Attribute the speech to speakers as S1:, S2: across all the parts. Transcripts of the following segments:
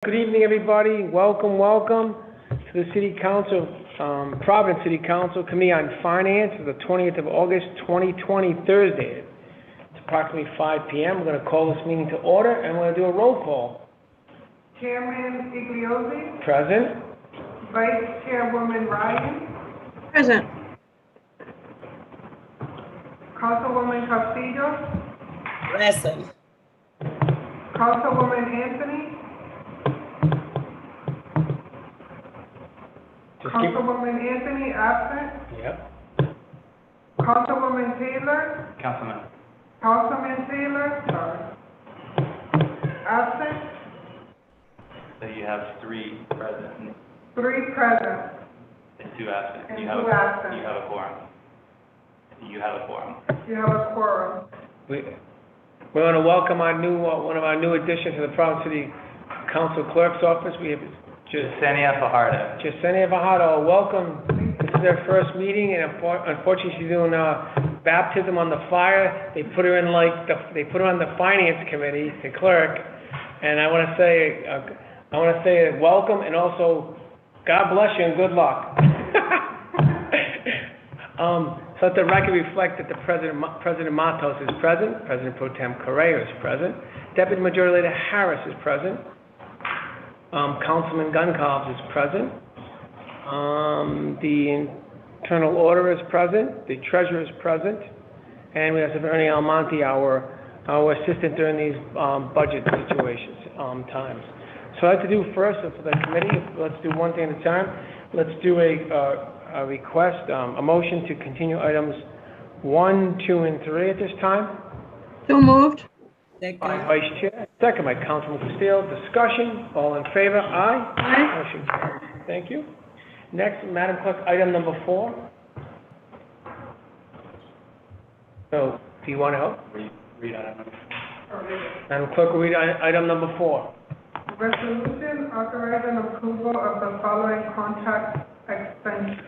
S1: Good evening, everybody. Welcome to the City Council, Providence City Council Committee on Finance for the 20th of August, 2020, Thursday. It's approximately 5 p.m. We're going to call this meeting to order, and we're going to do a roll call.
S2: Chairman Igliozzi.
S1: Present.
S2: Vice Chairwoman Ryan.
S3: Present.
S2: Councilwoman Castillo.
S3: Present.
S2: Councilwoman Anthony. Councilwoman Anthony absent.
S1: Yep.
S2: Councilwoman Taylor. Councilman Taylor, sorry. Absent.
S4: So you have 3 present
S2: 3 present.
S4: and 2 absent.
S2: And
S4: You
S2: 2
S4: have
S2: absent.
S4: You have a quorum.
S2: You have a quorum.
S1: We're going to welcome our new, one of our new additions to the Providence City Council Clerk's office. We have
S4: Jasenia Fajardo.
S1: Jasenia Fajardo. Welcome. This is her first meeting, and unfortunately she's doing baptism on the fire. They put her in they put her on the finance committee, the clerk, and I want to say welcome, and also God bless you and good luck. So let the record reflect that the President Matos is present, President Pro Tem Correa is present, Deputy Majority Leader Harris is present, Councilman Goncalves is present, the Internal Auditor is present, the Treasurer is present, and we have Ernie Almonte, our assistant during these budget situations times. So I'd like to do first for the committee, let's do one thing at a time. Let's do a request, a motion to continue items 1, 2, and 3 at this time.
S3: So moved.
S1: By Vice Chair, second by Councilman Castillo. Discussion, all in favor? Aye.
S3: Aye.
S1: Motion carries. Thank you. Next, Madam Clerk, item number 4. So, do you want to help?
S4: Read item number.
S1: Madam Clerk, will read item number 4.
S2: Resolution authorizing approval of the following contract expense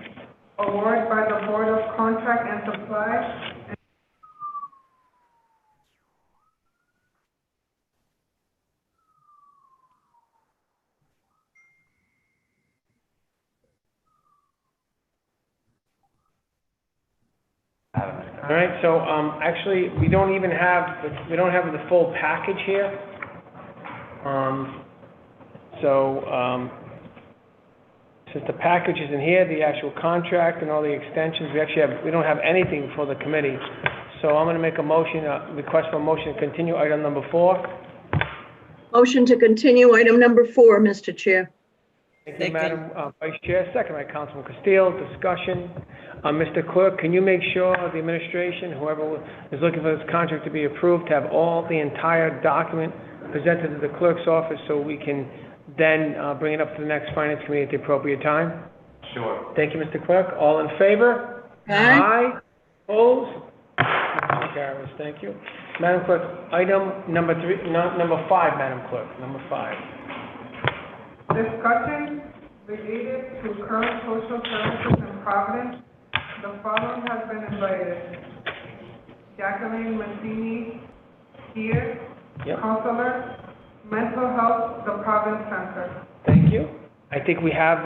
S2: award by the Board of Contract and Supply.
S1: All right, so actually, we don't have the full package here. Since the package isn't here, the actual contract and all the extensions, we don't have anything for the committee. So I'm going to make a motion, request for a motion to continue item number 4.
S3: Motion to continue item number 4, Mr. Chair.
S1: Thank you, Madam Vice Chair. Second by Councilman Castillo. Discussion. Mr. Clerk, can you make sure the administration, whoever is looking for this contract to be approved, to have all the entire document presented to the clerk's office so we can then bring it up to the next finance committee at the appropriate time?
S4: Sure.
S1: Thank you, Mr. Clerk. All in favor?
S3: Aye.
S1: Opposed? Motion carries. Thank you. Madam Clerk, item number 5, Madam Clerk. Number 5.
S2: Discussion related to current social services in Providence. The following has been invited. Jacqueline Mancini here,
S1: Yep.
S2: Counselor, Mental Health, the Providence Center.
S1: Thank you. I think we have,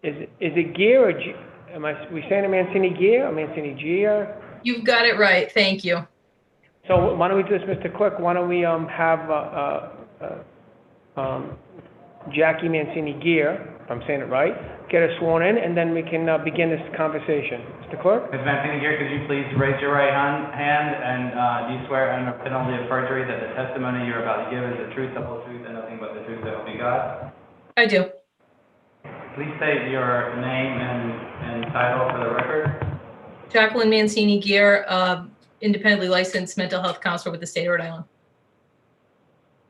S1: is it Gear or we saying Mancini Gear or Mancini Gear?
S5: You've got it right. Thank you.
S1: So why don't we do this, Mr. Clerk? Why don't we have Jackie Mancini Gear, if I'm saying it right, get her sworn in, and then we can begin this conversation. Mr. Clerk?
S4: Ms. Mancini here, could you please raise your right hand and do you swear under penalty of perjury that the testimony you're about to give is the truth, the whole truth, and nothing but the truth, so help you God?
S5: I do.
S4: Please state your name and title for the record.
S5: Jacqueline Mancini Gear, independently licensed mental health counselor with the state of Rhode Island.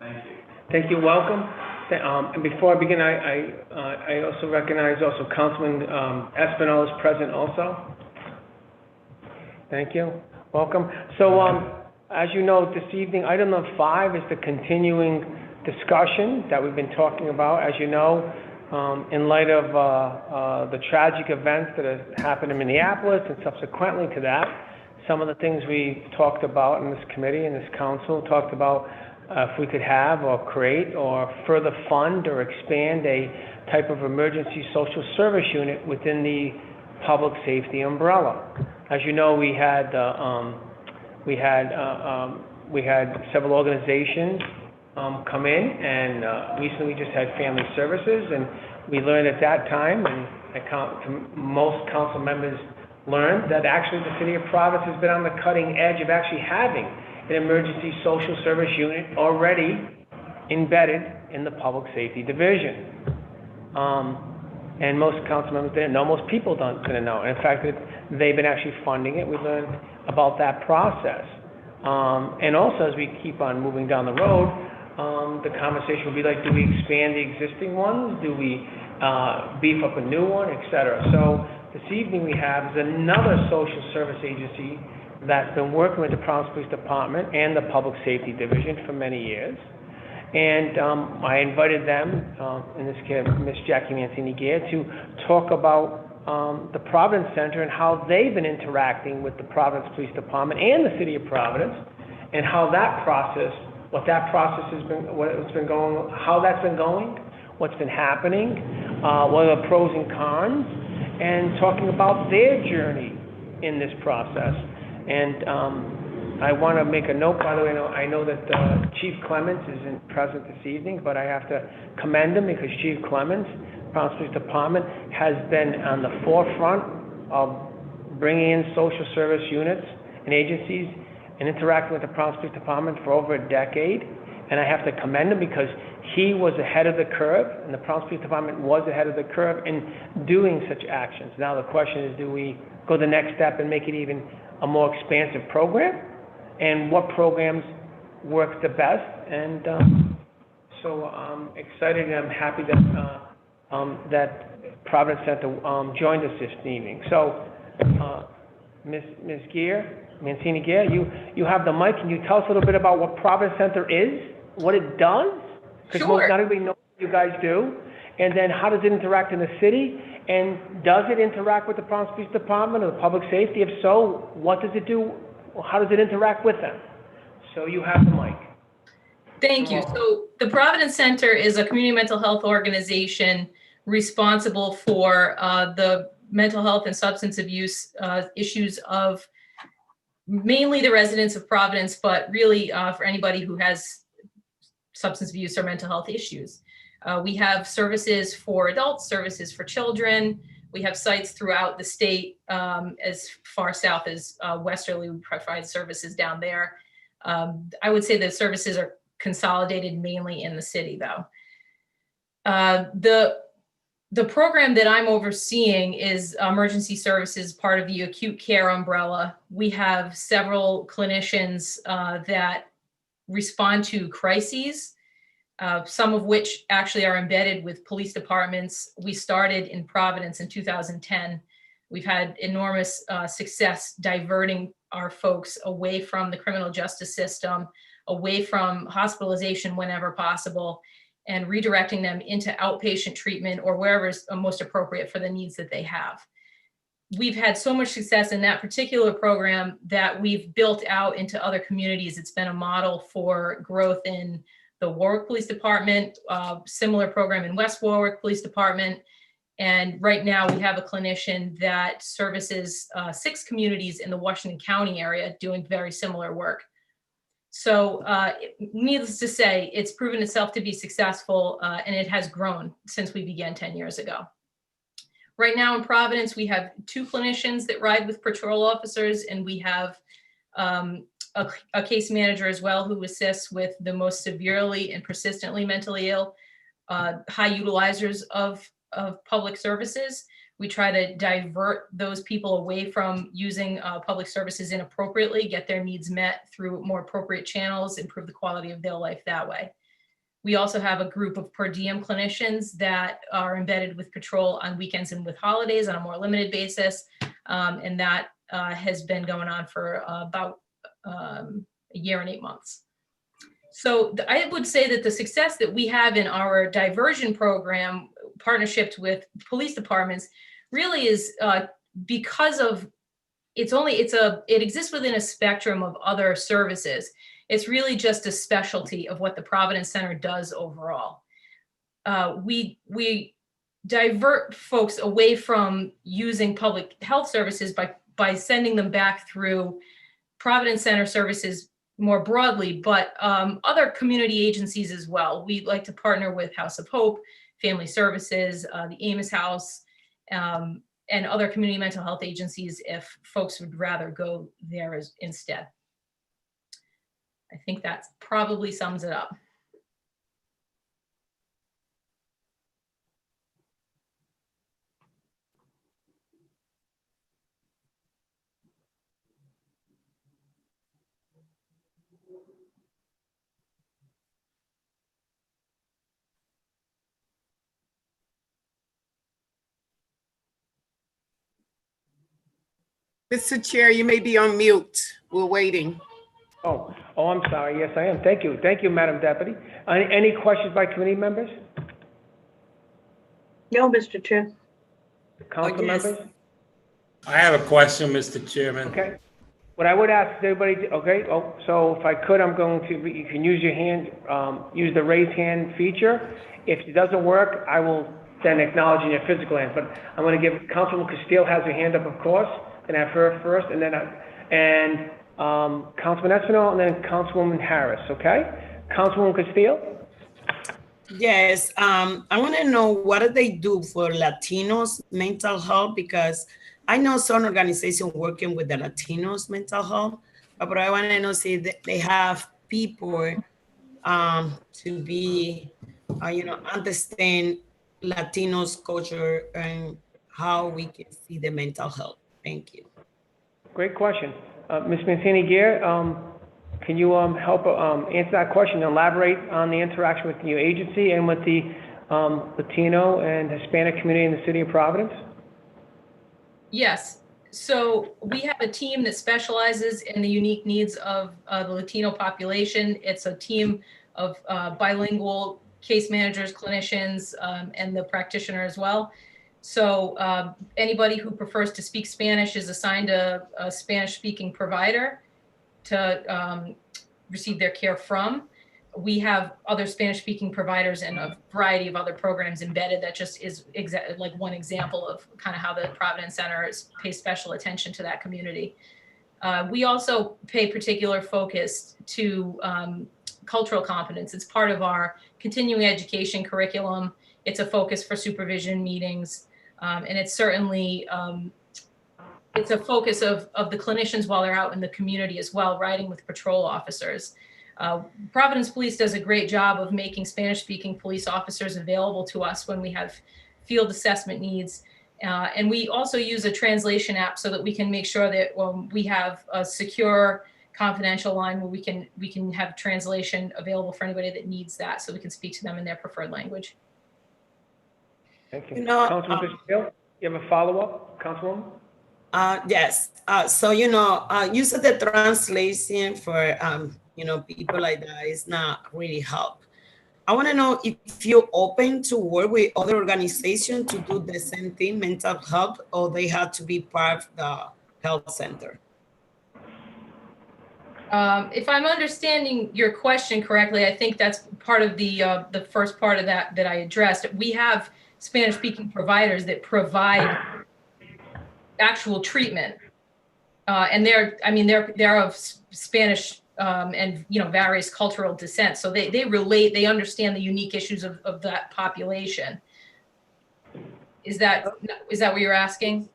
S4: Thank you.
S1: Thank you. Welcome. And before I begin, I also recognize Councilman Espinal is present also. Thank you. Welcome. So, as you know, this evening, item number 5 is the continuing discussion that we've been talking about. As you know, in light of the tragic events that have happened in Minneapolis and subsequently to that, some of the things we talked about in this committee, in this council, talked about if we could have or create or further fund or expand a type of emergency social service unit within the public safety umbrella. As you know, we had several organizations come in, and recently we just had family services, and we learned at that time, and most council members learned, that actually the city of Providence has been on the cutting edge of actually having an emergency social service unit already embedded in the public safety division. And most council members didn't know, most people didn't know. And in fact, they've been actually funding it. We learned about that process. And also, as we keep on moving down the road, the conversation will be like, do we expand the existing ones? Do we beef up a new one, et cetera? So this evening we have is another social service agency that's been working with the Providence Police Department and the Public Safety Division for many years. And I invited them, in this case, Ms. Jackie Mancini-Gear, to talk about the Providence Center and how they've been interacting with the Providence Police Department and the City of Providence, and how that process, what that process has been, what it's been going, how that's been going, what's been happening, what are the pros and cons, and talking about their journey in this process. And I want to make a note, by the way, I know that Chief Clements isn't present this evening, but I have to commend him because Chief Clements, Providence Police Department, has been on the forefront of bringing in social service units and agencies and interacting with the Providence Police Department for over a decade. And I have to commend him because he was ahead of the curve, and the Providence Police Department was ahead of the curve in doing such actions. Now the question is, do we go the next step and make it even a more expansive program? And what programs work the best? And so I'm excited and I'm happy that that Providence Center joined us this evening. So, Ms. Mancini-Gear, you have the mic. Can you tell us a little bit about what Providence Center is, what it does? Because
S5: Sure.
S1: not everybody knows what you guys do. And then how does it interact in the city? And does it interact with the Providence Police Department or the public safety? If so, what does it do? How does it interact with them? So you have the mic.
S5: Thank you. So the Providence Center is a community mental health organization responsible for the mental health and substance abuse issues of mainly the residents of Providence, but really for anybody who has substance abuse or mental health issues. We have services for adults, services for children. We have sites throughout the state, as far south as Westerly. We provide services down there. I would say the services are consolidated mainly in the city, though. The program that I'm overseeing is emergency services, part of the acute care umbrella. We have several clinicians that respond to crises, some of which actually are embedded with police departments. We started in Providence in 2010. We've had enormous success diverting our folks away from the criminal justice system, away from hospitalization whenever possible, and redirecting them into outpatient treatment or wherever is most appropriate for the needs that they have. We've had so much success in that particular program that we've built out into other communities. It's been a model for growth in the Warwick Police Department, similar program in West Warwick Police Department. And right now we have a clinician that services 6 communities in the Washington County area doing very similar work. So needless to say, it's proven itself to be successful and it has grown since we began 10 years ago. Right now in Providence, we have 2 clinicians that ride with patrol officers, and we have a case manager as well who assists with the most severely and persistently mentally ill, high utilizers of public services. We try to divert those people away from using public services inappropriately, get their needs met through more appropriate channels, improve the quality of their life that way. We also have a group of per diem clinicians that are embedded with patrol on weekends and with holidays on a more limited basis. And that has been going on for about a year and 8 months. So I would say that the success that we have in our diversion program, partnerships with police departments, really is because of it exists within a spectrum of other services. It's really just a specialty of what the Providence Center does overall. We divert folks away from using public health services by sending them back through Providence Center services more broadly, but other community agencies as well. We like to partner with House of Hope, Family Services, the Amos House, and other community mental health agencies if folks would rather go there instead. I think that probably sums it up.
S6: Mr. Chair, you may be on mute. We're waiting.
S1: Oh, I'm sorry. Yes, I am. Thank you. Thank you, Madam Deputy. Any questions by committee members?
S3: No, Mr. Chair.
S1: Council
S6: yes.
S1: members?
S7: I have a question, Mr. Chairman.
S1: Okay. What I would ask everybody, so if I could, I'm going to, you can use your hand, use the raise hand feature. If it doesn't work, I will then acknowledge in your physical hand. But I'm going to give, Councilwoman Castillo has her hand up, of course, and have her first, and then, Councilman Espinal, and then Councilwoman Harris, okay? Councilwoman Castillo?
S6: Yes, I want to know what do they do for Latinos mental health, because I know some organizations working with the Latinos mental health, but I want to know see that they have people to be, understand Latinos culture and how we can see the mental health. Thank you.
S1: Great question. Ms. Mancini-Gear, can you help answer that question, elaborate on the interaction with your agency and with the Latino and Hispanic community in the city of Providence?
S5: Yes. So we have a team that specializes in the unique needs of the Latino population. It's a team of bilingual case managers, clinicians, and the practitioner as well. So anybody who prefers to speak Spanish is assigned a Spanish-speaking provider to receive their care from. We have other Spanish-speaking providers and a variety of other programs embedded. That just is like one example of kind of how the Providence Center pays special attention to that community. We also pay particular focus to cultural competence. It's part of our continuing education curriculum. It's a focus for supervision meetings. And it's certainly, it's a focus of the clinicians while they're out in the community as well, riding with patrol officers. Providence Police does a great job of making Spanish-speaking police officers available to us when we have field assessment needs. And we also use a translation app so that we can make sure that we have a secure, confidential line where we can have translation available for anybody that needs that, so we can speak to them in their preferred language.
S1: Thank you.
S6: You know,
S1: Councilwoman Castillo, you have a follow-up, Councilwoman?
S6: Yes. So, use of the translation for, people like that is not really help. I want to know if you're open to work with other organizations to do the same thing, mental health, or they have to be part of the health center.
S5: If I'm understanding your question correctly, I think that's part of the first part of that I addressed. We have Spanish-speaking providers that provide actual treatment, and they're of Spanish and various cultural descent. So they relate, they understand the unique issues of that population. Is that what you're asking?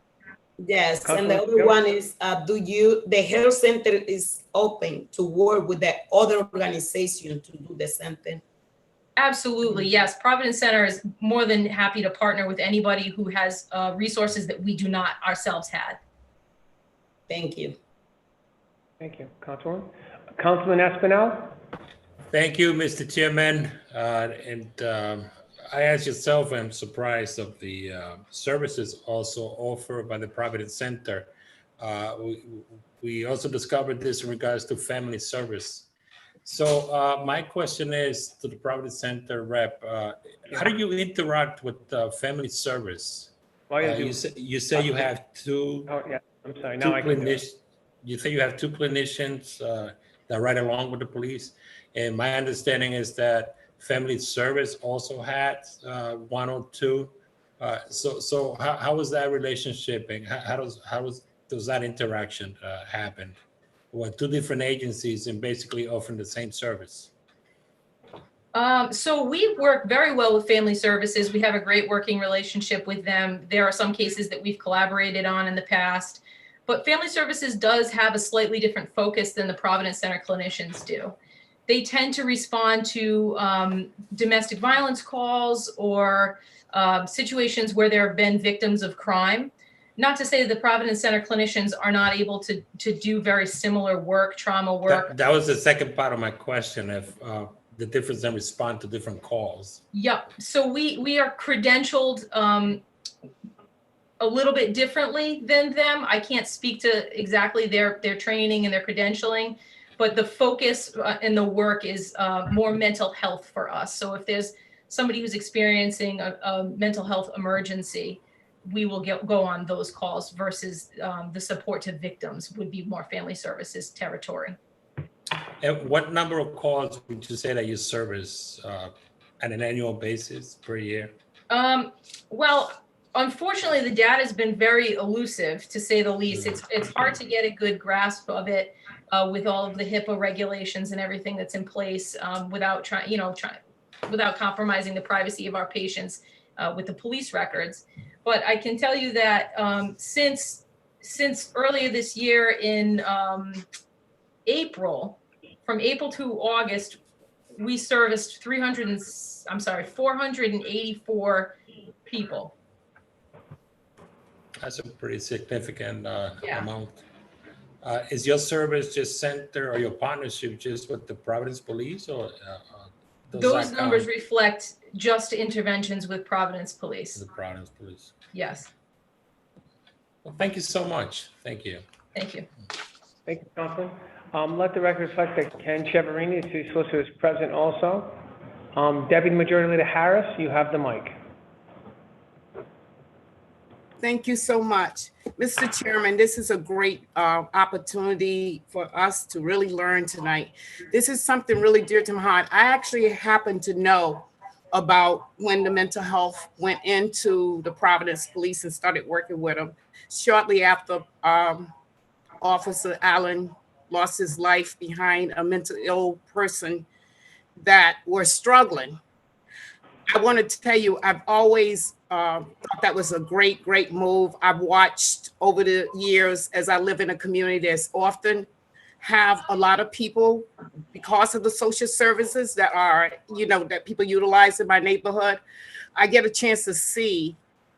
S6: Yes, and the other one is, the health center is open to work with the other organization to do the same thing?
S5: Absolutely, yes. Providence Center is more than happy to partner with anybody who has resources that we do not ourselves have.
S6: Thank you.
S1: Thank you. Councilman Espinal?
S7: Thank you, Mr. Chairman. I, as yourself, am surprised of the services also offered by the Providence Center. We also discovered this in regards to family service. So my question is to the Providence Center rep, how do you interact with family service? You say you have two.
S1: Oh, yeah, I'm sorry.
S7: Two
S1: Now I can do it.
S7: You say you have two clinicians that ride along with the police. And my understanding is that family service also had one or two. So how was that relationship, and does that interaction happen? Well, two different agencies and basically offering the same service.
S5: So we work very well with family services. We have a great working relationship with them. There are some cases that we've collaborated on in the past, but family services does have a slightly different focus than the Providence Center clinicians do. They tend to respond to domestic violence calls or situations where there have been victims of crime. Not to say that the Providence Center clinicians are not able to do very similar work, trauma work.
S7: That was the second part of my question, if the difference in respond to different calls.
S5: Yep. So we are credentialed a little bit differently than them. I can't speak to exactly their training and their credentialing, but the focus and the work is more mental health for us. So if there's somebody who's experiencing a mental health emergency, we will go on those calls versus the support to victims would be more family services territory.
S7: And what number of calls would you say that you service on an annual basis per year?
S5: Well, unfortunately, the data has been very elusive, to say the least. It's hard to get a good grasp of it with all of the HIPAA regulations and everything that's in place without without compromising the privacy of our patients with the police records. But I can tell you that since earlier this year in April, from April to August, we serviced 484 people.
S7: That's a pretty significant
S5: Yeah.
S7: amount. Is your service just centered, or your partnership just with the Providence Police, or does
S5: Those
S7: that
S5: numbers
S7: count
S5: reflect just interventions with Providence Police.
S7: the Providence Police?
S5: Yes,
S7: Well, thank you so much. Thank you.
S5: thank you.
S1: Thank you, Councilman. Let the record reflect that Ken Cheverini, the city solicitor, is present also. Deputy Majority Leader Harris, you have the mic.
S8: Thank you so much. Mr. Chairman, this is a great opportunity for us to really learn tonight. This is something really dear to my heart. I actually happen to know about when the mental health went into the Providence Police and started working with them shortly after Officer Allen lost his life behind a mentally ill person that were struggling. I want to tell you, I've always thought that was a great, great move. I've watched over the years as I live in a community that's often have a lot of people because of the social services that are, that people utilize in my neighborhood. I get a chance to see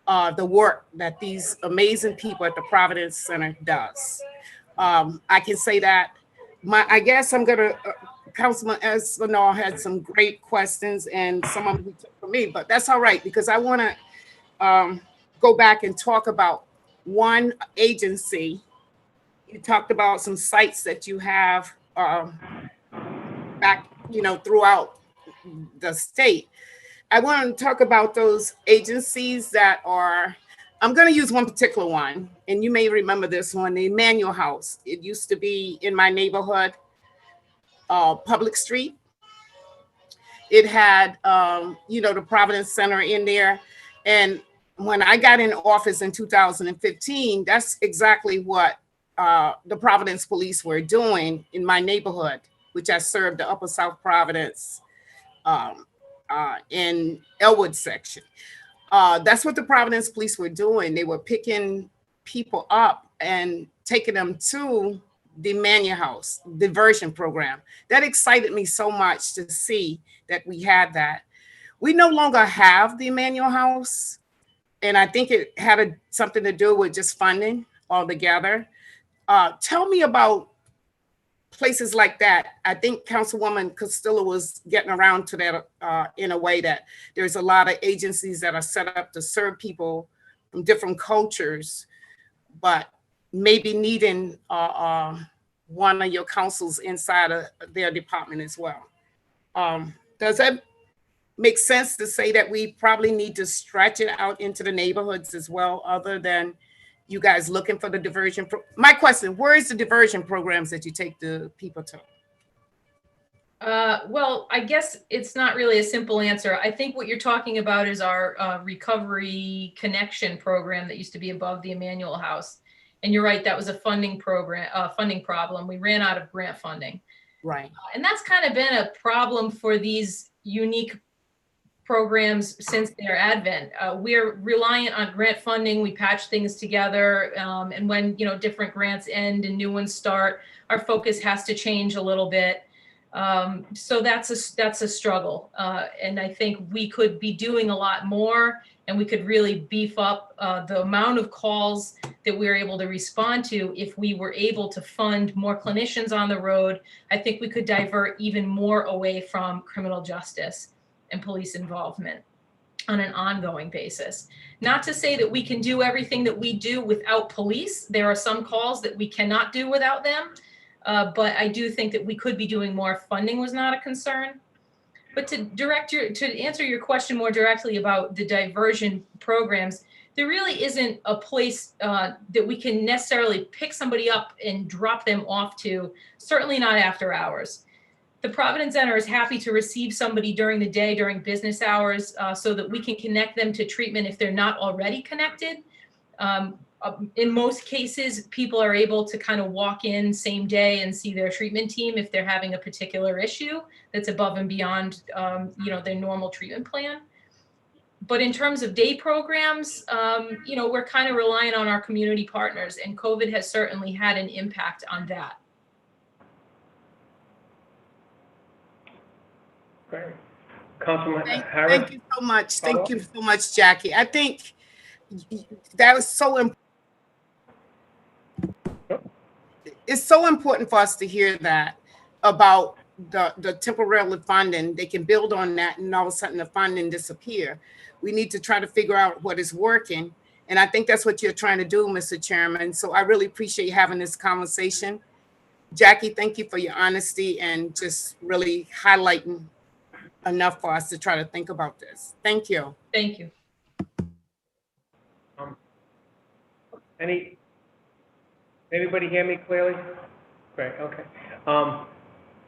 S8: the work that these amazing people at the Providence Center does. I can say that I guess I'm gonna, Councilman Espinal had some great questions and some of them he took from me, but that's all right because I wanna go back and talk about one agency. You talked about some sites that you have back, throughout the state. I want to talk about those agencies that are, I'm going to use one particular one, and you may remember this one, the Emmanuel House. It used to be in my neighborhood, Public Street. It had, the Providence Center in there. And when I got in office in 2015, that's exactly what the Providence Police were doing in my neighborhood, which I served the Upper South Providence in Elwood section. That's what the Providence Police were doing. They were picking people up and taking them to the Emmanuel House diversion program. That excited me so much to see that we had that. We no longer have the Emmanuel House, and I think it had something to do with just funding altogether. Tell me about places like that. I think Councilwoman Castillo was getting around to that in a way that there's a lot of agencies that are set up to serve people from different cultures, but maybe needing one of your councils inside of their department as well. Does that make sense to say that we probably need to stretch it out into the neighborhoods as well, other than you guys looking for the diversion? My question, where is the diversion programs that you take the people to?
S5: Well, I guess it's not really a simple answer. I think what you're talking about is our recovery connection program that used to be above the Emmanuel House. And you're right, that was a funding problem. We ran out of grant funding.
S8: Right.
S5: And that's kind of been a problem for these unique programs since their advent. We're reliant on grant funding. We patch things together. And when, different grants end and new ones start, our focus has to change a little bit. So that's a struggle. And I think we could be doing a lot more, and we could really beef up the amount of calls that we're able to respond to. If we were able to fund more clinicians on the road, I think we could divert even more away from criminal justice and police involvement on an ongoing basis. Not to say that we can do everything that we do without police. There are some calls that we cannot do without them. But I do think that we could be doing more if funding was not a concern. But to answer your question more directly about the diversion programs, there really isn't a place that we can necessarily pick somebody up and drop them off to, certainly not after hours. The Providence Center is happy to receive somebody during the day, during business hours, so that we can connect them to treatment if they're not already connected. In most cases, people are able to kind of walk in same day and see their treatment team if they're having a particular issue that's above and beyond, their normal treatment plan. But in terms of day programs, we're kind of relying on our community partners, and COVID has certainly had an impact on that.
S1: Great. Councilman Harris?
S8: Thank you so much. Thank you so much, Jackie. I think that was so important. It's so important for us to hear that about the temporary funding. They can build on that, and all of a sudden the funding disappear. We need to try to figure out what is working. And I think that's what you're trying to do, Mr. Chairman. So I really appreciate having this conversation. Jackie, thank you for your honesty and just really highlighting enough for us to try to think about this. Thank you.
S5: Thank you.
S1: Anybody hear me clearly? Great, okay.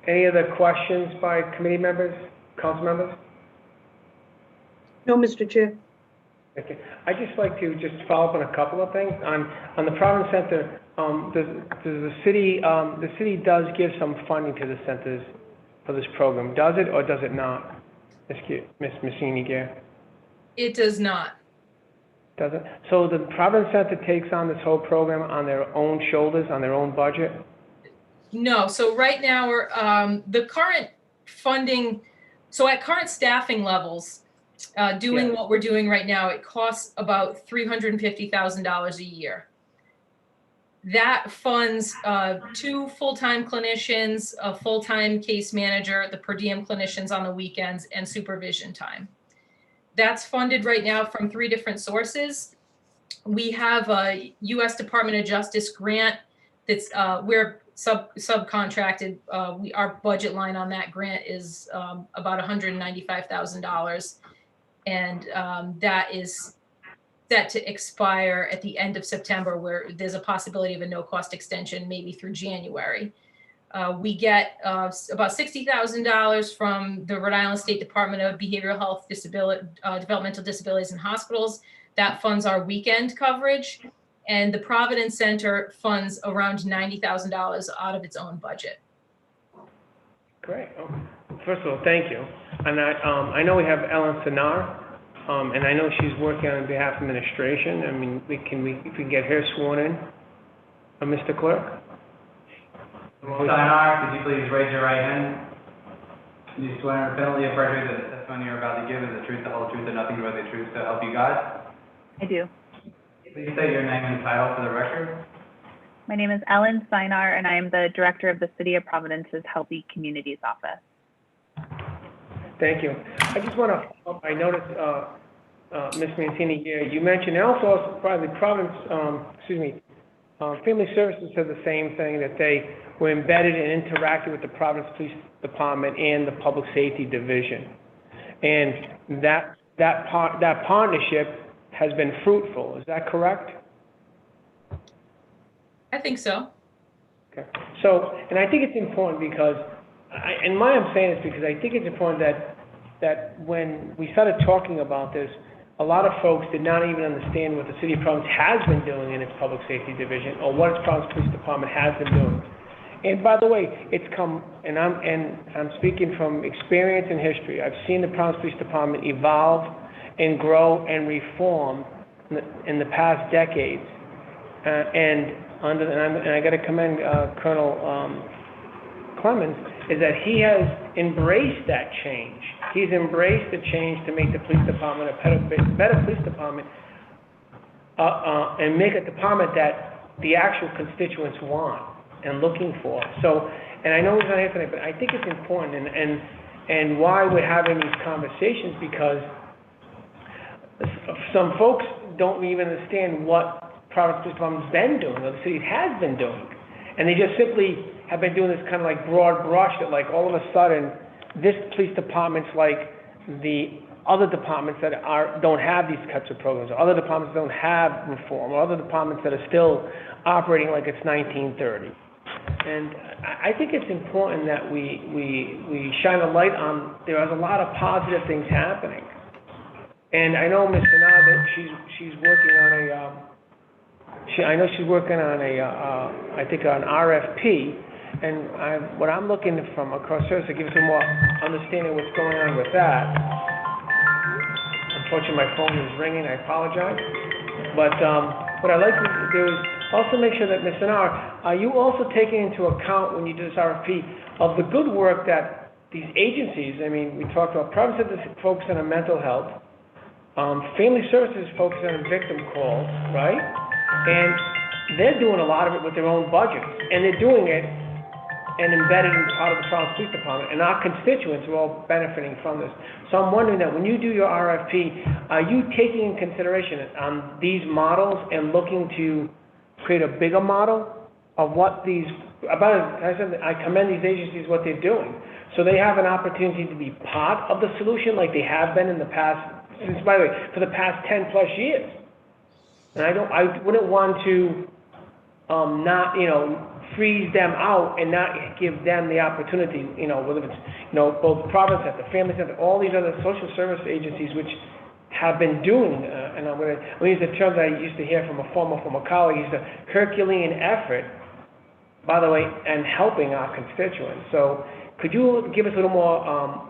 S1: Any other questions by committee members, council members?
S3: No, Mr. Chair.
S1: Okay. I'd just like to follow up on a couple of things. On the Providence Center, the city does give some funding to the centers for this program. Does it or does it not? Ms. Messini-Gear?
S5: It does not.
S1: Does it? So the Providence Center takes on this whole program on their own shoulders, on their own budget?
S5: No. So right now, we're the current funding. So at current staffing levels, doing what we're doing right now, it costs about $350,000 a year. That funds 2 full-time clinicians, a full-time case manager, the per diem clinicians on the weekends, and supervision time. That's funded right now from 3 different sources. We have a U.S. Department of Justice grant that's we're subcontracted. Our budget line on that grant is about $195,000, and that is set to expire at the end of September, where there's a possibility of a no-cost extension maybe through January. We get about $60,000 from the Rhode Island State Department of Behavioral Health, Developmental Disabilities and Hospitals. That funds our weekend coverage. And the Providence Center funds around $90,000 out of its own budget.
S1: Great. First of all, thank you. And I know we have Ellen Sinar, and I know she's working on behalf of administration. I mean, if we can get her sworn in, Mr. Clerk?
S4: Sinar, could you please raise your right hand? Do you swear under penalty of perjury that the testimony you're about to give is the truth, the whole truth, and nothing but the truth, so help you God?
S9: I do.
S4: Please state your name and title for the record.
S9: My name is Ellen Sinar, and I am the director of the City of Providence's Healthy Communities Office.
S1: Thank you. I just want to follow up. I noticed, Ms. Mancini here, you mentioned, and also probably Providence, Family Services said the same thing, that they were embedded and interacted with the Providence Police Department and the Public Safety Division. And that partnership has been fruitful. Is that correct?
S5: I think so.
S1: Okay. So, and I think it's important because and why I'm saying this because I think it's important that when we started talking about this, a lot of folks did not even understand what the City of Providence has been doing in its Public Safety Division or what its Providence Police Department has been doing. And by the way, it's come, and I'm speaking from experience and history. I've seen the Providence Police Department evolve and grow and reform in the past decades. And I got to commend Colonel Clemens, is that he has embraced that change. He's embraced the change to make the police department a better police department and make a department that the actual constituents want and looking for. So, and I know he's not here tonight, but I think it's important and why we're having these conversations, because some folks don't even understand what Providence Police Department's been doing, or the city has been doing. And they just simply have been doing this kind of like broad brush that like all of a sudden this police department's like the other departments that don't have these types of programs, or other departments don't have reform, or other departments that are still operating like it's 1930. And I think it's important that we shine a light on, there are a lot of positive things happening. And I know Ms. Sanada, she's working on I think an RFP, and what I'm looking from across service to give us a more understanding of what's going on with that. Unfortunately, my phone is ringing, I apologize. But what I'd like to do is also make sure that, Ms. Sanar, are you also taking into account when you do this RFP of the good work that these agencies, I mean, we talked about Providence focusing on mental health, Family Services focusing on victim calls, right? And they're doing a lot of it with their own budgets, and they're doing it and embedded in part of the Providence Police Department, and our constituents are all benefiting from this. So I'm wondering that when you do your RFP, are you taking in consideration on these models and looking to create a bigger model of what these, I commend these agencies, what they're doing. So they have an opportunity to be part of the solution like they have been in the past, by the way, for the past 10 plus years. And I wouldn't want to not, freeze them out and not give them the opportunity, whether it's, both Providence Center, Family Center, all these other social service agencies which have been doing, and I'm going to use the term that I used to hear from a former colleague, is the Herculean effort, by the way, and helping our constituents. So could you give us a little more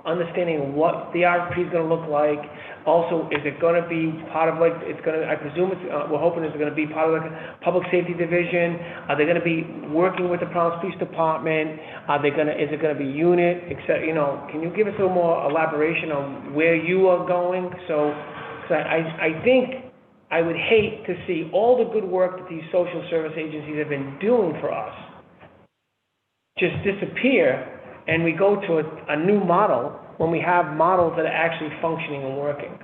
S1: understanding of what the RFP is going to look like? Also, is it going to be part of I presume we're hoping it's going to be part of a public safety division? Are they going to be working with the Providence Police Department? Is it going to be unit, etc.? Can you give us a little more elaboration on where you are going? So I think I would hate to see all the good work that these social service agencies have been doing for us just disappear, and we go to a new model when we have models that are actually functioning and working.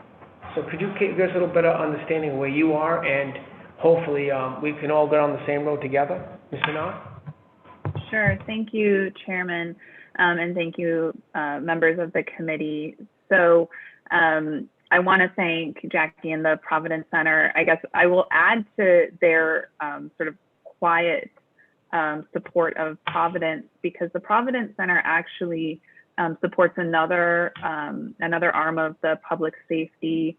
S1: So could you give us a little bit of understanding of where you are, and hopefully we can all get on the same road together? Ms. Sanar?
S9: Sure. Thank you, Chairman, and thank you, members of the committee. So I want to thank Jackie and the Providence Center. I guess I will add to their sort of quiet support of Providence, because the Providence Center actually supports another arm of the public safety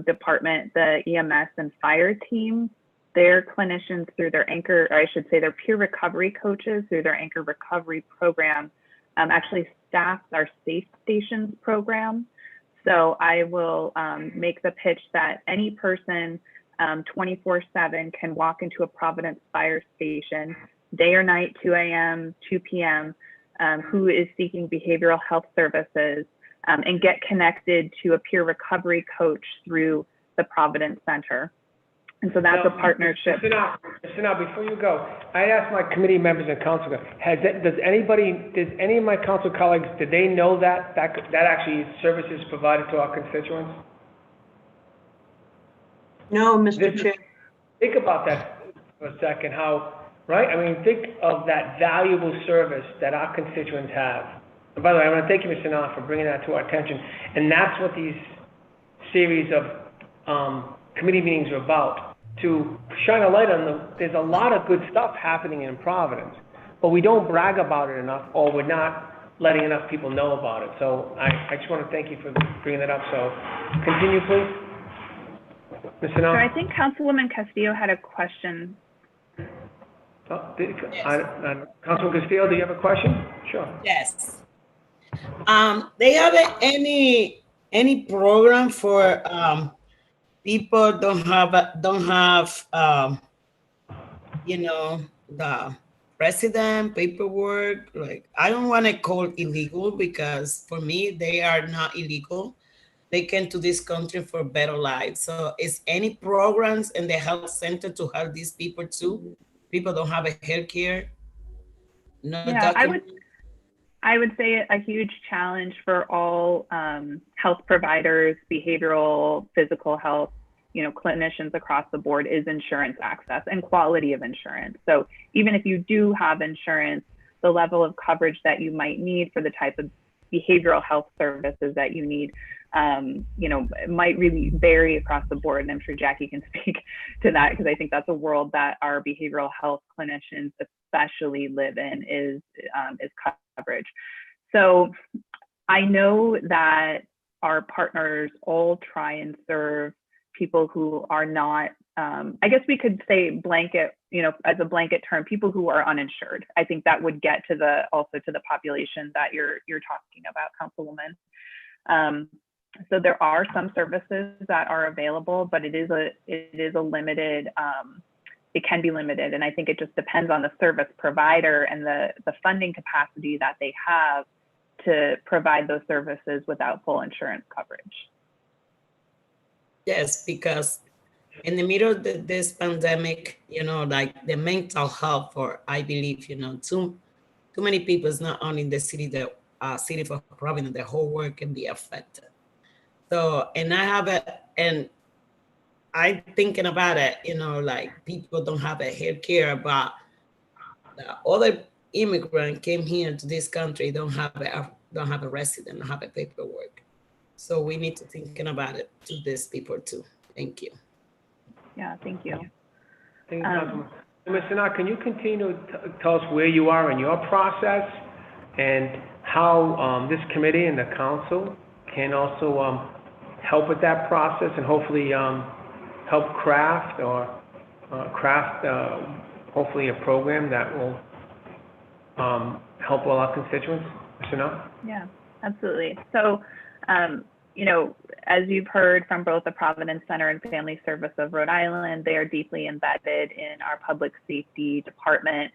S9: department, the EMS and fire team. Their clinicians through their anchor, or I should say their peer recovery coaches through their anchor recovery program actually staff our Safe Stations program. So I will make the pitch that any person 24/7 can walk into a Providence fire station, day or night, 2 a.m., 2 p.m., who is seeking behavioral health services and get connected to a peer recovery coach through the Providence Center. And so that's a partnership.
S1: Now, before you go, I asked my committee members and council, does any of my council colleagues, did they know that actually services provided to our constituents?
S3: No, Mr. Chair.
S1: Think about that for a second, right? I mean, think of that valuable service that our constituents have. And by the way, I want to thank you, Mr. Nana, for bringing that to our attention. And that's what these series of committee meetings are about, to shine a light on there's a lot of good stuff happening in Providence, but we don't brag about it enough, or we're not letting enough people know about it. So I just want to thank you for bringing that up. So continue, please. Ms.
S9: So
S1: Sanal?
S9: I think Councilwoman Castillo had a question.
S1: Councilman Castillo, do you have a question? Sure.
S6: Yes. They have any program for people don't have the resident paperwork? Like, I don't want to call illegal, because for me they are not illegal. They came to this country for better lives. So is any programs in the health center to help these people too? People don't have a health care, no
S9: Yeah,
S6: document.
S9: I would say a huge challenge for all health providers, behavioral, physical health, clinicians across the board is insurance access and quality of insurance. So even if you do have insurance, the level of coverage that you might need for the type of behavioral health services that you need, it might really vary across the board. And I'm sure Jackie can speak to that, because I think that's a world that our behavioral health clinicians especially live in, is coverage. So I know that our partners all try and serve people who are not, I guess we could say blanket, as a blanket term, people who are uninsured. I think that would get to also to the population that you're talking about, Councilwoman. So there are some services that are available, but it is a limited, it can be limited. And I think it just depends on the service provider and the funding capacity that they have to provide those services without full insurance coverage.
S6: Yes, because in the middle of this pandemic, like the mental health, or I believe, too many people, is not only in the city, the city of Providence, the whole world can be affected. So, and I thinking about it, like people don't have a health care, but the other immigrant came here to this country, don't have a resident, don't have a paperwork. So we need to thinking about it to these people too. Thank you.
S9: Yeah, thank you.
S1: Thank you, Councilman. Ms. Sanal, can you continue to tell us where you are in your process, and how this committee and the council can also help with that process, and hopefully help craft hopefully a program that will help all our constituents? Ms. Sanal?
S9: Yeah, absolutely. So, as you've heard from both the Providence Center and Family Service of Rhode Island, they are deeply embedded in our public safety department,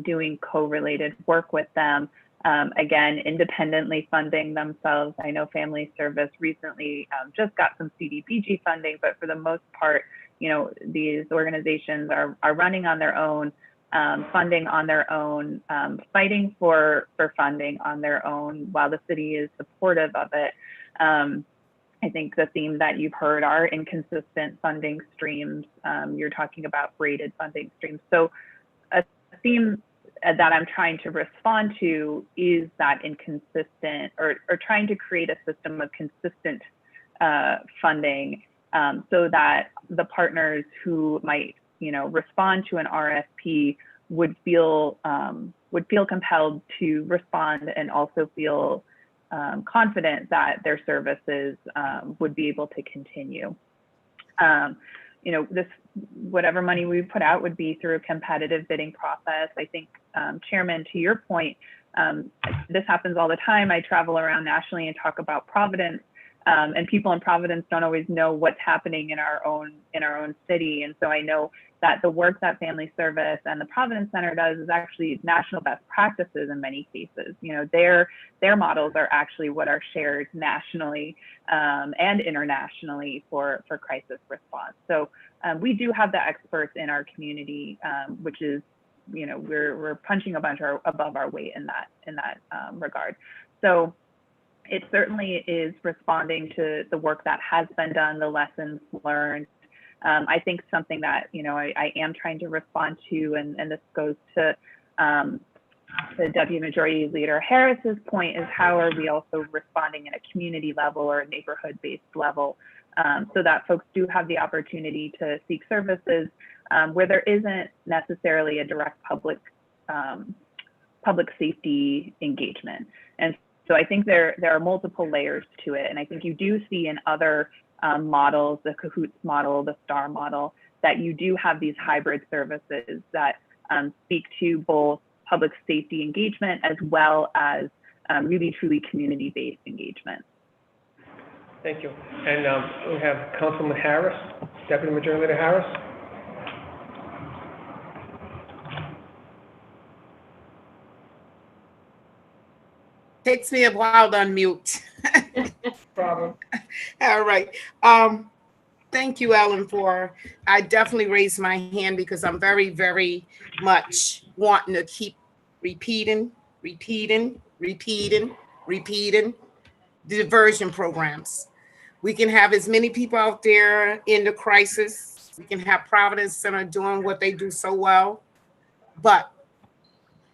S9: doing co-related work with them. Again, independently funding themselves. I know Family Service recently just got some CDBG funding, but for the most part, these organizations are running on their own, funding on their own, fighting for funding on their own, while the city is supportive of it. I think the theme that you've heard are inconsistent funding streams. You're talking about braided funding streams. So a theme that I'm trying to respond to is that inconsistent, or trying to create a system of consistent funding, so that the partners who might, respond to an RFP would feel compelled to respond, and also feel confident that their services would be able to continue. Whatever money we put out would be through a competitive bidding process. I think, Chairman, to your point, this happens all the time. I travel around nationally and talk about Providence, and people in Providence don't always know what's happening in our own city. And so I know that the work that Family Service and the Providence Center does is actually national best practices in many cases. Their models are actually what are shared nationally and internationally for crisis response. So we do have the experts in our community, which is, we're punching above our weight in that regard. So it certainly is responding to the work that has been done, the lessons learned. I think something that, I am trying to respond to, and this goes to the Deputy Majority Leader Harris's point, is how are we also responding at a community level or a neighborhood-based level, so that folks do have the opportunity to seek services where there isn't necessarily a direct public public safety engagement. And so I think there are multiple layers to it. And I think you do see in other models, the Cahoots model, the STAR model, that you do have these hybrid services that speak to both public safety engagement as well as really truly community-based engagement.
S1: Thank you. And we have Councilman Harris, Deputy Majority Leader Harris.
S8: Takes me a while to unmute.
S1: Problem.
S8: All right. Thank you, Ellen, I definitely raised my hand because I'm very, very much wanting to keep repeating diversion programs. We can have as many people out there in the crisis. We can have Providence Center doing what they do so well. But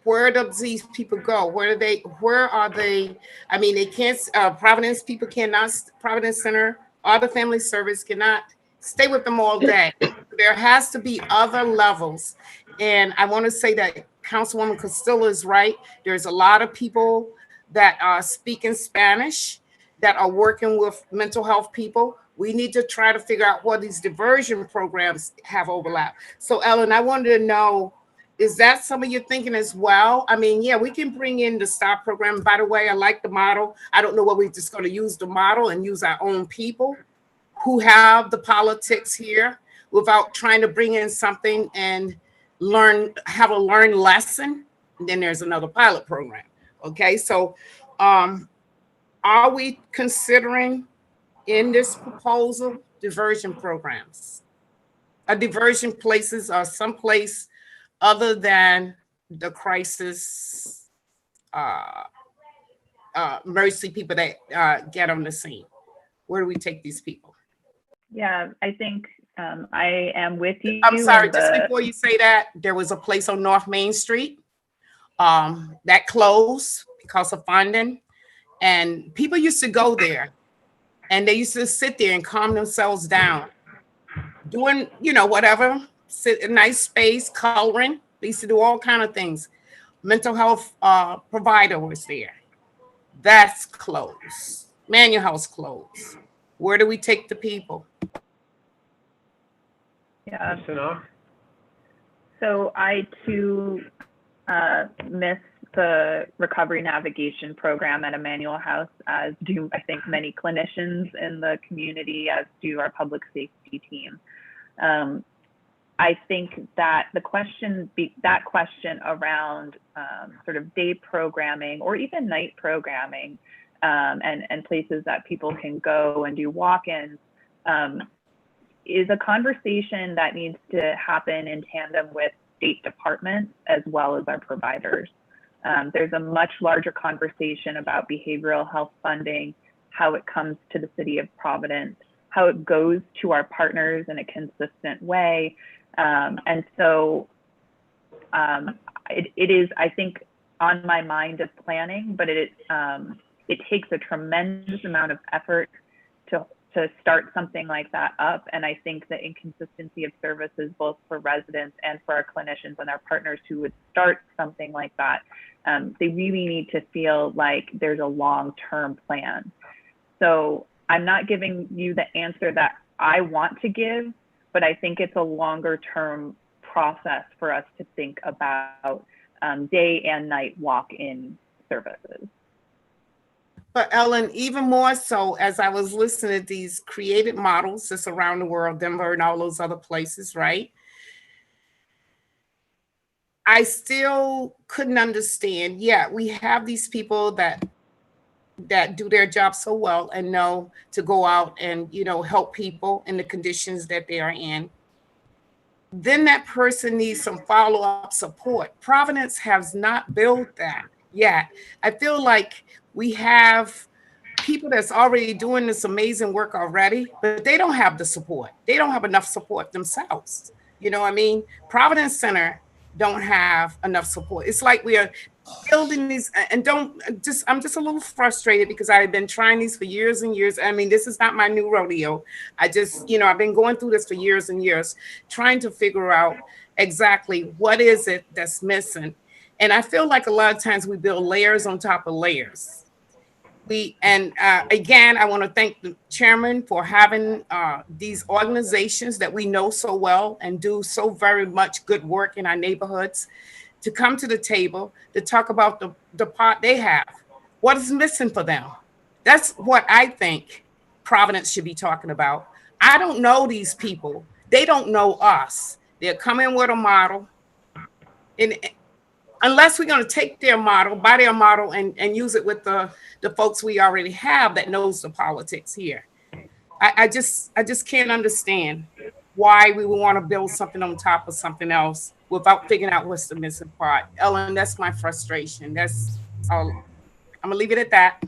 S8: where do these people go? Where are they? I mean, they can't, Providence people cannot, Providence Center, or the family service cannot stay with them all day. There has to be other levels. And I want to say that Councilwoman Castillo is right. There's a lot of people that are speaking Spanish that are working with mental health people. We need to try to figure out what these diversion programs have overlap. So Ellen, I wanted to know, is that some of your thinking as well? I mean, yeah, we can bring in the STAR program. By the way, I like the model. I don't know whether we're just going to use the model and use our own people who have the politics here without trying to bring in something and have a learned lesson. And then there's another pilot program. Okay, so are we considering in this proposal diversion programs? Diversion places or someplace other than the crisis emergency people that get on the scene? Where do we take these people?
S9: Yeah, I think I am with you.
S8: I'm sorry, just before you say that, there was a place on North Main Street that closed because of funding. And people used to go there and they used to sit there and calm themselves down, doing, whatever, sit in a nice space, coloring. They used to do all kind of things. Mental health provider was there. That's closed. Manual house closed. Where do we take the people?
S9: Yeah. So I too miss the recovery navigation program at Emmanuel House, as do I think many clinicians in the community, as do our public safety team. I think that the question around sort of day programming or even night programming and places that people can go and do walk-ins is a conversation that needs to happen in tandem with state departments as well as our providers. There's a much larger conversation about behavioral health funding, how it comes to the city of Providence, how it goes to our partners in a consistent way. And so it is, I think, on my mind of planning, but it takes a tremendous amount of effort to start something like that up. And I think the inconsistency of services, both for residents and for our clinicians and our partners who would start something like that, they really need to feel like there's a long-term plan. So I'm not giving you the answer that I want to give, but I think it's a longer-term process for us to think about day and night walk-in services.
S8: But Ellen, even more so, as I was listening to these created models that's around the world, Denver and all those other places, right? I still couldn't understand. Yeah, we have these people that do their job so well and know to go out and, help people in the conditions that they are in. Then that person needs some follow-up support. Providence has not built that yet. I feel like we have people that's already doing this amazing work already, but they don't have the support. They don't have enough support themselves. You know what I mean? Providence Center don't have enough support. It's like we are building these and I'm just a little frustrated because I've been trying these for years and years. I mean, this is not my new rodeo. I've been going through this for years and years, trying to figure out exactly what is it that's missing. And I feel like a lot of times we build layers on top of layers. Again, I want to thank the chairman for having these organizations that we know so well and do so very much good work in our neighborhoods to come to the table to talk about the part they have. What is missing for them? That's what I think Providence should be talking about. I don't know these people. They don't know us. They're coming with a model. And unless we're going to take their model, buy their model, and use it with the folks we already have that knows the politics here. I just can't understand why we would want to build something on top of something else without figuring out what's the missing part. Ellen, that's my frustration. That's all. I'm gonna leave it at that.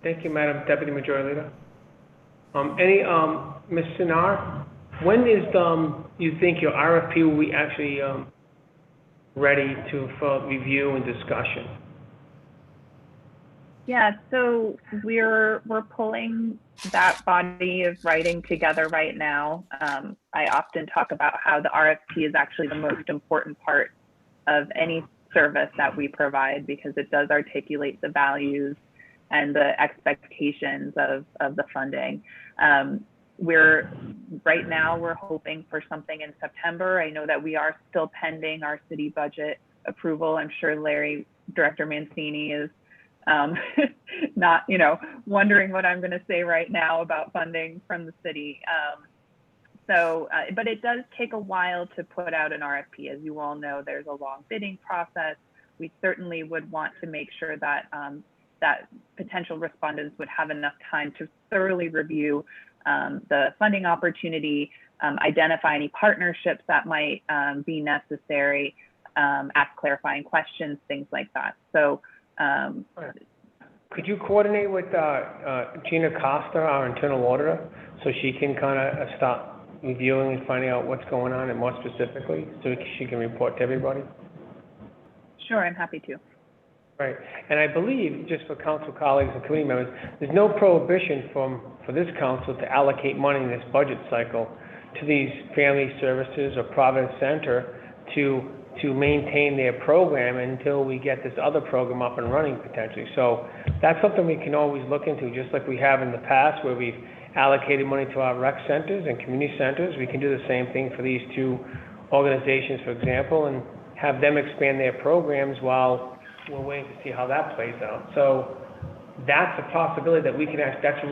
S1: Thank you, Madam Deputy Majority Leader. Ms. Sinar, when is, you think your RFP will be actually, ready for review and discussion?
S9: Yeah, so we're pulling that body of writing together right now. I often talk about how the RFP is actually the most important part of any service that we provide because it does articulate the values and the expectations of the funding. Right now we're hoping for something in September. I know that we are still pending our city budget approval. I'm sure Director Mancini is not, wondering what I'm going to say right now about funding from the city. But it does take a while to put out an RFP. As you all know, there's a long bidding process. We certainly would want to make sure that that potential respondents would have enough time to thoroughly review the funding opportunity, identify any partnerships that might be necessary, ask clarifying questions, things like that. So,
S1: could you coordinate with Gina Costa, our internal auditor, so she can kind of start reviewing and finding out what's going on and more specifically, so she can report to everybody?
S9: Sure, I'm happy to.
S1: Right, and I believe, just for council colleagues and committee members, there's no prohibition for this council to allocate money in this budget cycle to these family services or Providence Center to maintain their program until we get this other program up and running potentially. So that's something we can always look into, just like we have in the past where we've allocated money to our rec centers and community centers. We can do the same thing for these two organizations, for example, and have them expand their programs while we're waiting to see how that plays out. So that's a possibility that we can that's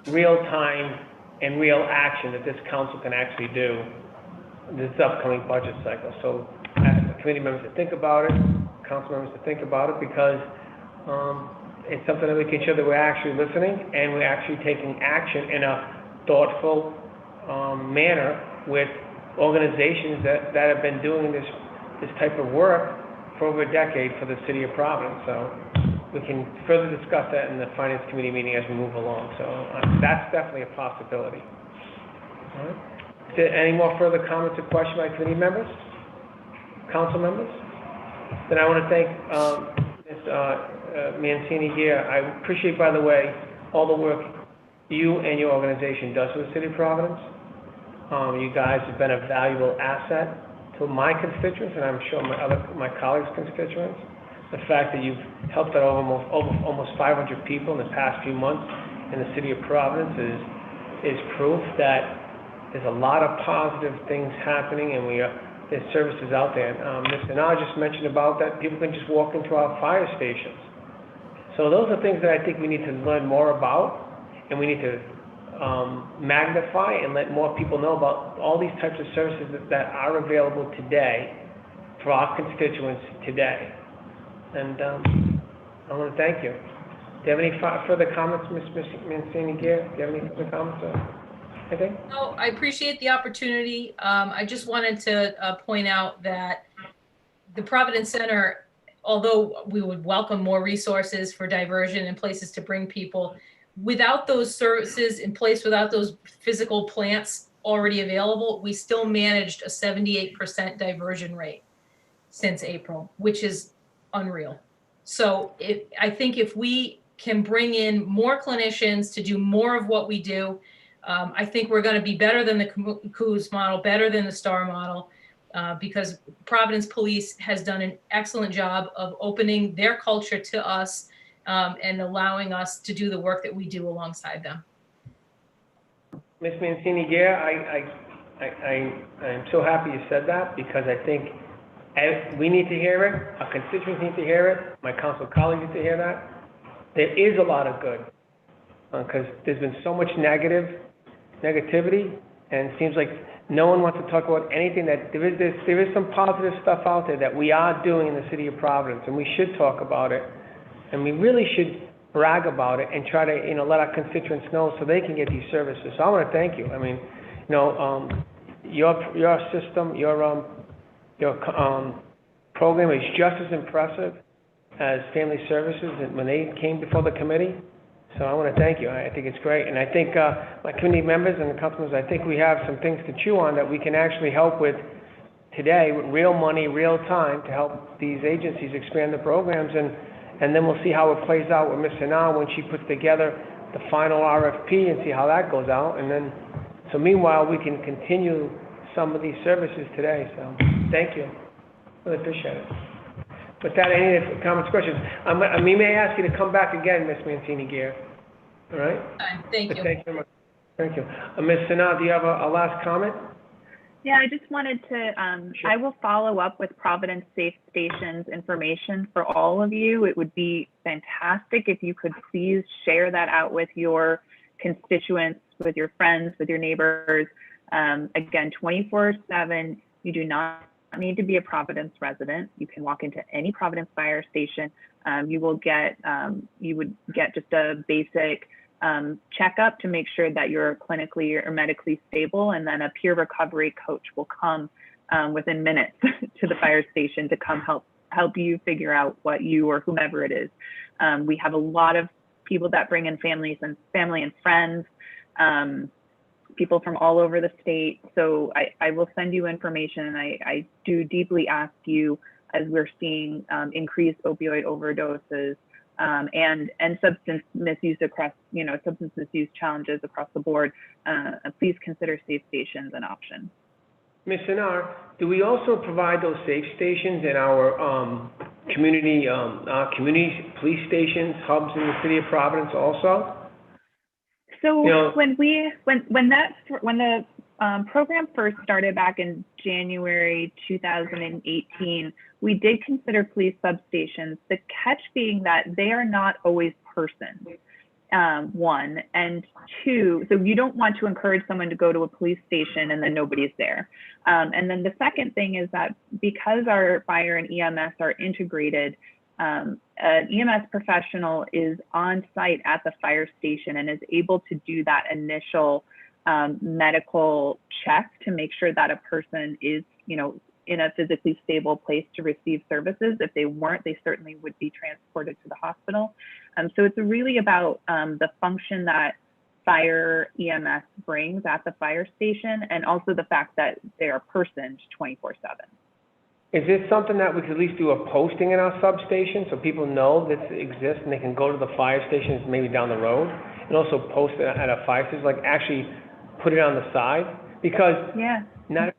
S1: real time and real action that this council can actually do this upcoming budget cycle. So ask the committee members to think about it, council members to think about it, because it's something that we can show that we're actually listening and we're actually taking action in a thoughtful manner with organizations that have been doing this type of work for over a decade for the city of Providence. So we can further discuss that in the Finance Committee meeting as we move along. So that's definitely a possibility. All right. Is there any more further comments or questions by committee members, council members? Then I want to thank Ms. Mancini here. I appreciate, by the way, all the work you and your organization does for the city of Providence. You guys have been a valuable asset to my constituents, and I'm sure my colleagues' constituents. The fact that you've helped out almost 500 people in the past few months in the city of Providence is proof that there's a lot of positive things happening, and there's services out there. Mr. Nah just mentioned about that people can just walk into our fire stations. So those are things that I think we need to learn more about, and we need to magnify and let more people know about all these types of services that are available today for our constituents today. And I want to thank you. Do you have any further comments, Ms. Mancini-Gear? Do you have any further comments? Anything?
S5: No, I appreciate the opportunity. I just wanted to point out that the Providence Center, although we would welcome more resources for diversion and places to bring people, without those services in place, without those physical plants already available, we still managed a 78% diversion rate since April, which is unreal. So I think if we can bring in more clinicians to do more of what we do, I think we're going to be better than the COOS model, better than the STAR model. because Providence Police has done an excellent job of opening their culture to us and allowing us to do the work that we do alongside them.
S1: Ms. Mancini-Guerra, I'm so happy you said that, because I think we need to hear it, our constituents need to hear it, my council colleagues need to hear that. There is a lot of good, because there's been so much negativity, and it seems like no one wants to talk about anything that, there is some positive stuff out there that we are doing in the city of Providence, and we should talk about it, and we really should brag about it and try to, let our constituents know so they can get these services. So I want to thank you. I mean, your system, your program is just as impressive as Family Services and when they came before the committee. So I want to thank you. I think it's great. And I think my committee members and the councilors, I think we have some things to chew on that we can actually help with today with real money, real time to help these agencies expand the programs. And then we'll see how it plays out with Ms. Hanar when she puts together the final RFP and see how that goes out. And then, so meanwhile, we can continue some of these services today. So thank you. Really appreciate it. With that, any comments, questions? I may ask you to come back again, Ms. Mancini-Guerra. All right?
S5: Thank you.
S1: Thank you very much. Thank you. Ms. Hanar, do you have a last comment?
S9: Yeah, I just wanted to,
S1: Sure.
S9: I will follow up with Providence Safe Stations information for all of you. It would be fantastic if you could please share that out with your constituents, with your friends, with your neighbors. Again, 24/7, you do not need to be a Providence resident. You can walk into any Providence fire station. You would get just a basic checkup to make sure that you're clinically or medically stable, and then a peer recovery coach will come within minutes to the fire station to come help you figure out what you or whomever it is. We have a lot of people that bring in family and friends, people from all over the state. So I will send you information, and I do deeply ask you, as we're seeing increased opioid overdoses and substance misuse across, substance misuse challenges across the board, please consider safe stations an option.
S1: Ms. Hanar, do we also provide those safe stations in our community police stations, hubs in the city of Providence also?
S9: So when the program first started back in January 2018, we did consider police substations. The catch being that they are not always persons, one, and two, so you don't want to encourage someone to go to a police station and then nobody's there. And then the second thing is that because our fire and EMS are integrated, an EMS professional is on site at the fire station and is able to do that initial medical check to make sure that a person is, in a physically stable place to receive services. If they weren't, they certainly would be transported to the hospital. So it's really about the function that fire EMS brings at the fire station, and also the fact that they are personed 24/7.
S1: Is this something that we could at least do a posting in our substation so people know this exists and they can go to the fire stations maybe down the road, and also post it at a fire station, like actually put it on the side? Because not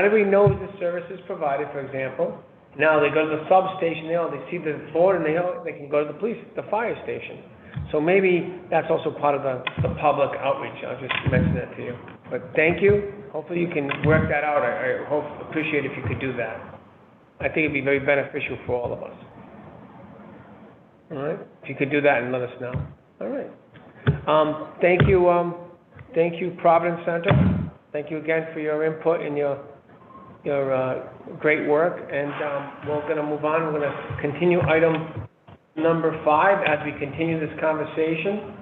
S1: everybody knows the services provided, for example. Now they go to the substation, they see the board, and they can go to the fire station. So maybe that's also part of the public outreach. I'll just mention that to you. But thank you. Hopefully you can work that out. I appreciate if you could do that. I think it'd be very beneficial for all of us. All right? If you could do that and let us know. All right. Thank you, Providence Center. Thank you again for your input and your great work. And we're going to move on. We're going to continue item number 5 as we continue this conversation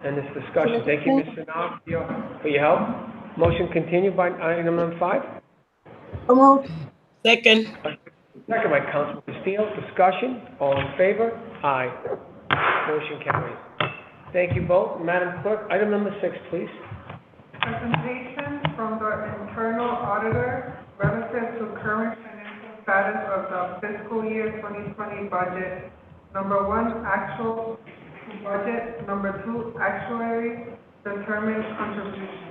S1: and this discussion. Thank you, Mr. Knopf, for your help. Motion continued by item number 5.
S6: Second.
S1: Second by Councilman Castillo. Discussion. All in favor? Aye. Motion carries. Thank you both. Madam Clerk, item number 6, please.
S2: Presentation from the internal auditor relative to current financial status of the fiscal year 2020 budget. Number 1, actual budget. Number 2, actuary determined contribution.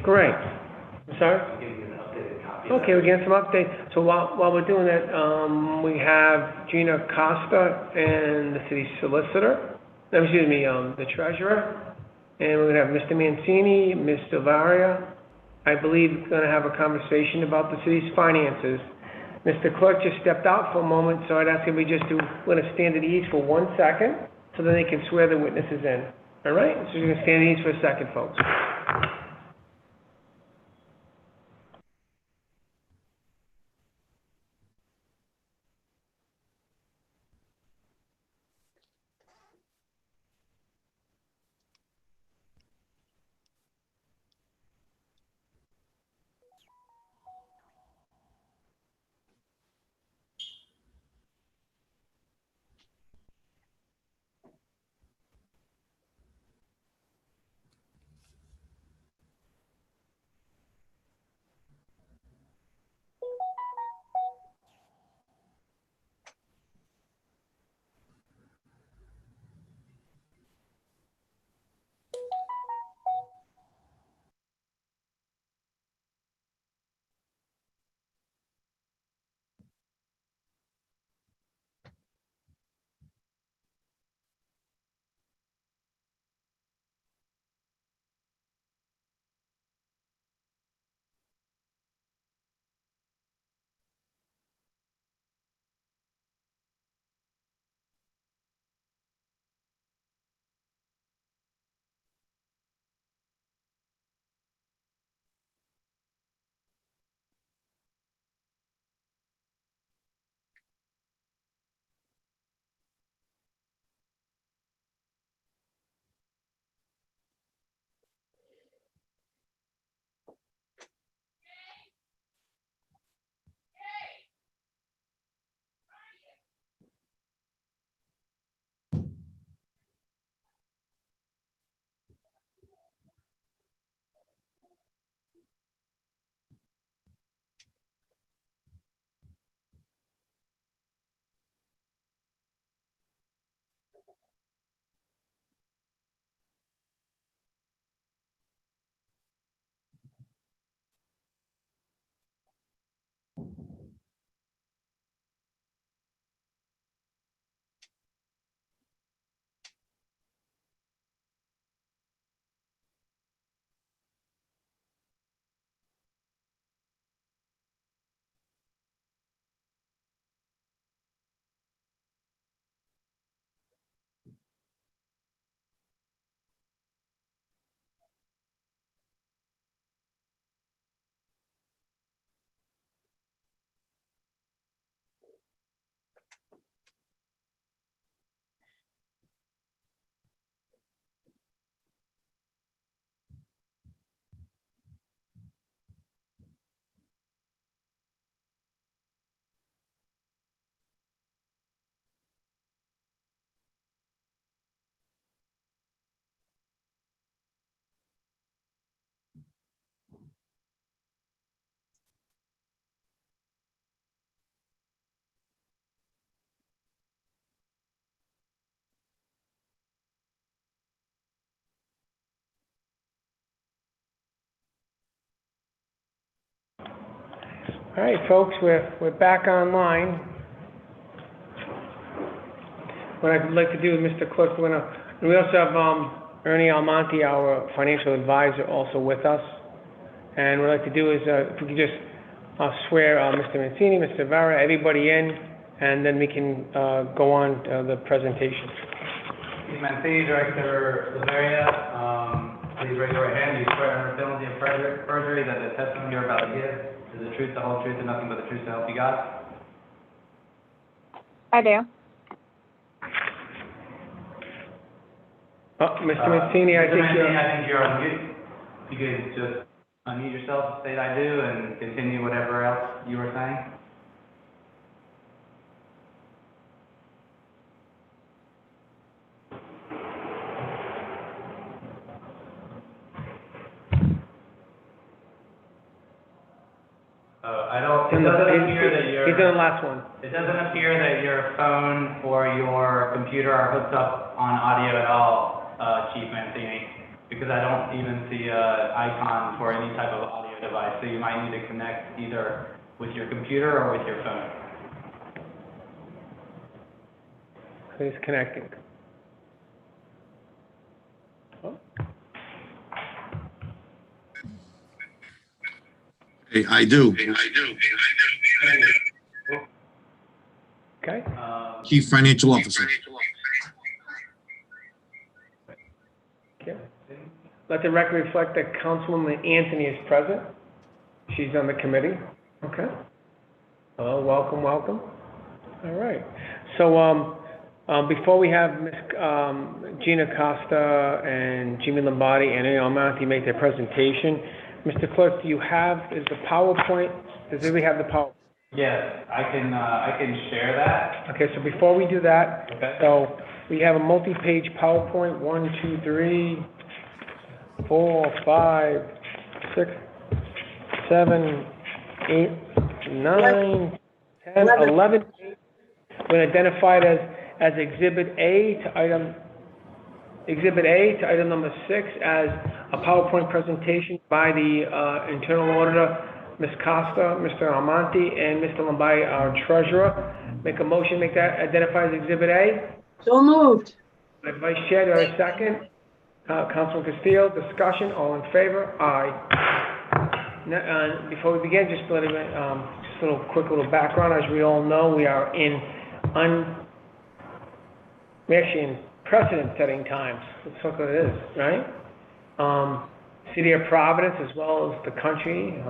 S1: Great. Sorry?
S4: I'll give you an updated copy.
S1: Okay, we get some updates. So while we're doing that, we have Gina Costa and the city solicitor, no, excuse me, the treasurer, and we're gonna have Mr. Mancini, Mr. Varia. I believe gonna have a conversation about the city's finances. Mr. Clerk just stepped out for a moment, so I'd ask if we just do, we're gonna stand at ease for 1 second, so then they can swear the witnesses in. All right? So you're gonna stand at ease for a second, folks. All right, folks, we're back online. What I'd like to do, Mr. Clerk, we also have Ernie Almonte, our financial advisor, also with us. And what I'd like to do is, if we could just swear Mr. Mancini, Mr. Vara, everybody in, and then we can go on the presentation.
S4: Chief Mancini, Director Bavaria, please raise your right hand. Do you swear under penalty of perjury that the testimony you're about to give is the truth, the whole truth, and nothing but the truth to help you God?
S9: I do.
S1: Mr. Mancini, I think you're...
S4: I think you're on mute. You could just unmute yourself, state I do, and continue whatever else you were saying. It doesn't appear that
S1: He's doing the last one.
S4: It doesn't appear that your phone or your computer are hooked up on audio at all, Chief Mancini, because I don't even see an icon for any type of audio audio device, so you might need to connect either with your computer or with your phone.
S1: Please connecting. Oh,
S10: Hey, I do.
S1: okay.
S10: Chief Financial Officer.
S1: Okay. Let the record reflect that Councilwoman Anthony is present. She's on the committee. Okay. Welcome, welcome. All right. So, before we have Ms. Gina Costa and Jimmy Lombardi and Annie Almonte make their presentation, Mr. Clerk, is the PowerPoint, does everybody have the PowerPoint?
S4: Yes, I can share that.
S1: Okay, so before we do that,
S4: Okay.
S1: so we have a multi-page PowerPoint, 1, 2, 3, 4, 5, 6, 7, 8, 9, 10, 11. We're identified as Exhibit A to item number 6 as a PowerPoint presentation by the internal auditor, Ms. Costa, Mr. Almonte, and Mr. Lombardi, our treasurer. Make a motion, make that identified as Exhibit A.
S3: So moved.
S1: My Vice Chair, do I have a second? Councilman Castillo, discussion, all in favor? Aye. Now, before we begin, just a little quick background. As we all know, we are we're actually in precedent-setting times. That's what it is, right? City of Providence, as well as the country,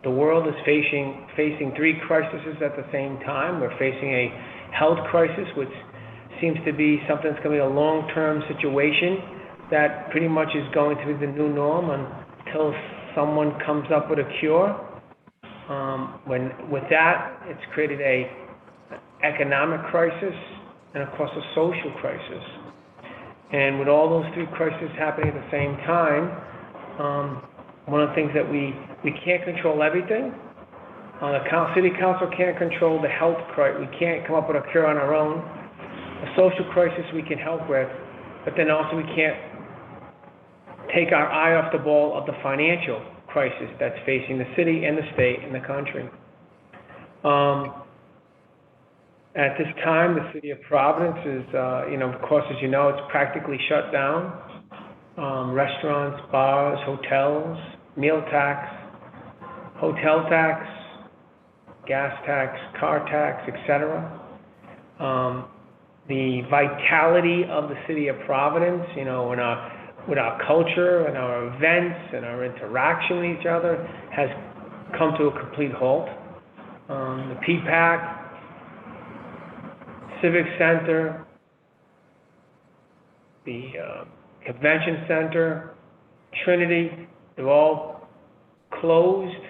S1: the world is facing 3 crises at the same time. We're facing a health crisis, which seems to be something that's going to be a long-term situation that pretty much is going to be the new norm until someone comes up with a cure. With that, it's created a economic crisis and, of course, a social crisis. And with all those 3 crises happening at the same time, one of the things that we can't control everything. The city council can't control the health crisis. We can't come up with a cure on our own. A social crisis we can help with, but then also we can't take our eye off the ball of the financial crisis that's facing the city and the state and the country. At this time, the city of Providence is, of course, as you know, it's practically shut down. Restaurants, bars, hotels, meal tax, hotel tax, gas tax, car tax, etc. The vitality of the city of Providence, with our culture and our events and our interaction with each other has come to a complete halt. The PPAC, Civic Center, the Convention Center, Trinity, they're all closed.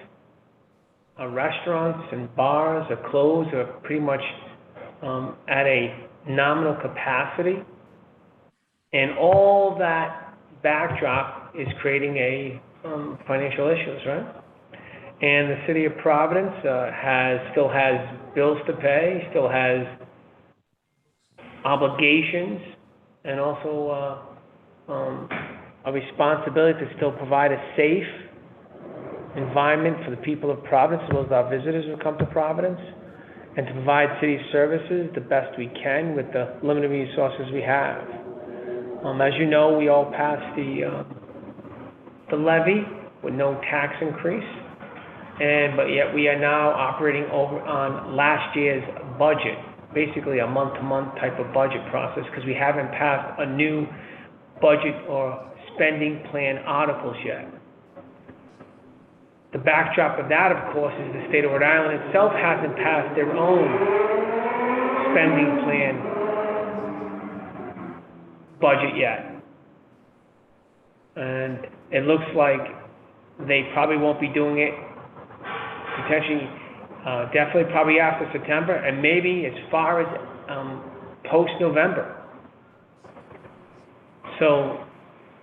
S1: Our restaurants and bars are closed, are pretty much at a nominal capacity. And all that backdrop is creating financial issues, right? And the city of Providence still has bills to pay, still has obligations, and also a responsibility to still provide a safe environment for the people of Providence, as well as our visitors who come to Providence, and to provide city services the best we can with the limited resources we have. As you know, we all passed the levy with no tax increase, but yet we are now operating over on last year's budget, basically a month-to-month type of budget process, because we haven't passed a new budget or spending plan articles yet. The backdrop of that, of course, is the state of Rhode Island itself hasn't passed their own spending plan budget yet. And it looks like they probably won't be doing it potentially, definitely probably after September, and maybe as far as post-November. So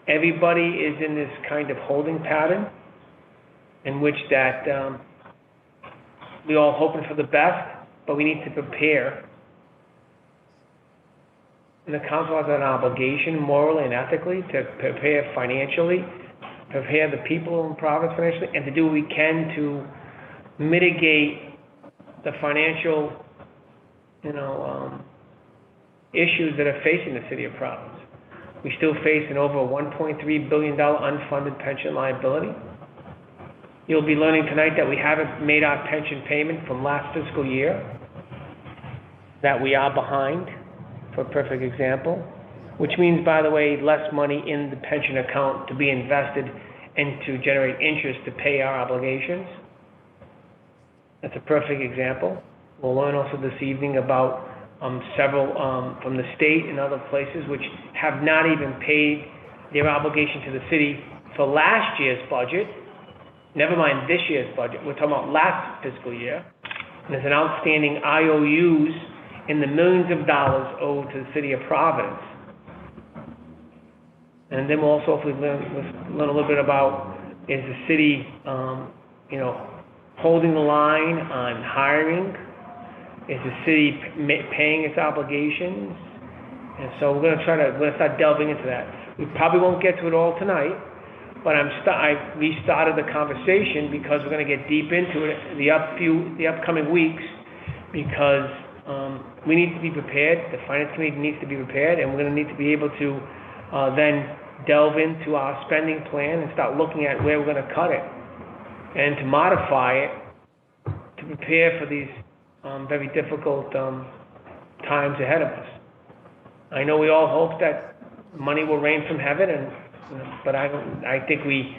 S1: everybody is in this kind of holding pattern in which that we're all hoping for the best, but we need to prepare. And the council has an obligation, morally and ethically, to prepare financially prepare the people in Providence financially, and to do what we can to mitigate the financial, issues that are facing the city of Providence. We still face an over $1.3 billion unfunded pension liability. You'll be learning tonight that we haven't made our pension payment from last fiscal year, that we are behind, for a perfect example, which means, by the way, less money in the pension account to be invested and to generate interest to pay our obligations. That's a perfect example. We'll learn also this evening about several from the state and other places which have not even paid their obligation to the city for last year's budget, never mind this year's budget. We're talking about last fiscal year. And there's an outstanding IOUs in the millions of dollars owed to the city of Providence. And then we'll also hopefully learn a little bit about, is the city, holding the line on hiring? Is the city paying its obligations? And so we're going to start delving into that. We probably won't get to it all tonight, but I restarted the conversation because we're going to get deep into it the upcoming weeks, because we need to be prepared. The finance committee needs to be prepared, and we're going to need to be able to then delve into our spending plan and start looking at where we're going to cut it and to modify it to prepare for these very difficult times ahead of us. I know we all hope that money will rain from heaven, but I think we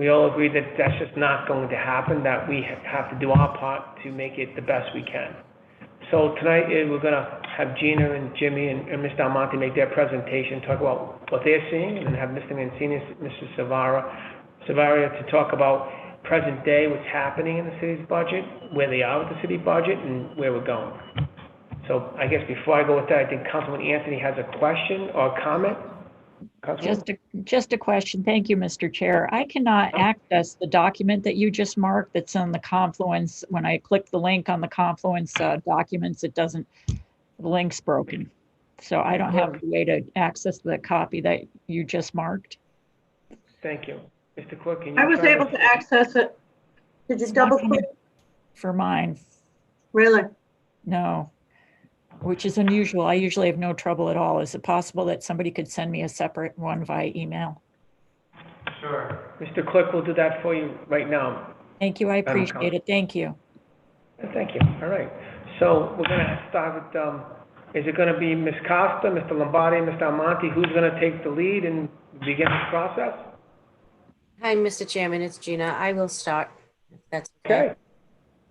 S1: all agree that that's just not going to happen, that we have to do our part to make it the best we can. So tonight we're going to have Gina and Jimmy and Mr. Almonte make their presentation, talk about what they're seeing, and then have Mr. Mancini, Mr. Savaria to talk about present day, what's happening in the city's budget, where they are with the city budget, and where we're going. So I guess before I go with that, I think Councilman Anthony has a question or a comment.
S11: Just a question. Thank you, Mr. Chair. I cannot access the document that you just marked that's on the Confluence. When I click the link on the Confluence documents, the link's broken. So I don't have a way to access the copy that you just marked.
S1: Thank you. Mr. Clerk, can you?
S3: I was able to access it. Did you double click?
S11: For mine.
S3: Really?
S11: No, which is unusual. I usually have no trouble at all. Is it possible that somebody could send me a separate one via email?
S4: Sure.
S1: Mr. Clerk will do that for you right now.
S11: Thank you. I appreciate it. Thank you.
S1: Thank you. All right. So we're going to start with, is it going to be Ms. Costa, Mr. Lombardi, Mr. Almonte? Who's going to take the lead and begin this process?
S12: Hi, Mr. Chairman, it's Gina. I will start, if that's okay.
S1: Okay.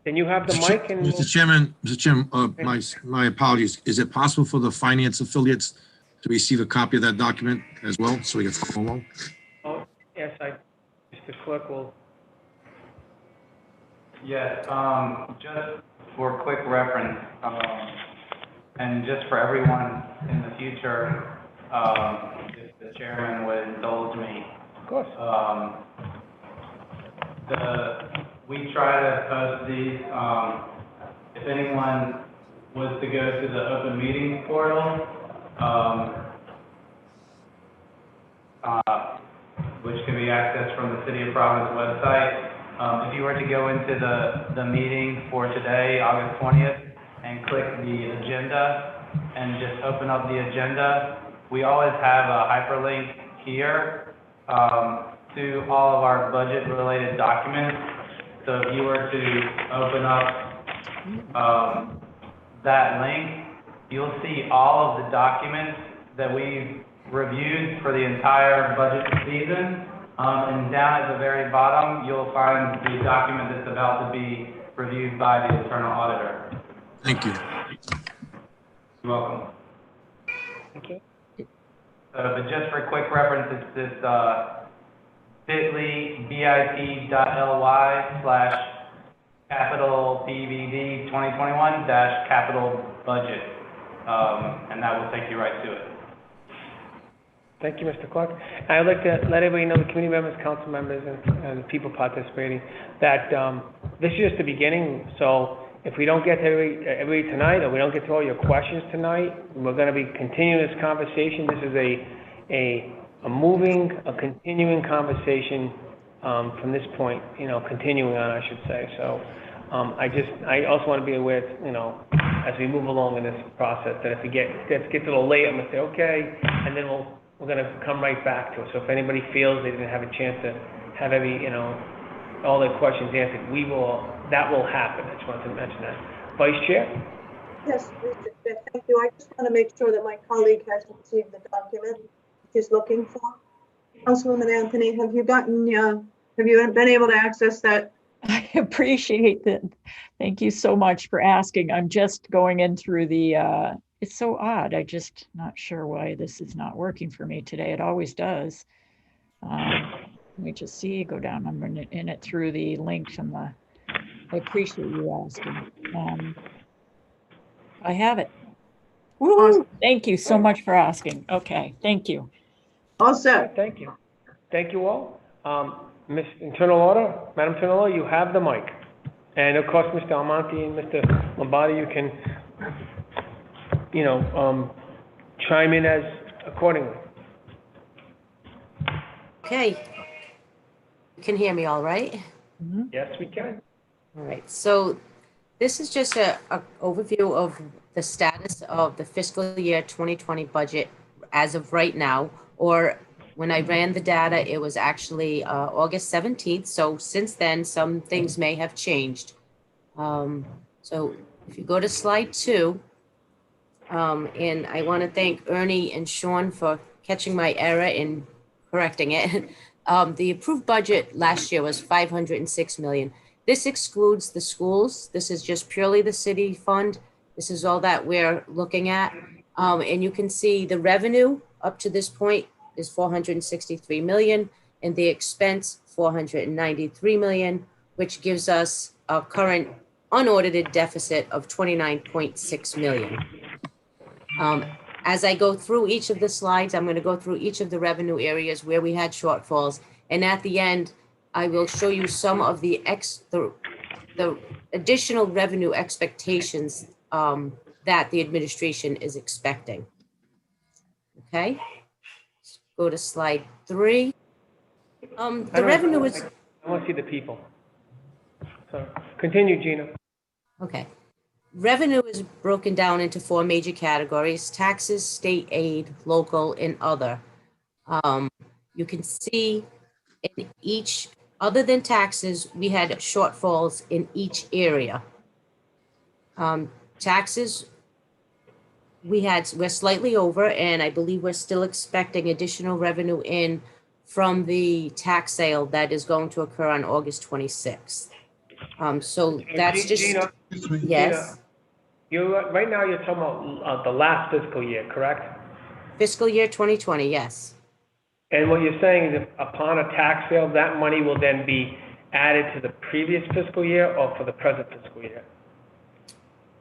S1: Then you have the mic and.
S10: Mr. Chairman, my apologies. Is it possible for the finance affiliates to receive a copy of that document as well, so we can follow along?
S1: Oh, yes, Mr. Clerk will.
S4: Yes, just for quick reference, and just for everyone in the future, if the chairman would indulge me.
S1: Of course.
S4: We try to post these, if anyone was to go to the open meeting portal, which can be accessed from the City of Providence website. If you were to go into the meeting for today, August 20th, and click the agenda and just open up the agenda, we always have a hyperlink here to all of our budget-related documents. So if you were to open up that link, you'll see all of the documents that we've reviewed for the entire budget season. And down at the very bottom, you'll find the document that's about to be reviewed by the internal auditor.
S10: Thank you.
S4: You're welcome.
S1: Okay.
S4: But just for quick reference, it's this bit.ly/capital PVD 2021-capital budget. And that will take you right to it.
S1: Thank you, Mr. Clark. I'd like to let everybody know, the committee members, council members, and the people participating, that this is just the beginning. So if we don't get to everybody tonight, or we don't get to all your questions tonight, we're going to be continuing this conversation. This is a a continuing conversation from this point, continuing on, I should say. So I also want to be aware, as we move along in this process, that if it gets a little late, I'm going to say, okay, and then we're going to come right back to it. So if anybody feels they didn't have a chance to have all their questions answered, that will happen. I just wanted to mention that. Vice Chair?
S3: Yes, Mr. Chair, thank you. I just want to make sure that my colleague has received the document he's looking for. Councilwoman Anthony, have you been able to access that?
S11: I appreciate that. Thank you so much for asking. I'm just going in through it's so odd. I just not sure why this is not working for me today. It always does. Let me just see, go down. I'm in it through the link from I appreciate you asking. I have it. Woo!
S3: Awesome.
S11: Thank you so much for asking. Okay, thank you.
S3: All set.
S1: Thank you. Thank you all. Ms. Internal Order, Madam Internal Order, you have the mic. And of course, Mr. Almonte and Mr. Lombardi, you can, chime in as accordingly.
S12: Okay. You can hear me all right?
S1: Yes, we can.
S12: All right, so this is just a overview of the status of the fiscal year 2020 budget as of right now, or when I ran the data, it was actually August 17th. So since then, some things may have changed. So if you go to slide 2, and I want to thank Ernie and Sean for catching my error and correcting it. The approved budget last year was $506 million. This excludes the schools. This is just purely the city fund. This is all that we're looking at. And you can see the revenue up to this point is $463 million, and the expense $493 million, which gives us a current unaudited deficit of $29.6 million. As I go through each of the slides, I'm going to go through each of the revenue areas where we had shortfalls, and at the end, I will show you some of the additional revenue expectations that the administration is expecting. Okay, let's go to slide 3. The revenue is.
S1: I want to see the people. So continue, Gina.
S12: Okay. Revenue is broken down into 4 major categories: taxes, state aid, local, and other. You can see in each, other than taxes, we had shortfalls in each area. Taxes, we're slightly over, and I believe we're still expecting additional revenue in from the tax sale that is going to occur on August 26th. So that's just,
S1: Gina,
S12: yes.
S1: Gina, right now you're talking about the last fiscal year, correct?
S12: Fiscal year 2020, yes.
S1: And what you're saying is if upon a tax sale, that money will then be added to the previous fiscal year or for the present fiscal year?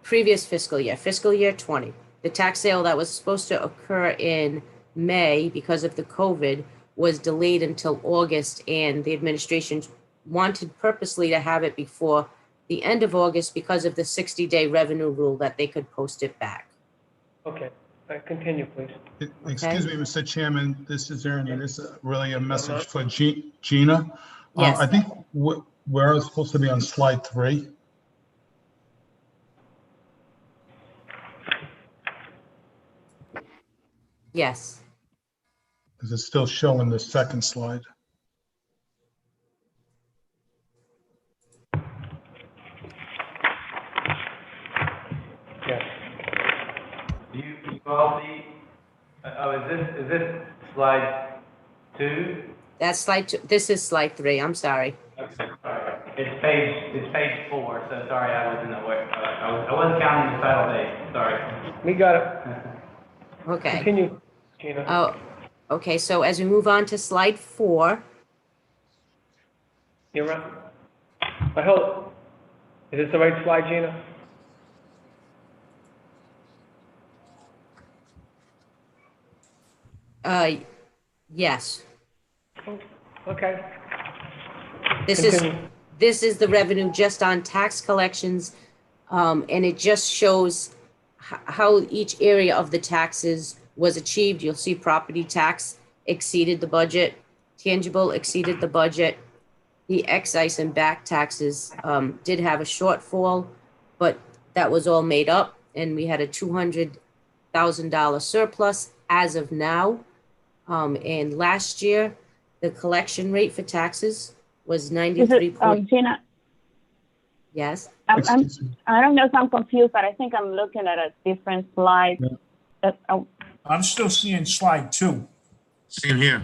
S12: Previous fiscal year 20. The tax sale that was supposed to occur in May because of the COVID was delayed until August, and the administration wanted purposely to have it before the end of August because of the 60-day revenue rule that they could post it back.
S1: Okay, continue, please.
S13: Excuse me, Mr. Chairman, this is Aaron, and this is really a message for Gina.
S12: Yes.
S13: I think we're supposed to be on slide 3.
S12: Yes.
S13: Because it's still showing the second slide.
S1: Yes.
S4: Do you all see, is this slide 2?
S12: That's slide 2. This is slide 3. I'm sorry.
S4: Okay, sorry. It's page 4, so sorry I wasn't aware. I wasn't counting the title page, sorry.
S1: We got it.
S12: Okay.
S1: Continue, Gina.
S12: Oh, okay. So as we move on to slide 4.
S1: You're right. I hope. Is this the right slide, Gina?
S12: Yes.
S1: Okay.
S12: This is the revenue just on tax collections, and it just shows how each area of the taxes was achieved. You'll see property tax exceeded the budget. Tangible exceeded the budget. The excise and back taxes did have a shortfall, but that was all made up, and we had a $200,000 surplus as of now. And last year, the collection rate for taxes was 93.
S14: Gina,
S12: Yes.
S13: Excuse me.
S14: I don't know if I'm confused, but I think I'm looking at a different slide.
S15: I'm still seeing slide 2.
S10: Same here.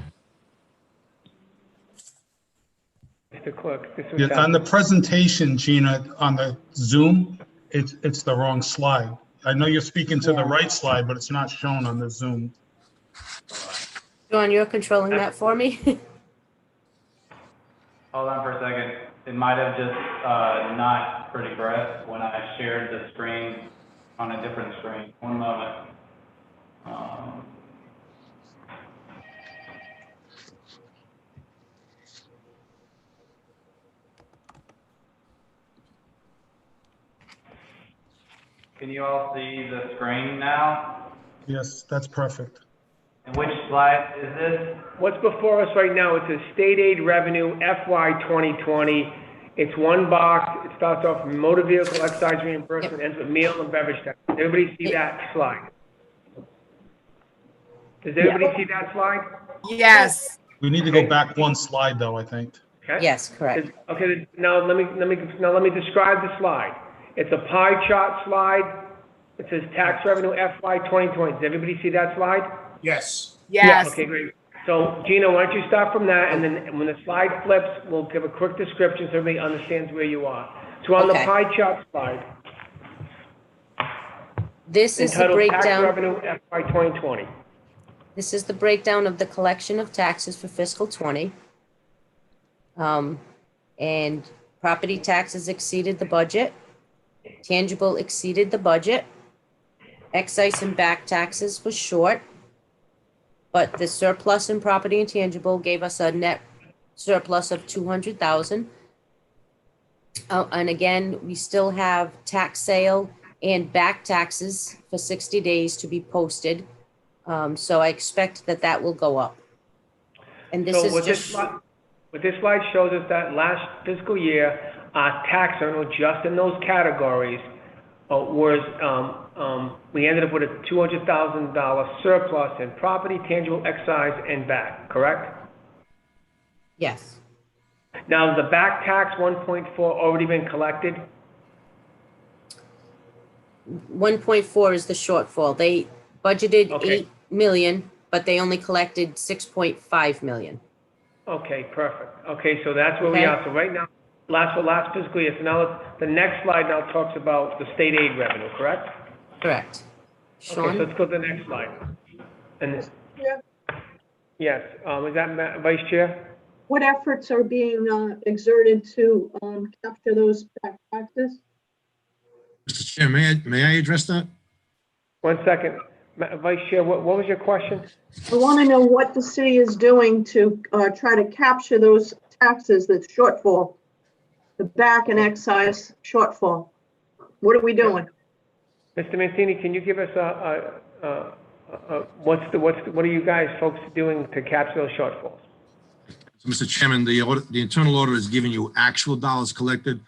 S1: Mr. Clerk, this was.
S13: Yes, on the presentation, Gina, on the Zoom, it's the wrong slide. I know you're speaking to the right slide, but it's not shown on the Zoom.
S12: John, you're controlling that for me?
S4: Hold on for a second. It might have just not progressed when I shared the screen on a different screen. One moment. Can you all see the screen now?
S13: Yes, that's perfect.
S4: And which slide is this?
S1: What's before us right now, it says state aid revenue FY 2020. It's one box. It starts off with motor vehicle excise reimbursement, ends with meal and beverage tax. Does everybody see that slide? Does everybody see that slide?
S8: Yes.
S13: We need to go back one slide though, I think.
S1: Okay.
S12: Yes, correct.
S1: Okay, now let me describe the slide. It's a pie chart slide. It says tax revenue FY 2020. Does everybody see that slide?
S15: Yes.
S8: Yes.
S1: Okay, great. So Gina, why don't you start from that, and then when the slide flips, we'll give a quick description so everybody understands where you are. So on the
S12: Okay.
S1: pie chart slide,
S12: This is the
S1: entitled Tax
S12: breakdown.
S1: Revenue FY 2020.
S12: This is the breakdown of the collection of taxes for fiscal 20. And property taxes exceeded the budget. Tangible exceeded the budget. Excise and back taxes was short. But the surplus in property and tangible gave us a net surplus of 200,000. And again, we still have tax sale and back taxes for 60 days to be posted. So I expect that will go up. And this
S1: So
S12: is
S1: what
S12: just,
S1: what this slide shows us that last fiscal year, our tax revenue just in those categories we ended up with a $200,000 surplus in property, tangible, excise, and back, correct?
S12: yes,
S1: Now, the back tax 1.4 already been collected?
S12: 1.4 is the shortfall. They budgeted
S1: Okay.
S12: 8 million, but they only collected 6.5 million.
S1: Okay, perfect. Okay, so that's where we
S12: Okay.
S1: are. So right now, last fiscal year. So now the next slide now talks about the state aid revenue, correct?
S12: Correct.
S1: Okay, so
S12: Sean?
S1: let's go to the next slide. And
S3: Yeah.
S1: yes, is that Vice Chair?
S3: What efforts are being exerted to capture those back taxes?
S10: Mr. Chair, may I address that?
S1: 1 second. Vice Chair, what was your question?
S3: I want to know what the city is doing to try to capture those taxes, that shortfall, the back and excise shortfall. What are we doing?
S1: Mr. Mancini, can you give us what are you guys folks doing to capture those shortfalls?
S10: So, Mr. Chairman, the internal auditor is giving you actual dollars collected.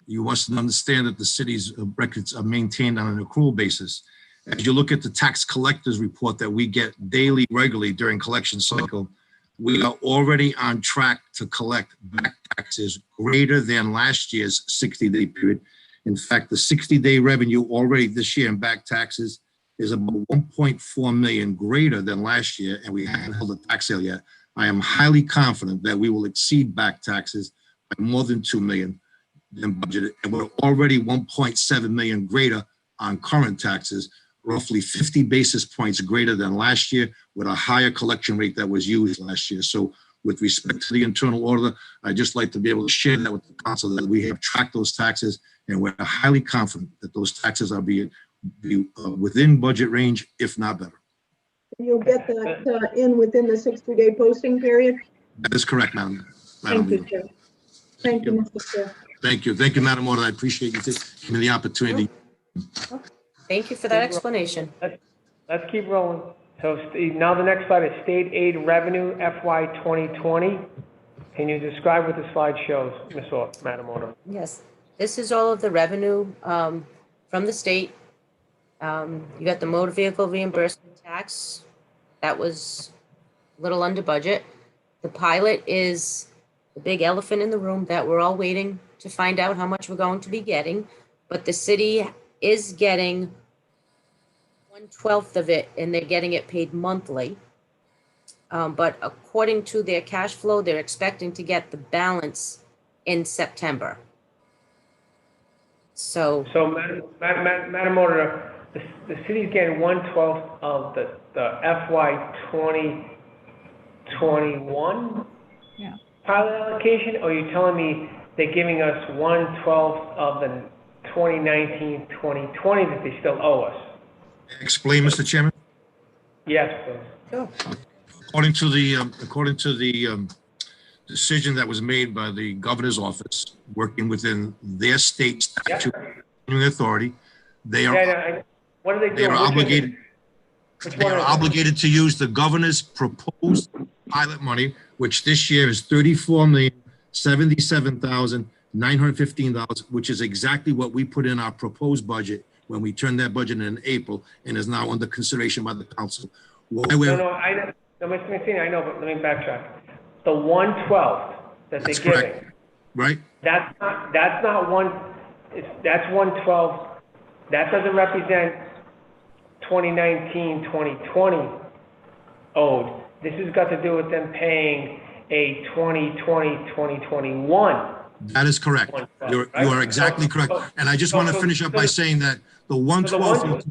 S10: You must understand that the city's records are maintained on an accrual basis. As you look at the tax collectors report that we get daily, regularly during collection cycle, we are already on track to collect back taxes greater than last year's 60-day period. In fact, the 60-day revenue already this year in back taxes is about 1.4 million greater than last year, and we haven't held a tax sale yet. I am highly confident that we will exceed back taxes by more than 2 million than budgeted, and we're already 1.7 million greater on current taxes, roughly 50 basis points greater than last year with a higher collection rate that was used last year. So with respect to the internal auditor, I'd just like to be able to share that with the council that we have tracked those taxes, and we're highly confident that those taxes are being within budget range, if not better.
S3: You'll get that in within the 60-day posting period?
S10: That is correct, Madam.
S3: Thank you, Chair. Thank you, Mr. Chair.
S10: Thank you. Thank you, Madam Auditor. I appreciate you giving me the opportunity.
S12: Thank you for that explanation.
S1: Let's keep rolling. So now the next slide is state aid revenue FY 2020. Can you describe what the slide shows, Madam Auditor?
S12: Yes, this is all of the revenue from the state. You got the motor vehicle reimbursement tax. That was a little under budget. The pilot is the big elephant in the room that we're all waiting to find out how much we're going to be getting. But the city is getting 1/12 of it, and they're getting it paid monthly. But according to their cash flow, they're expecting to get the balance in September. So,
S1: Madam Auditor, the city's getting 1/12 of the FY 2021 pilot allocation, or are you telling me they're giving us 1/12 of the 2019-2020 that they still owe us?
S10: Explain, Mr. Chairman.
S1: Yes, please.
S12: sure.
S10: According to the decision that was made by the governor's office, working within their state statute authority, they are
S1: What are they doing?
S10: They are obligated to use the governor's proposed pilot money, which this year is $34,077,915, which is exactly what we put in our proposed budget when we turned that budget in April, and is now under consideration by the council.
S1: I know, Mr. Mancini, I know, but let me backtrack. The 1/12 that they're giving.
S10: Right?
S1: That's not 1/12. That doesn't represent 2019-2020 owed. This has got to do with them paying a 2020-2021.
S10: That is correct. You are exactly correct. And I just want to finish up by saying that the 1/12.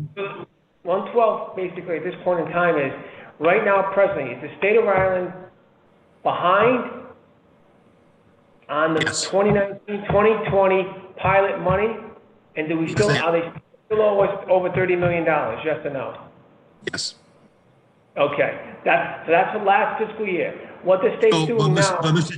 S1: 1/12, basically, at this point in time is, right now, presently, is the state of Rhode Island behind on the 2019-2020 pilot money? And are they still owe us over $30 million, yes or no?
S10: Yes.
S1: Okay, that's the last fiscal year. What the state's doing now.
S10: Mr.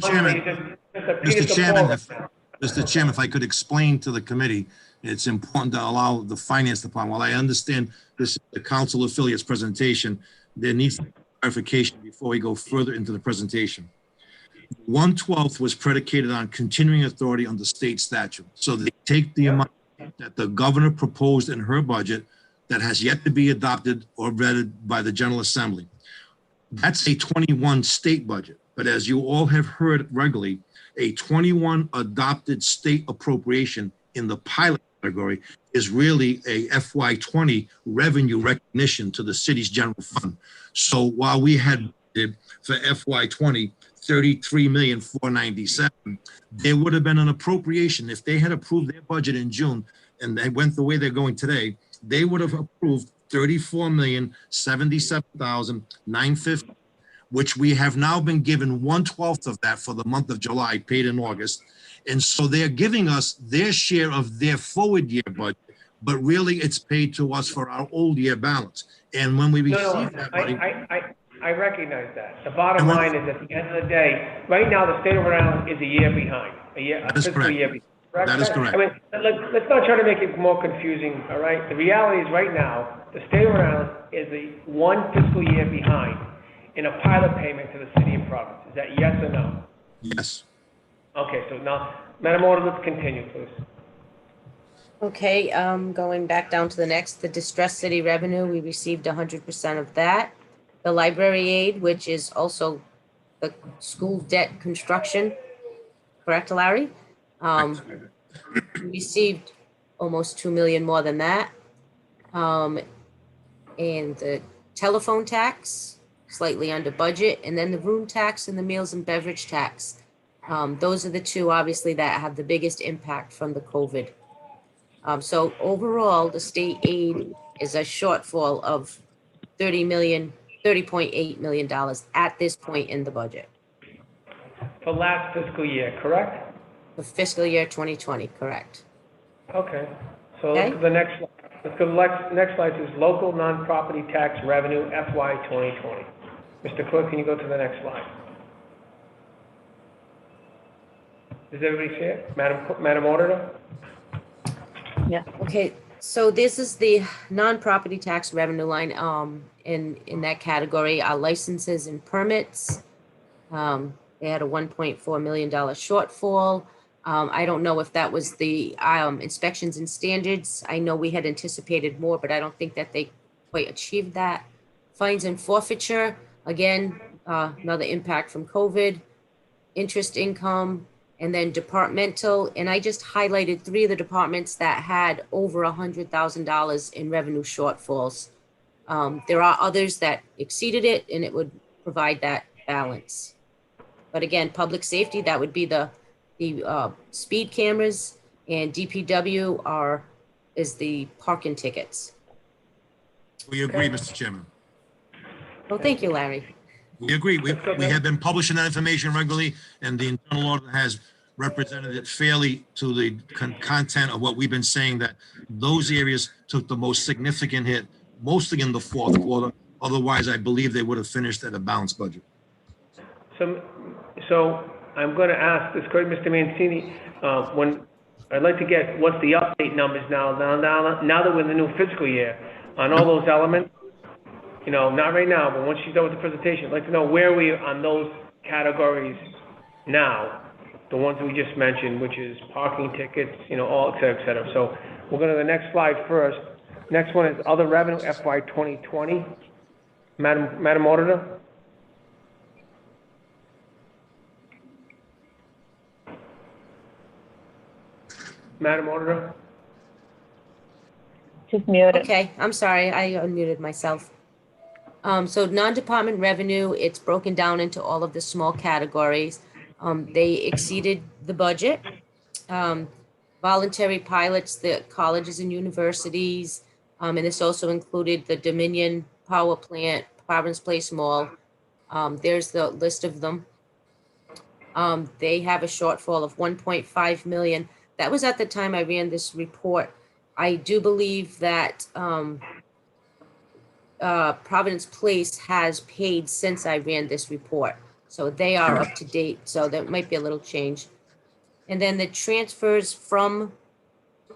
S10: Chairman, if I could explain to the committee, it's important to allow the finance department, while I understand this is the council affiliates presentation, there needs to be clarification before we go further into the presentation. 1/12 was predicated on continuing authority under state statute. So they take the amount that the governor proposed in her budget that has yet to be adopted or vetted by the General Assembly. That's a 21 state budget. But as you all have heard regularly, a 21 adopted state appropriation in the pilot category is really a FY20 revenue recognition to the city's general fund. So while we had for FY20 $33,497,000, there would have been an appropriation if they had approved their budget in June and they went the way they're going today, they would have approved $34,077,950, which we have now been given 1/12 of that for the month of July, paid in August. And so they're giving us their share of their forward year budget, but really it's paid to us for our old year balance. And when we receive that money.
S1: I recognize that. The bottom line is, at the end of the day, right now, the state of Rhode Island is a year behind, a fiscal year behind. Correct?
S10: That is correct.
S1: I mean, let's not try to make it more confusing, all right? The reality is, right now, the state of Rhode Island is one fiscal year behind in a pilot payment to the city of Providence. Is that yes or no?
S10: Yes.
S1: Okay, so now, Madam Auditor, let's continue, please.
S12: Okay, going back down to the next, the distressed city revenue, we received 100% of that. The library aid, which is also the school debt construction, correct, Larry? We received almost 2 million more than that. And the telephone tax, slightly under budget, and then the room tax and the meals and beverage tax. Those are the two, obviously, that have the biggest impact from the COVID. So overall, the state aid is a shortfall of $30.8 million at this point in the budget.
S1: For last fiscal year, correct?
S12: For fiscal year 2020, correct.
S1: Okay, so let's go to the next slide. Let's go to the next slide, is local non-property tax revenue FY 2020. Mr. Clerk, can you go to the next slide? Does everybody see it? Madam Auditor?
S9: Yeah.
S12: Okay, So this is the non-property tax revenue line, in that category, our licenses and permits. They had a $1.4 million shortfall. I don't know if that was the, inspections and standards. I know we had anticipated more, but I don't think that they quite achieved that. Fines and forfeiture, again, another impact from COVID. Interest income, and then departmental, and I just highlighted 3 of the departments that had over $100,000 in revenue shortfalls. There are others that exceeded it, and it would provide that balance. But again, public safety, that would be the speed cameras, and DPW is the parking tickets.
S10: We agree, Mr. Chairman.
S12: Well, thank you, Larry.
S10: We agree. We have been publishing that information regularly, and the internal auditor has represented it fairly to the content of what we've been saying, that those areas took the most significant hit, mostly in the fourth quarter. Otherwise, I believe they would have finished at a balanced budget.
S1: So I'm going to ask this, Mr. Mancini, when I'd like to get what's the update numbers now that we're in the new fiscal year on all those elements. You know, not right now, but once she's done with the presentation, I'd like to know where we are on those categories now, the ones we just mentioned, which is parking tickets, you know, all, et cetera, et cetera. So we'll go to the next slide first. Next one is other revenue, FY 2020. Madam Auditor? Madam Auditor?
S14: Just muted.
S12: Okay, I'm sorry, I unmuted myself. So non-department revenue, it's broken down into all of the small categories. They exceeded the budget. Voluntary pilots, the colleges and universities, and this also included the Dominion Power Plant, Providence Place Mall. There's the list of them. They have a shortfall of 1.5 million. That was at the time I ran this report. I do believe that Providence Place has paid since I ran this report. So they are up to date. So there might be a little change. And then the transfers from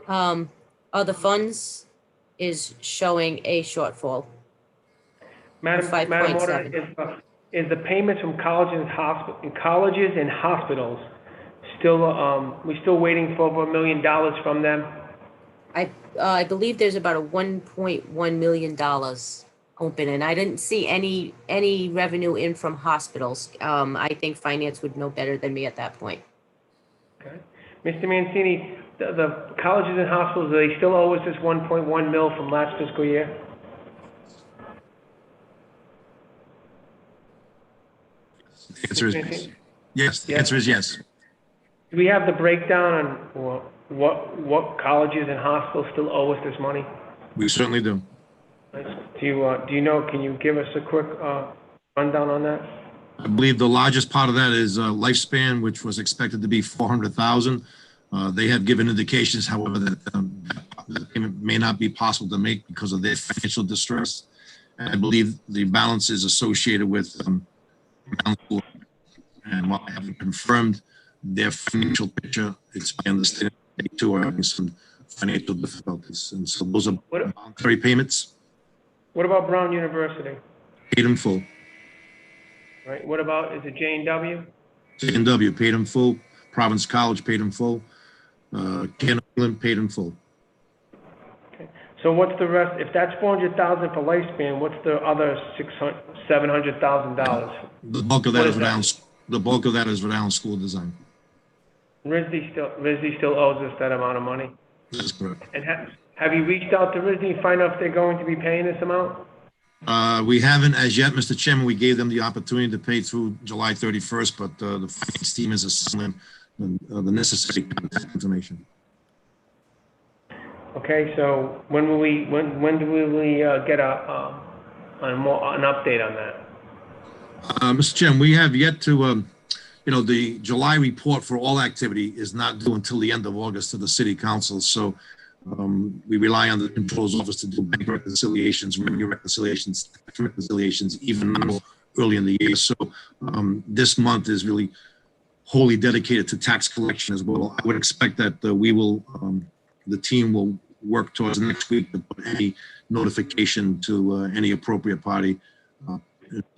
S12: other funds is showing a shortfall.
S1: Madam Auditor, is the payments from colleges and hospitals still, we still waiting for over $1 million from them?
S12: I believe there's about a $1.1 million open, and I didn't see any revenue in from hospitals. I think finance would know better than me at that point.
S1: Okay. Mr. Mancini, the colleges and hospitals, do they still owe us this 1.1 mil from last fiscal year?
S10: The answer is yes. Yes, the answer is yes.
S1: Do we have the breakdown on what colleges and hospitals still owe us this money?
S10: We certainly do.
S1: Do you know, can you give us a quick rundown on that?
S10: I believe the largest part of that is Lifespan, which was expected to be 400,000. They have given indications, however, that that payment may not be possible to make because of their financial distress. And I believe the balance is associated with and while I haven't confirmed their financial picture, it's my understanding they too are having some financial difficulties. And so those are voluntary payments.
S1: What about Brown University?
S10: Paid in full.
S1: Right. What about, is it J&W?
S10: J&W paid in full. Providence College paid in full. Can England paid in full.
S1: Okay. So what's the rest? If that's 400,000 for Lifespan, what's the other $700,000?
S10: The bulk of that is Rhode Island School of Design.
S1: RISD still owes us that amount of money.
S10: That's correct.
S1: And have you reached out to RISD and find out if they're going to be paying this amount?
S10: We haven't as yet, Mr. Chairman. We gave them the opportunity to pay through July 31st, but the finance team is assessing the necessary contact information.
S1: Okay, so when do we get an update on that?
S10: Mr. Chairman, we have yet to, the July report for all activity is not due until the end of August to the City Council. So we rely on the Controller's Office to do bank reconciliations, revenue reconciliations, tax reconciliations, even early in the year. So this month is really wholly dedicated to tax collection as well. I would expect that the team will work towards next week to put any notification to any appropriate party.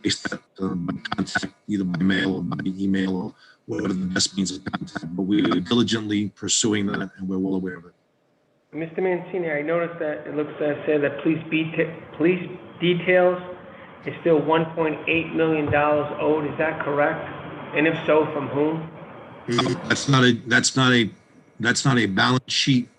S10: Based by contact, either by mail or by email or whatever the best means of contact. But we are diligently pursuing that, and we're well aware of it.
S1: Mr. Mancini, I noticed that it looks to say that police details is still $1.8 million owed. Is that correct? And if so, from whom?
S10: That's not a balance sheet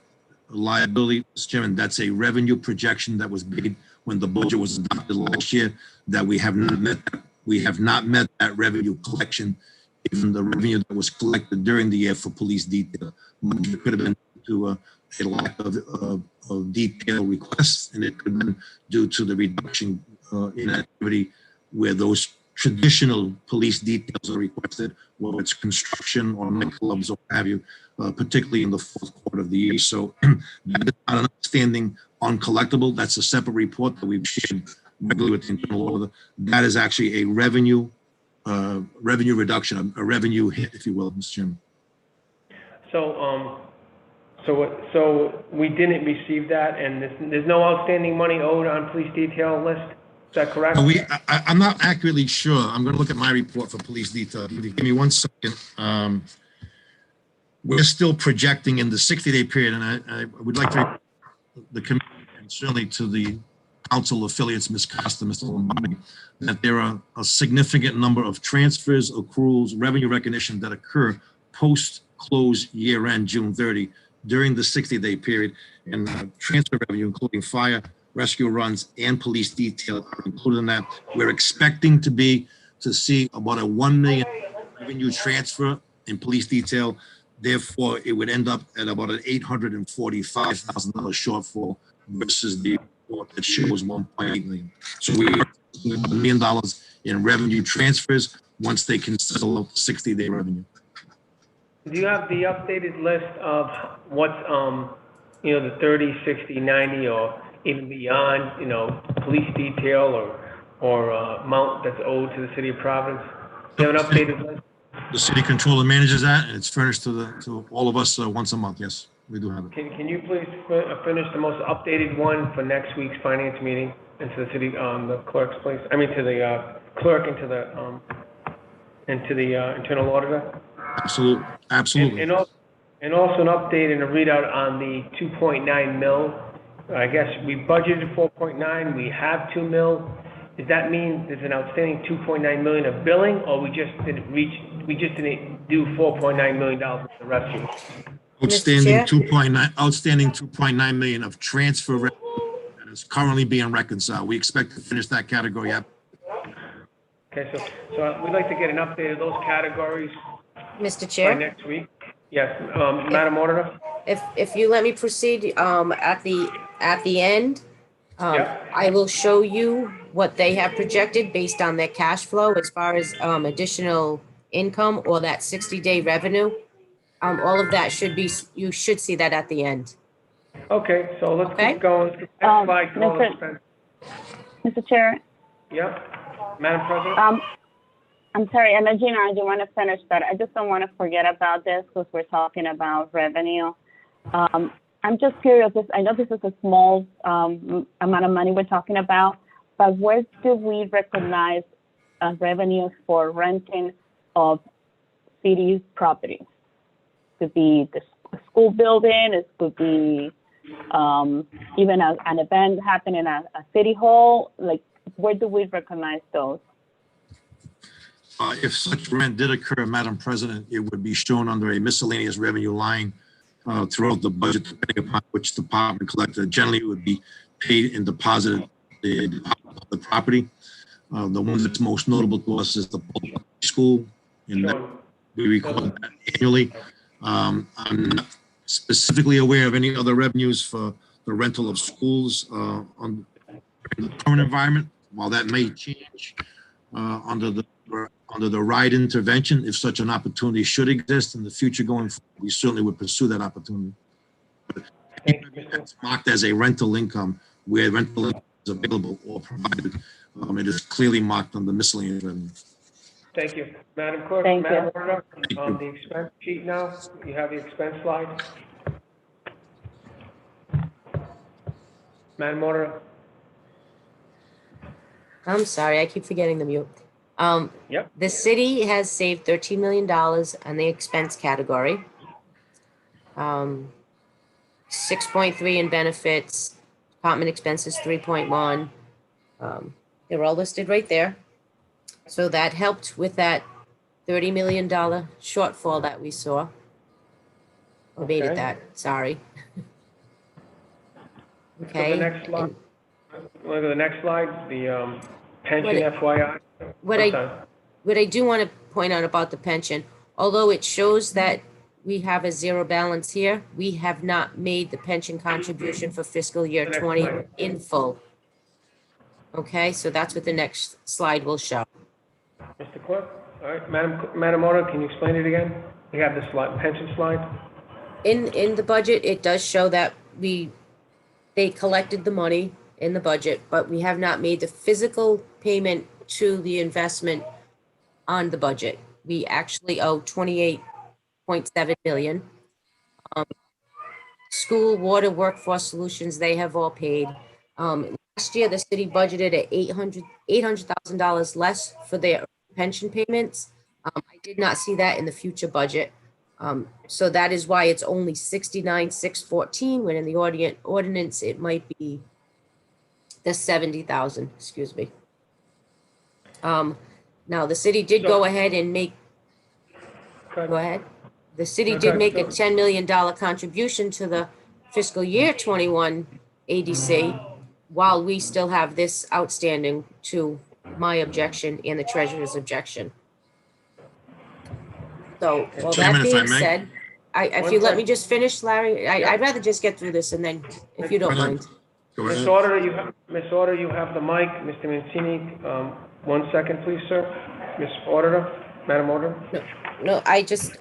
S10: liability, Mr. Chairman. That's a revenue projection that was made when the budget was adopted last year, that we have not met. We have not met that revenue collection, even the revenue that was collected during the year for police detail. It could have been to a lack of detail requests, and it could have been due to the reduction in activity where those traditional police details are requested, whether it's construction or nightclubs or what have you, particularly in the fourth quarter of the year. So that is not an outstanding uncollectible. That's a separate report that we've shared regularly with the internal auditor. That is actually a revenue reduction, a revenue hit, if you will, Mr. Chairman.
S1: So we didn't receive that, and there's no outstanding money owed on police detail list? Is that correct?
S10: I'm not accurately sure. I'm going to look at my report for police detail. Give me 1 second. We're still projecting in the 60-day period, and I would like to the committee and certainly to the council affiliates, Ms. Costa, Mr. Lombardi, that there are a significant number of transfers, accruals, revenue recognition that occur post-close year-end, June 30, during the 60-day period, and transfer revenue, including fire, rescue runs, and police detail are included in that. We're expecting to see about a $1 million revenue transfer in police detail. Therefore, it would end up at about an $845,000 shortfall versus the report that shows $1.8 million. So we are $1 million in revenue transfers once they can settle out the 60-day revenue.
S1: Do you have the updated list of what's, the 30, 60, 90, or even beyond, police detail or amount that's owed to the city of Providence? Do you have an updated list?
S10: The city controller manages that, and it's furnished to all of us once a month. Yes, we do have it.
S1: Can you please finish the most updated one for next week's finance meeting and to the city, the clerk's place? I mean, to the clerk and to the internal auditor?
S10: Absolutely.
S1: And also an update and a readout on the 2.9 mil. I guess we budgeted 4.9. We have 2 mil. Does that mean there's an outstanding 2.9 million of billing, or we just didn't do 4.9 million dollars for the rescue?
S10: Outstanding 2.9 million of transfer revenue that is currently being reconciled. We expect to finish that category up.
S1: Okay, so we'd like to get an update of those categories.
S12: Mr. Chair?
S1: By next week. Yes, Madam Auditor?
S12: If you let me proceed, at the end, I will show you what they have projected based on their cash flow as far as additional income or that 60-day revenue. All of that you should see that at the end.
S1: Okay, so let's keep going.
S14: Mr. Chair?
S1: Yep. Madam President?
S14: I'm sorry, and Gina, I do want to finish that. I just don't want to forget about this because we're talking about revenue. I'm just curious. I know this is a small amount of money we're talking about, but where do we recognize revenues for renting of city properties? Could be the school building. It could be even an event happening at a city hall. Like, where do we recognize those?
S10: If such rent did occur, Madam President, it would be shown under a miscellaneous revenue line throughout the budget, depending upon which department collected. Generally, it would be paid and deposited in the property. The one that's most notable to us is the public school, and we record that annually. I'm not specifically aware of any other revenues for the rental of schools on the current environment. While that may change under the right intervention, if such an opportunity should exist in the future going forward, we certainly would pursue that opportunity. But it's marked as a rental income where rental income is available or provided. It is clearly marked on the miscellaneous revenue.
S1: Thank you. Madam Clerk, Madam Auditor, on the expense sheet now, you have the expense slide. Madam Auditor?
S12: I'm sorry, I keep forgetting the mute.
S1: Yep.
S12: The city has saved $13 million on the expense category. 6.3 in benefits, department expenses 3.1. They're all listed right there. So that helped with that $30 million shortfall that we saw. Omitted
S1: Okay.
S12: that, sorry.
S1: So
S12: Okay.
S1: the next slide,
S12: and
S1: want to go to the next slide, the pension
S12: What-
S1: FYI?
S12: What
S1: I'm
S12: I,
S1: sorry.
S12: what I do want to point out about the pension, although it shows that we have a zero balance here, we have not made the pension contribution for fiscal year
S1: The next
S12: 20
S1: slide.
S12: in full. Okay, so that's what the next slide will show.
S1: Mr. Clerk? All right, Madam Auditor, can you explain it again? We have the slide, pension slide?
S12: In the budget, it does show that they collected the money in the budget, but we have not made the physical payment to the investment on the budget. We actually owe 28.7 million. School, water, workforce solutions, they have all paid. Last year, the city budgeted at $800,000 less for their pension payments. I did not see that in the future budget. So that is why it's only 69,614, when in the ordinance, it might be the 70,000, excuse me. Now, the city did go ahead and make, go ahead. The city did make a $10 million contribution to the fiscal year 21 ADC, while we still have this outstanding to my objection and the treasurer's objection. So, well,
S10: Chairman,
S12: that
S10: if I
S12: being
S10: may.
S12: said, if you let me just finish, Larry, I'd rather just get through this and then, if you don't mind.
S10: Go
S1: Ms.
S10: ahead.
S1: Auditor, you have the mic. Mr. Mancini, 1 second, please, sir. Ms. Auditor, Madam Auditor?
S12: No, I just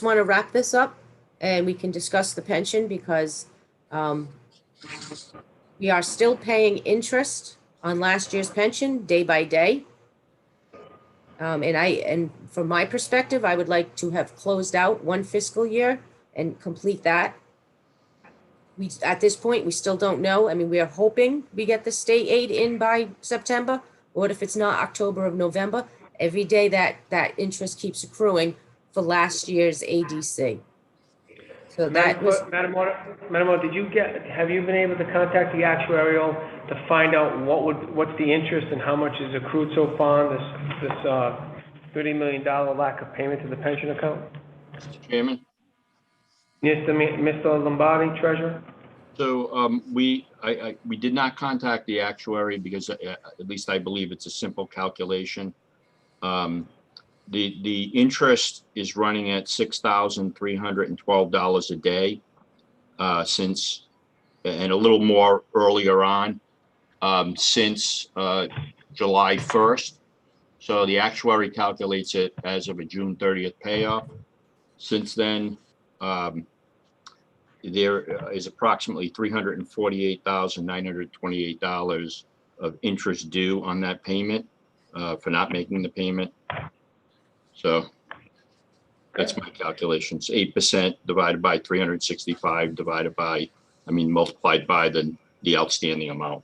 S12: want to wrap this up and we can discuss the pension because we are still paying interest on last year's pension day by day. And from my perspective, I would like to have closed out one fiscal year and complete that. At this point, we still don't know. I mean, we are hoping we get the state aid in by September, or if it's not October or November. Every day that interest keeps accruing for last year's ADC. So that was,
S1: Madam Auditor, have you been able to contact the actuarial to find out what's the interest and how much is accrued so far on this $30 million lack of payment to the pension account?
S16: Mr. Chairman?
S1: Mr. Lombardi, Treasurer?
S16: So we did not contact the actuary because at least I believe it's a simple calculation. The interest is running at $6,312 a day since, and a little more earlier on, since July 1st. So the actuary calculates it as of a June 30th payoff. Since then, there is approximately $348,928 of interest due on that payment for not making the payment. So that's my calculations. 8% divided by 365 divided by, multiplied by the outstanding amount.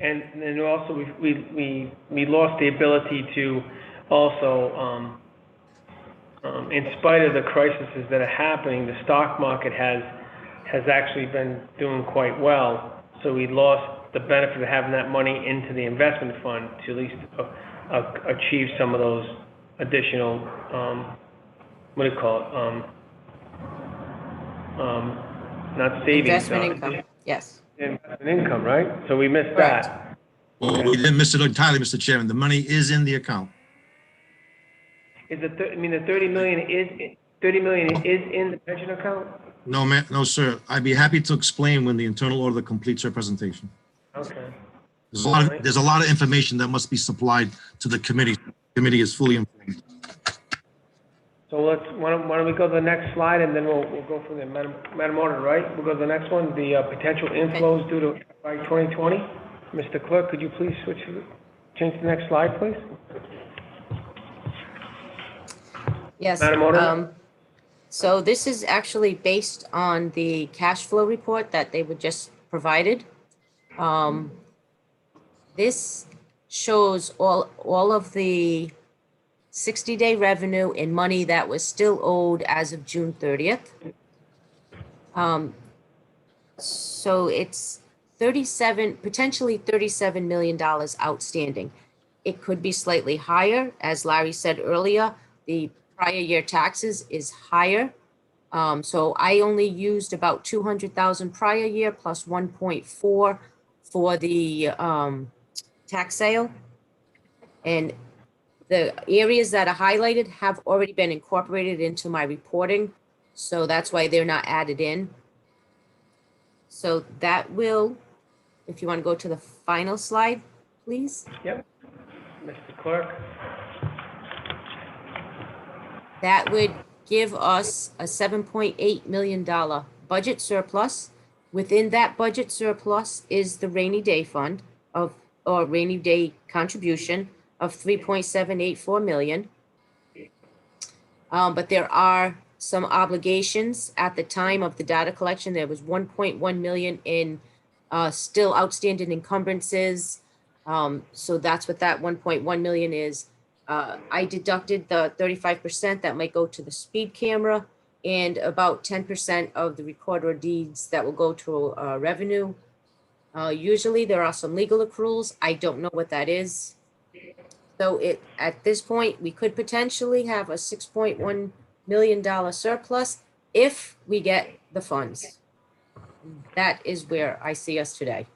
S1: And then also we lost the ability to also, in spite of the crises that are happening, the stock market has actually been doing quite well. So we lost the benefit of having that money into the investment fund to at least achieve some of those additional, what do you call it? Not savings.
S12: investment income, yes.
S1: Investment income, right? So we missed that.
S10: Well, we didn't miss it entirely, Mr. Chairman. The money is in the account.
S1: Is the 30 million is in the pension account?
S10: No, no, sir. I'd be happy to explain when the internal auditor completes her presentation.
S1: Okay.
S10: There's a lot of information that must be supplied to the committee. The committee is fully informed.
S1: So why don't we go to the next slide and then we'll go from there. Madam Auditor, right? We'll go to the next one, the potential inflows due to FY 2020. Mr. Clerk, could you please change to the next slide, please?
S12: Yes.
S1: Madam Auditor?
S12: So this is actually based on the cash flow report that they were just provided. This shows all of the 60-day revenue and money that was still owed as of June 30th. So it's potentially $37 million outstanding. It could be slightly higher. As Larry said earlier, the prior year taxes is higher. So I only used about 200,000 prior year plus 1.4 for the tax sale. And the areas that are highlighted have already been incorporated into my reporting. So that's why they're not added in. So that will, if you want to go to the final slide, please.
S1: Yep. Mr. Clerk?
S12: That would give us a $7.8 million budget surplus. Within that budget surplus is the rainy day fund or rainy day contribution of 3.784 million. But there are some obligations at the time of the data collection. There was 1.1 million in still outstanding encumbrances. So that's what that 1.1 million is. I deducted the 35% that might go to the speed camera and about 10% of the recorder deeds that will go to revenue. Usually there are some legal accruals. I don't know what that is. So at this point, we could potentially have a $6.1 million surplus if we get the funds. That is where I see us today.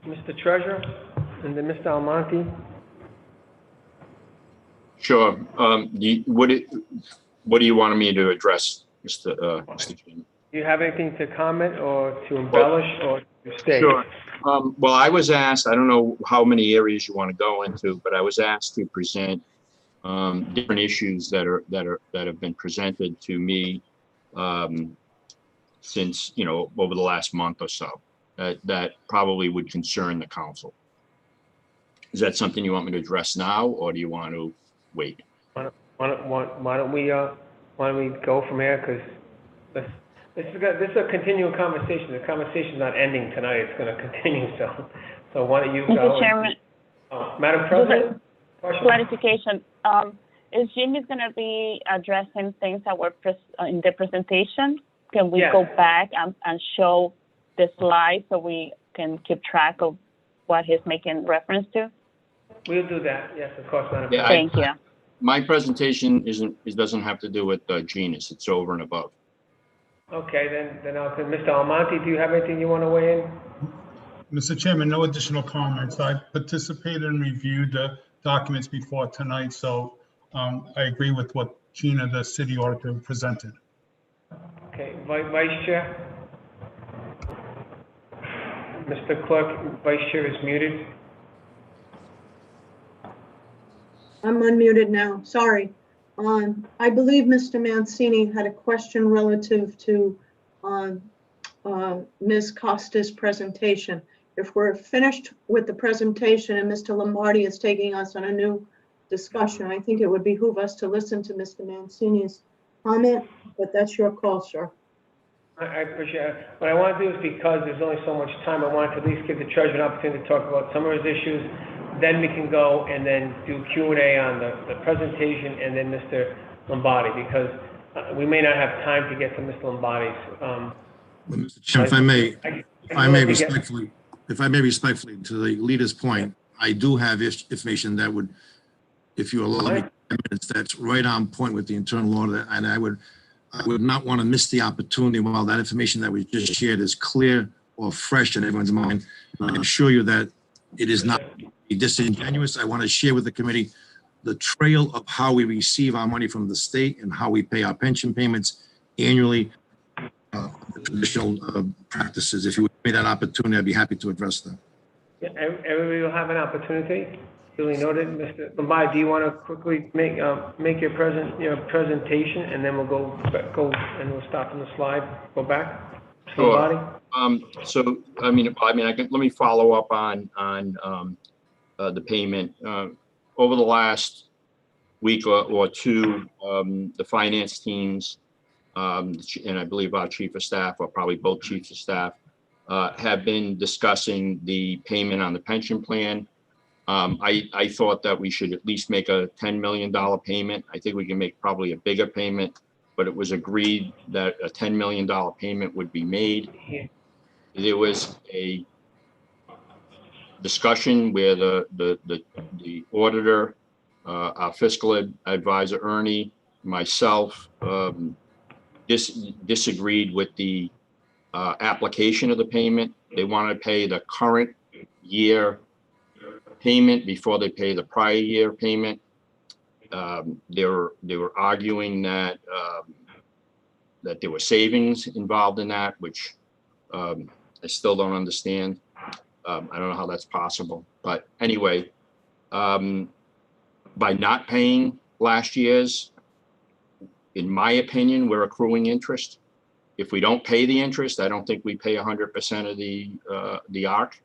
S1: Mr. Treasurer, and then Mr. Almonte.
S16: Sure. What do you want me to address, Mr. Chairman?
S1: Do you have anything to comment or to embellish or to state?
S16: Sure. Well, I was asked, I don't know how many areas you want to go into, but I was asked to present different issues that have been presented to me since, over the last month or so, that probably would concern the council. Is that something you want me to address now, or do you want to wait?
S1: Why don't we go from here? Because this is a continuing conversation. The conversation's not ending tonight. It's going to continue. So why don't you go?
S14: Mr. Chairman.
S1: Madam President?
S14: Clarification. Is Jimmy's going to be addressing things that were in the presentation? Can we go back and show the slide so we can keep track of what he's making reference to?
S1: We'll do that. Yes, of course, Madam
S16: Yeah,
S1: President.
S14: Thank you.
S16: My presentation doesn't have to do with Genus. It's over and above.
S1: Okay, then I'll, Mr. Almonte, do you have anything you want to weigh in?
S13: Mr. Chairman, no additional comments. I participated and reviewed the documents before tonight, so I agree with what Gina, the city auditor, presented.
S1: Okay, Vice Chair? Mr. Clerk, Vice Chair is muted.
S3: I'm unmuted now, sorry. I believe Mr. Mancini had a question relative to Ms. Costa's presentation. If we're finished with the presentation and Mr. Lombardi is taking us on a new discussion, I think it would behoove us to listen to Mr. Mancini's comment, but that's your call, sir.
S1: I appreciate it. What I want to do is, because there's only so much time, I want to at least give the treasurer an opportunity to talk about some of his issues. Then we can go and then do Q&A on the presentation and then Mr. Lombardi, because we may not have time to get to Mr. Lombardi's.
S10: Mr. Chairman, if I may respectfully, to the leader's point, I do have information that would, if you allow me 10 minutes, that's right on point with the internal audit, and I would not want to miss the opportunity while that information that we just shared is clear or fresh in everyone's mind. I can assure you that it is not disingenuous. I want to share with the committee the trail of how we receive our money from the state and how we pay our pension payments annually, traditional practices. If you would give me that opportunity, I'd be happy to address them.
S1: Yeah, everybody will have an opportunity. Duly noted. Mr. Lombardi, do you want to quickly make your presentation, and then we'll go and we'll stop on the slide, go back? Mr. Lombardi?
S16: So, let me follow up on the payment. Over the last week or two, the finance teams, and I believe our chief of staff, or probably both chiefs of staff, have been discussing the payment on the pension plan. I thought that we should at least make a $10 million payment. I think we can make probably a bigger payment, but it was agreed that a $10 million payment would be made. There was a discussion where the auditor, our fiscal advisor, Ernie, myself, disagreed with the application of the payment. They want to pay the current year payment before they pay the prior year payment. They were arguing that that there were savings involved in that, which I still don't understand. I don't know how that's possible, but anyway, by not paying last year's, in my opinion, we're accruing interest. If we don't pay the interest, I don't think we pay 100% of the ARC.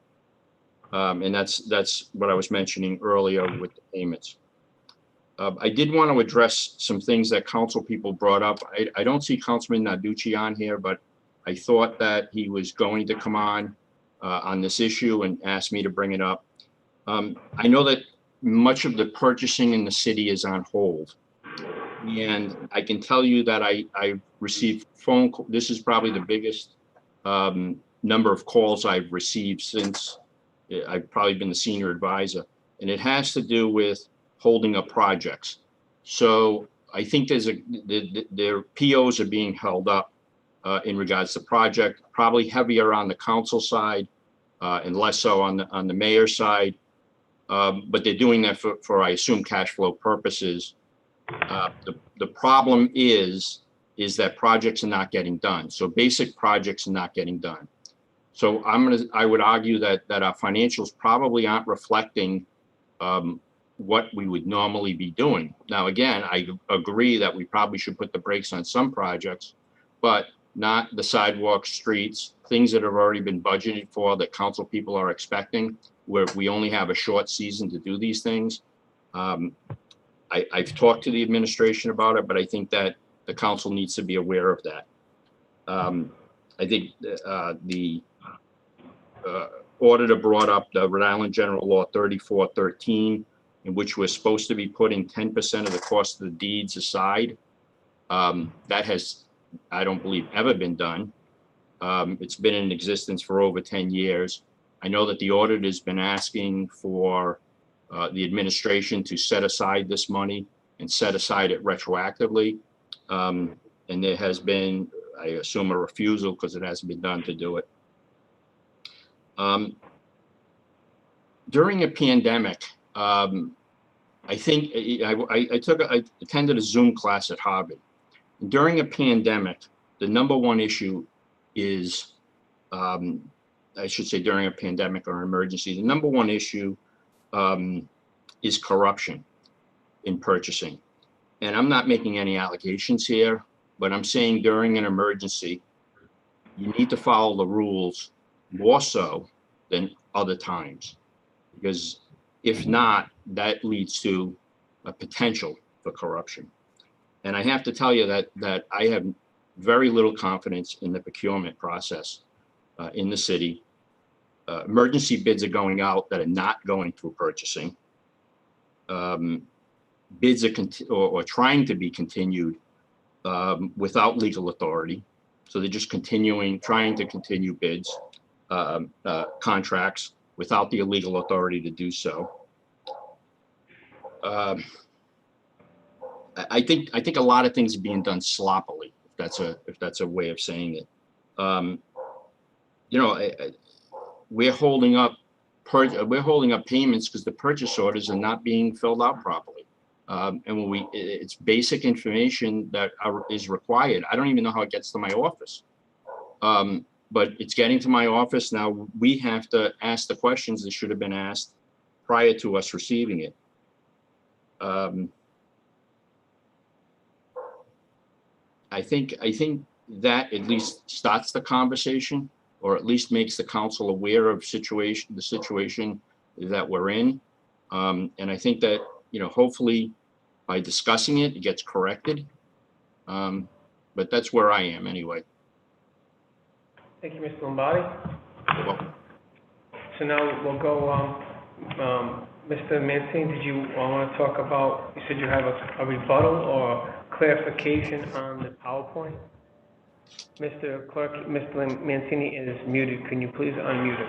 S16: And that's what I was mentioning earlier with the payments. I did want to address some things that council people brought up. I don't see Councilman Narducci on here, but I thought that he was going to come on this issue and ask me to bring it up. I know that much of the purchasing in the city is on hold. And I can tell you that I received phone calls. This is probably the biggest number of calls I've received since I've probably been the senior advisor. And it has to do with holding up projects. So I think their POs are being held up in regards to project, probably heavier on the council side and less so on the mayor's side. But they're doing that for I assume, cash flow purposes. The problem is that projects are not getting done. So basic projects are not getting done. So I would argue that our financials probably aren't reflecting what we would normally be doing. Now, again, I agree that we probably should put the brakes on some projects, but not the sidewalks, streets, things that have already been budgeted for that council people are expecting, where we only have a short season to do these things. I've talked to the administration about it, but I think that the council needs to be aware of that. I think the auditor brought up the Rhode Island General Law 3413, in which we're supposed to be putting 10% of the cost of the deeds aside. That has, I don't believe, ever been done. It's been in existence for over 10 years. I know that the auditor has been asking for the administration to set aside this money and set aside it retroactively. And there has been, I assume, a refusal because it hasn't been done to do it. During a pandemic, I think I attended a Zoom class at Harvard. During a pandemic, the number one issue is, I should say during a pandemic or emergency, the number one issue is corruption in purchasing. And I'm not making any allegations here, but I'm saying during an emergency, you need to follow the rules more so than other times. Because if not, that leads to a potential for corruption. And I have to tell you that I have very little confidence in the procurement process in the city. Emergency bids are going out that are not going through purchasing. Bids are trying to be continued without legal authority. So they're just trying to continue bids, contracts without the illegal authority to do so. I think a lot of things are being done sloppily, if that's a way of saying it. We're holding up payments because the purchase orders are not being filled out properly. And when it's basic information that is required. I don't even know how it gets to my office. But it's getting to my office now. We have to ask the questions that should have been asked prior to us receiving it. I think that at least starts the conversation, or at least makes the council aware of the situation that we're in. And I think that, hopefully by discussing it, it gets corrected. But that's where I am anyway.
S1: Thank you, Mr. Lombardi.
S16: You're welcome.
S1: So now we'll go, Mr. Mancini, did you want to talk about, you said you have a rebuttal or clarification on the PowerPoint? Mr. Clerk, Mr. Mancini is muted. Can you please unmute it?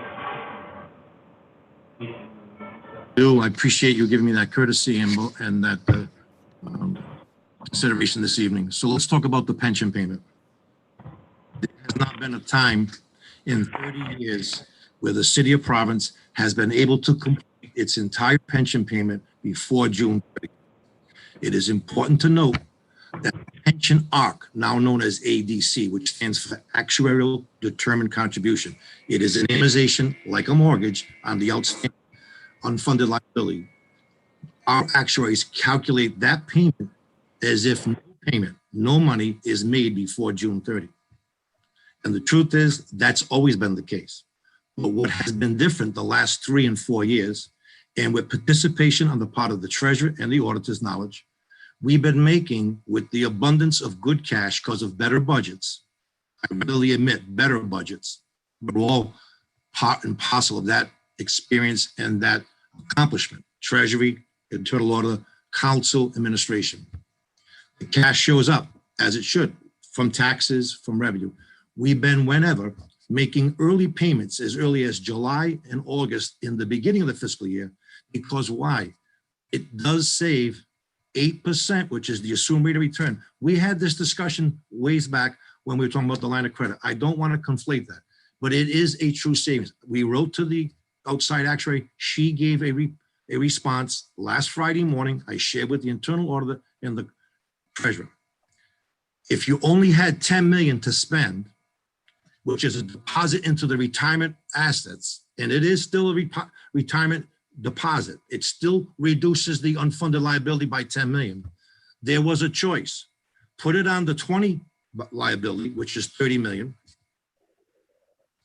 S10: I appreciate you giving me that courtesy and that consideration this evening. So let's talk about the pension payment. There has not been a time in 30 years where the city of Providence has been able to complete its entire pension payment before June 30. It is important to note that the pension ARC, now known as ADC, which stands for Actuarial Determined Contribution, it is an amortization like a mortgage on the outstanding unfunded liability. Our actuaries calculate that payment as if no payment, no money is made before June 30. And the truth is, that's always been the case. But what has been different the last 3 and 4 years, and with participation on the part of the treasurer and the auditor's knowledge, we've been making, with the abundance of good cash because of better budgets, I readily admit better budgets, but we're all part and parcel of that experience and that accomplishment. Treasury, internal auditor, council, administration. The cash shows up as it should from taxes, from revenue. We've been, whenever, making early payments as early as July and August in the beginning of the fiscal year. Because why? It does save 8%, which is the assumed rate of return. We had this discussion ways back when we were talking about the line of credit. I don't want to conflate that, but it is a true savings. We wrote to the outside actuary. She gave a response last Friday morning. I shared with the internal auditor and the treasurer. If you only had 10 million to spend, which is a deposit into the retirement assets, and it is still a retirement deposit, it still reduces the unfunded liability by 10 million. There was a choice. Put it on the 20 liability, which is 30 million,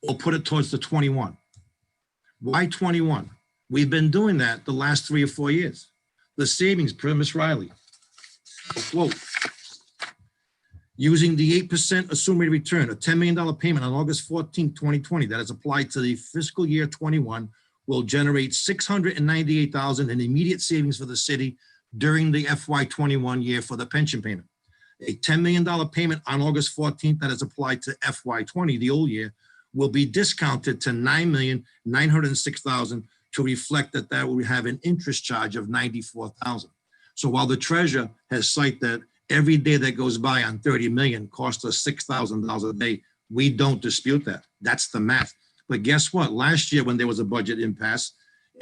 S10: or put it towards the 21. Why 21? We've been doing that the last 3 or 4 years. The savings per Ms. Riley. Quote, using the 8% assumed rate of return, a $10 million payment on August 14, 2020 that is applied to the fiscal year 21 will generate $698,000 in immediate savings for the city during the FY21 year for the pension payment. A $10 million payment on August 14th that is applied to FY20, the old year, will be discounted to $9,906,000 to reflect that will have an interest charge of $94,000. So while the treasurer has cited that every day that goes by on 30 million costs us $6,000 a day, we don't dispute that. That's the math. But guess what? Last year when there was a budget impasse,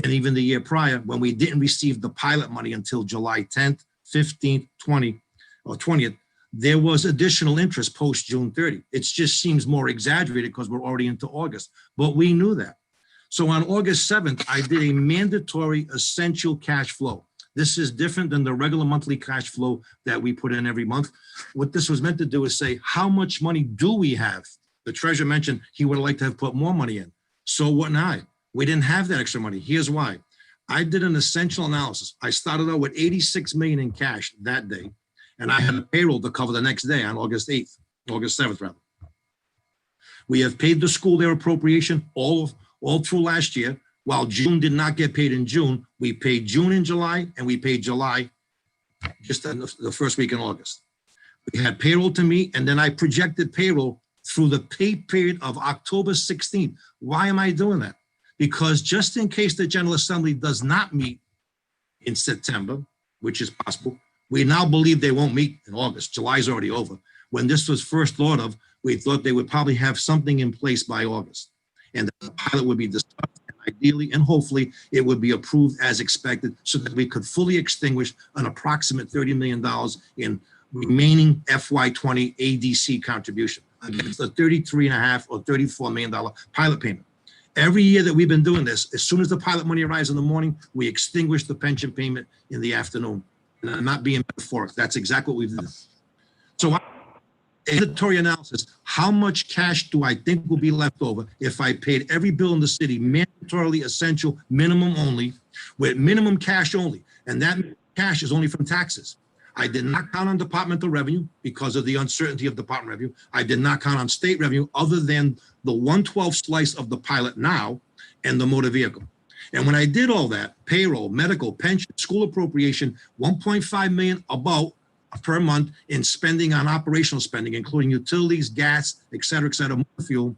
S10: and even the year prior, when we didn't receive the pilot money until July 10th, 15th, 20th, there was additional interest post June 30. It just seems more exaggerated because we're already into August, but we knew that. So on August 7th, I did a mandatory essential cash flow. This is different than the regular monthly cash flow that we put in every month. What this was meant to do is say, how much money do we have? The treasurer mentioned he would like to have put more money in. So wouldn't I? We didn't have that extra money. Here's why. I did an essential analysis. I started out with 86 million in cash that day, and I had a payroll to cover the next day on August 7th rather. We have paid the school their appropriation all through last year. While June did not get paid in June, we paid June in July, and we paid July just in the first week in August. We had payroll to meet, and then I projected payroll through the pay period of October 16th. Why am I doing that? Because just in case the General Assembly does not meet in September, which is possible, we now believe they won't meet in August. July's already over. When this was first thought of, we thought they would probably have something in place by August. And the pilot would be discussed, and ideally and hopefully it would be approved as expected so that we could fully extinguish an approximate $30 million in remaining FY20 ADC contribution against the $33.5 or $34 million pilot payment. Every year that we've been doing this, as soon as the pilot money arrives in the morning, we extinguish the pension payment in the afternoon. And I'm not being metaphoric. That's exactly what we've done. So mandatory analysis, how much cash do I think will be left over if I paid every bill in the city mandatorily essential, minimum only, with minimum cash only? And that cash is only from taxes. I did not count on departmental revenue because of the uncertainty of department revenue. I did not count on state revenue other than the 1/12 slice of the pilot now and the motor vehicle. And when I did all that, payroll, medical, pension, school appropriation, 1.5 million about per month in spending on operational spending, including utilities, gas, et cetera, motor fuel.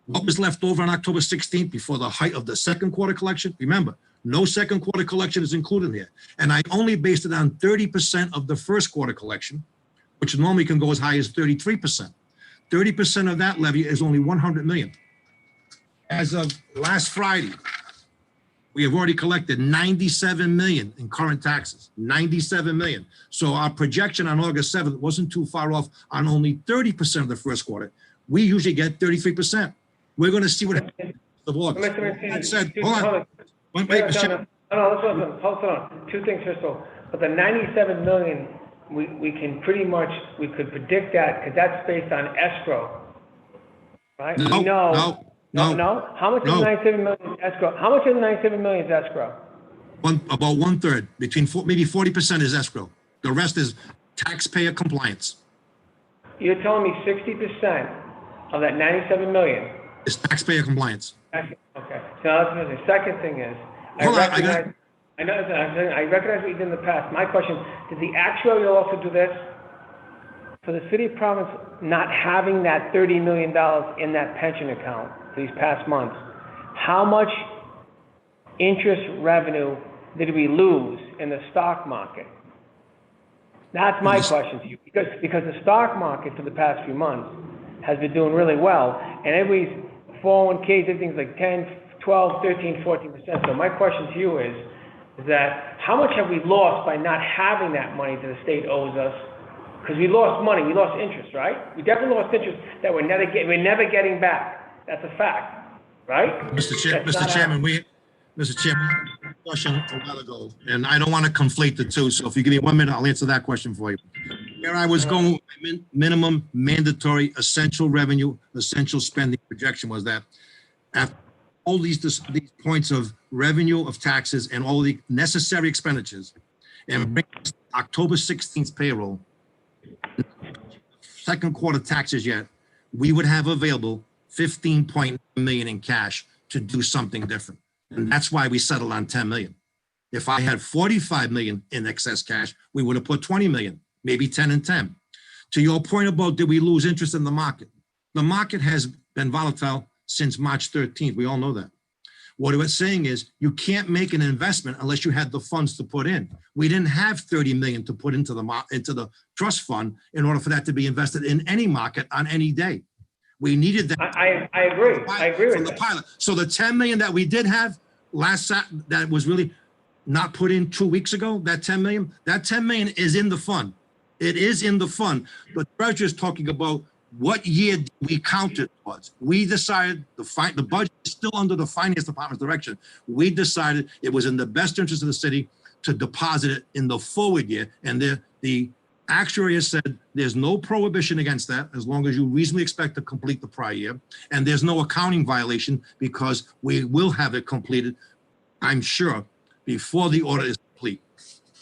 S10: What was left over on October 16th before the height of the second quarter collection? Remember, no second quarter collection is included here. And I only based it on 30% of the first quarter collection, which normally can go as high as 33%. 30% of that levy is only 100 million. As of last Friday, we have already collected 97 million in current taxes, 97 million. So our projection on August 7th wasn't too far off on only 30% of the first quarter. We usually get 33%. We're going to see what happens of August. That said, hold on. Wait, Mr.
S1: Hold on. Two things, first of all. But the 97 million, we can pretty much, we could predict that because that's based on escrow, right?
S10: No,
S1: we know.
S10: No.
S1: How much is 97 million is escrow? How much of the 97 million is escrow?
S10: About 1/3, maybe 40% is escrow. The rest is taxpayer compliance.
S1: You're telling me 60% of that 97 million
S10: is taxpayer compliance.
S1: Okay. So that's the second thing is, I recognize what you did in the past. My question, did the actuarial also do this? For the city of Providence not having that $30 million in that pension account for these past months, how much interest revenue did we lose in the stock market? That's my question to you, because the stock market for the past few months has been doing really well, and everybody's 401ks, everything's like 10, 12, 13, 14%. So my question to you is that how much have we lost by not having that money that the state owes us? Because we lost money, we lost interest, right? We definitely lost interest that we're never getting back. That's a fact, right?
S10: Mr. Chairman, we had a question a while ago, and I don't want to conflate the two. So if you give me 1 minute, I'll answer that question for you. Where I was going, minimum mandatory essential revenue, essential spending projection was that after all these points of revenue of taxes and all the necessary expenditures, and bring October 16th payroll, second quarter taxes yet, we would have available 15.9 million in cash to do something different. And that's why we settled on 10 million. If I had 45 million in excess cash, we would have put 20 million, maybe 10 and 10. To your point about did we lose interest in the market? The market has been volatile since March 13th. We all know that. What we're saying is you can't make an investment unless you had the funds to put in. We didn't have 30 million to put into the trust fund in order for that to be invested in any market on any day. We needed that.
S1: I agree. I agree with
S10: the pilot. So the 10 million that we did have that was really not put in 2 weeks ago, that 10 million is in the fund. It is in the fund. The treasurer is talking about what year we counted towards. We decided the budget is still under the finance department's direction. We decided it was in the best interest of the city to deposit it in the forward year. And the actuary has said there's no prohibition against that as long as you reasonably expect to complete the prior year. And there's no accounting violation because we will have it completed, I'm sure, before the audit is complete.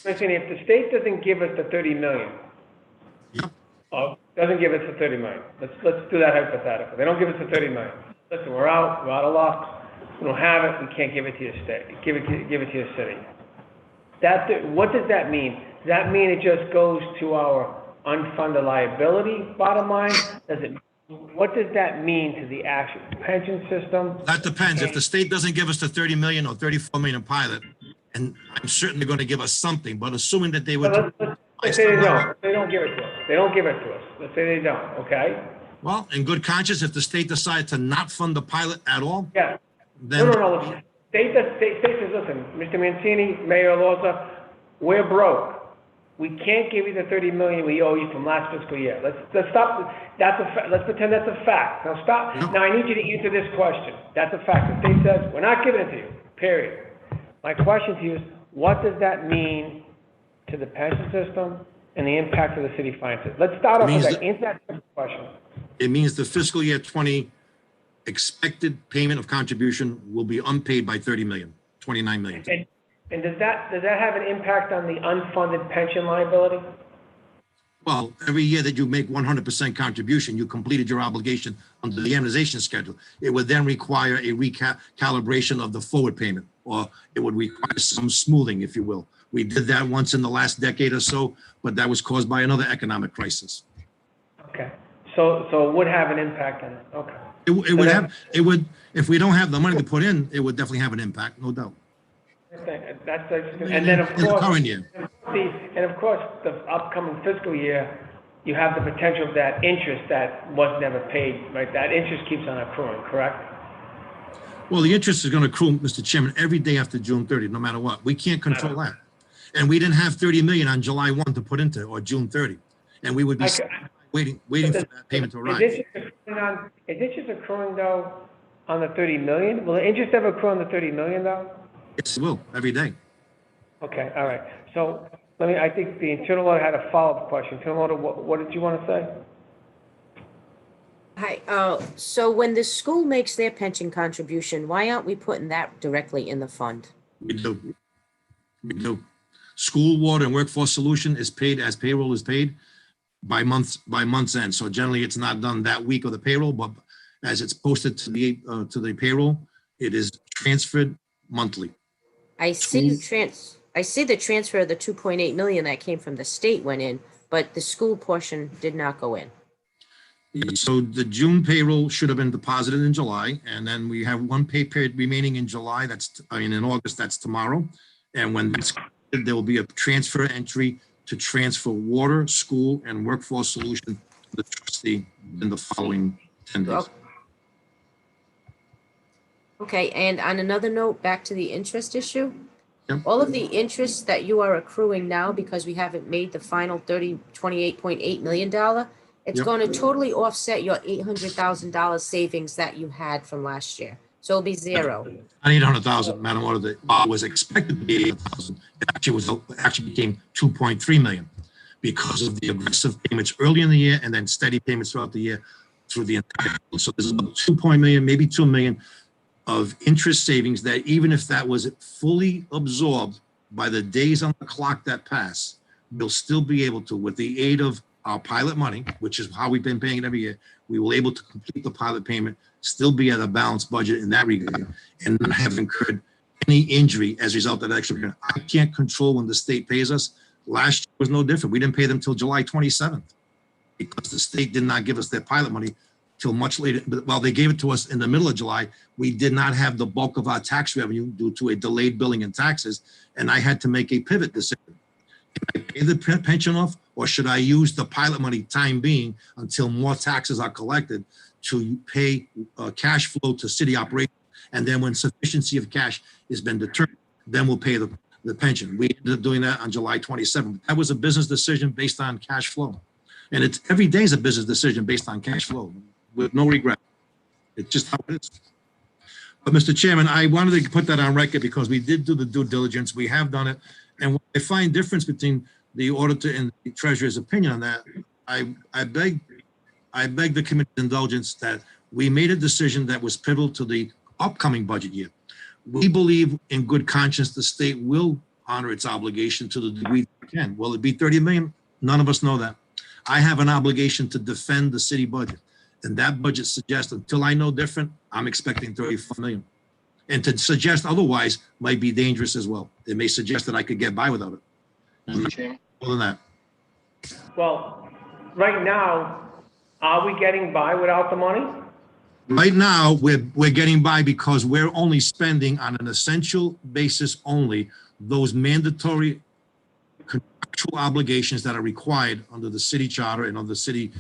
S1: Listen, if the state doesn't give us the 30 million, doesn't give us the 30 million. Let's do that hypothetical. They don't give us the 30 million. Listen, we're out of luck. We don't have it. We can't give it to your state. Give it to your city. What does that mean? Does that mean it just goes to our unfunded liability bottom line? What does that mean to the actual pension system?
S10: That depends. If the state doesn't give us the 30 million or 34 million pilot, and I'm certainly going to give us something, but assuming that they would.
S1: Let's say they don't. They don't give it to us. They don't give it to us. Let's say they don't, okay?
S10: Well, in good conscience, if the state decides to not fund the pilot at all.
S1: Yeah.
S10: Then
S1: No. State says, listen, Mr. Mancini, Mayor Loza, we're broke. We can't give you the 30 million we owe you from last fiscal year. Let's stop. Let's pretend that's a fact. Now stop. No. Now I need you to answer this question. That's a fact. The state says, we're not giving it to you, period. My question to you is, what does that mean to the pension system and the impact of the city finances? Let's start off with that. Answer that question.
S10: It means the fiscal year 20 expected payment of contribution will be unpaid by 30 million, 29 million.
S1: And does that have an impact on the unfunded pension liability?
S10: Well, every year that you make 100% contribution, you completed your obligation under the amortization schedule. It would then require a recalibration of the forward payment, or it would require some smoothing, if you will. We did that once in the last decade or so, but that was caused by another economic crisis.
S1: Okay, so it would have an impact on it, okay.
S10: It would, if we don't have the money to put in, it would definitely have an impact, no doubt.
S1: Okay, and then of
S10: In the
S1: course,
S10: current year.
S1: and of course, the upcoming fiscal year, you have the potential of that interest that was never paid, right? That interest keeps on accruing, correct?
S10: Well, the interest is going to accrue, Mr. Chairman, every day after June 30th, no matter what. We can't control that. And we didn't have 30 million on July 1 to put into, or June 30. And we would be waiting for that payment to arrive.
S1: Is interest accruing though on the 30 million? Will the interest ever accrue on the 30 million though?
S10: Yes, it will, every day.
S1: Okay, all right. So I think the internal auditor had a follow-up question. Internal auditor, what did you want to say?
S12: Hi, so when the school makes their pension contribution, why aren't we putting that directly in the fund?
S10: We do. We do. School, water, and workforce solution is paid as payroll is paid by month's end. So generally, it's not done that week of the payroll, but as it's posted to the payroll, it is transferred monthly.
S12: I see the transfer of the 2.8 million that came from the state went in, but the school portion did not go in.
S10: So the June payroll should have been deposited in July, and then we have one pay period remaining in July. In August, that's tomorrow. And when that's completed, there will be a transfer entry to transfer water, school, and workforce solution to the trustee in the following 10 days.
S12: Okay, and on another note, back to the interest issue.
S10: Yep.
S12: All of the interest that you are accruing now, because we haven't made the final $28.8 million, it's
S10: Yep.
S12: going to totally offset your $800,000 savings that you had from last year. So it'll be zero.
S10: Not 800,000, Madam Auditor, was expected to be 800,000. It actually became 2.3 million because of the aggressive payments early in the year and then steady payments throughout the year through the entire year. So there's about 2 million, maybe 2 million of interest savings that even if that was fully absorbed by the days on the clock that pass, we'll still be able to, with the aid of our pilot money, which is how we've been paying it every year, we will able to complete the pilot payment, still be at a balanced budget in that regard, and not have incurred any injury as a result of that extra payment. I can't control when the state pays us. Last year was no different. We didn't pay them till July 27th because the state did not give us their pilot money till much later. But while they gave it to us in the middle of July, we did not have the bulk of our tax revenue due to a delayed billing and taxes, and I had to make a pivot decision. Can I pay the pension off, or should I use the pilot money time being until more taxes are collected to pay cash flow to city operations? And then when sufficiency of cash has been determined, then we'll pay the pension. We ended up doing that on July 27th. That was a business decision based on cash flow. And it's every day is a business decision based on cash flow with no regret. It's just how it is. But Mr. Chairman, I wanted to put that on record because we did do the due diligence. We have done it. And what I find difference between the auditor and the treasurer's opinion on that, I beg the committee's indulgence that we made a decision that was pivotal to the upcoming budget year. We believe in good conscience the state will honor its obligation to the degree it can. Will it be 30 million? None of us know that. I have an obligation to defend the city budget. And that budget suggests, until I know different, I'm expecting 35 million. And to suggest otherwise might be dangerous as well. It may suggest that I could get by without it. More than that.
S1: Well, right now, are we getting by without the money?
S10: Right now, we're getting by because we're only spending on an essential basis only those mandatory contractual obligations that are required under the city charter and under the city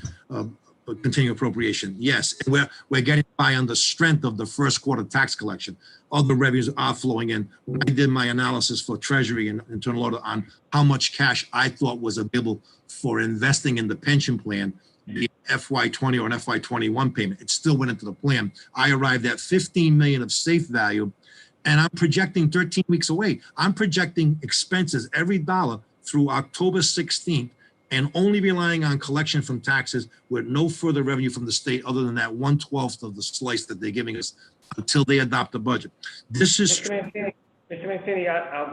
S10: continuing appropriation. Yes, and we're getting by on the strength of the first quarter tax collection. Other revenues are flowing in. I did my analysis for Treasury and internal audit on how much cash I thought was available for investing in the pension plan, the FY20 or an FY21 payment. It still went into the plan. I arrived at 15 million of safe value, and I'm projecting 13 weeks away. I'm projecting expenses every dollar through October 16th, and only relying on collection from taxes with no further revenue from the state other than that 1/12 of the slice that they're giving us until they adopt the budget. This is
S1: Mr. Mancini,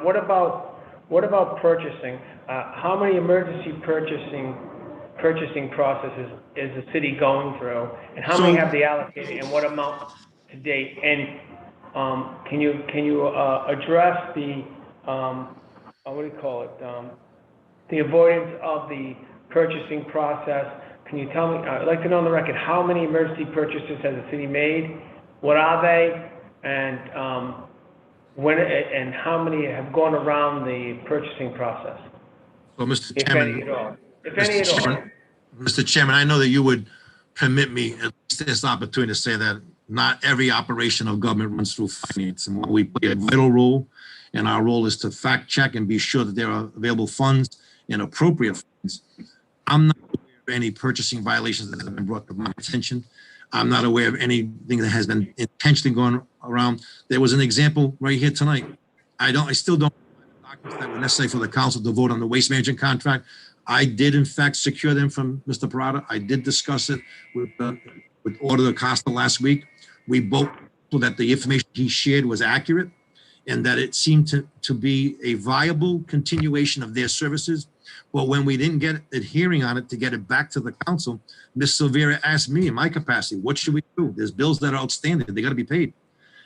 S1: what about purchasing? How many emergency purchasing processes is the city going through? And how many have they allocated and what amount to date? And can you address the, what do you call it? The avoidance of the purchasing process? Can you tell me, I'd like to know on the record, how many emergency purchases has the city made? What are they? And and how many have gone around the purchasing process?
S10: So, Mr.
S1: If
S10: Chairman.
S1: any at all. If any at all.
S10: Mr. Chairman, I know that you would permit me at least this opportunity to say that not every operation of government runs through finance, and we play a vital role, and our role is to fact check and be sure that there are available funds and appropriate funds. I'm not aware of any purchasing violations that have been brought to my attention. I'm not aware of anything that has been intentionally going around. There was an example right here tonight. I still don't know the documents that were necessary for the council to vote on the waste management contract. I did in fact secure them from Mr. Parada. I did discuss it with Auditor Costa last week. We both feel that the information he shared was accurate and that it seemed to be a viable continuation of their services. But when we didn't get a hearing on it to get it back to the council, Ms. Silvera asked me in my capacity, what should we do? There's bills that are outstanding, they gotta be paid.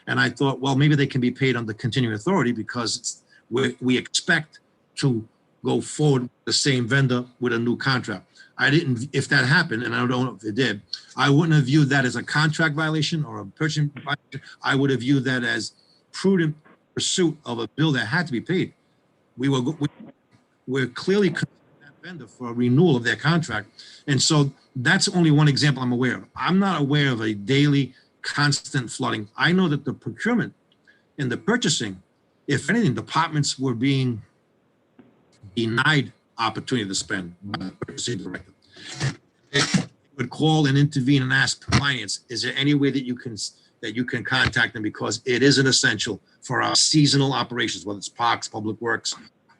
S10: And I thought, well, maybe they can be paid under continuing authority because we expect to go forward with the same vendor with a new contract. I didn't, if that happened, and I don't know if it did, I wouldn't have viewed that as a contract violation or a purchasing violation. I would have viewed that as prudent pursuit of a bill that had to be paid. We're clearly considering that vendor for a renewal of their contract. And so that's only one example I'm aware of. I'm not aware of a daily constant flooding. I know that the procurement and the purchasing, if anything, departments were being denied opportunity to spend by the purchasing director. They would call and intervene and ask finance, is there any way that you can contact them because it is an essential for our seasonal operations, whether it's parks, public works,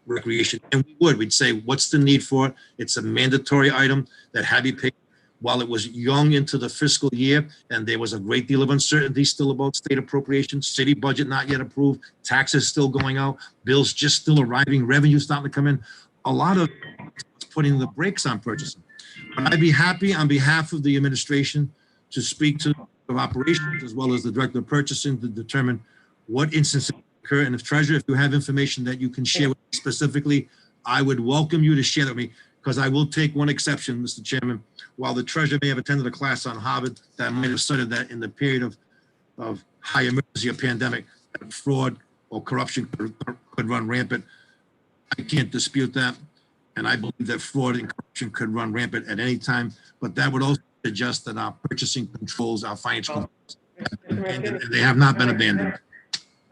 S10: recreation. And we'd say, what's the need for it? It's a mandatory item that had to be paid while it was young into the fiscal year, and there was a great deal of uncertainty still about state appropriations, city budget not yet approved, taxes still going out, bills just still arriving, revenue starting to come in. A lot of putting the brakes on purchasing. But I'd be happy on behalf of the administration to speak to the operations as well as the director of purchasing to determine what instances occur. And if Treasurer, if you have information that you can share with me specifically, I would welcome you to share that with me, because I will take one exception, Mr. Chairman. While the Treasurer may have attended a class on Harvard that might have studied that in the period of high emergency or pandemic, fraud or corruption could run rampant. I can't dispute that. And I believe that fraud and corruption could run rampant at any time, but that would also suggest that our purchasing controls, our financial controls, and they have not been abandoned.